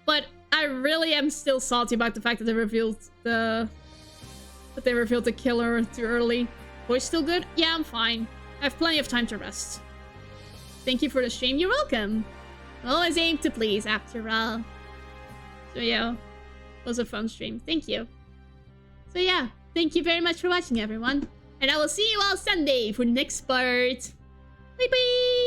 But I really am still salty about the fact that they revealed the... killer too early. Voice still good? Yeah, I'm fine. I have plenty of time to rest. Thank you for the stream. You're welcome. Always aim to please, after all. So yeah, it was a fun stream. Thank you. So yeah, thank you very much for watching, everyone. And I will see you all Sunday for the next part. Bye bye!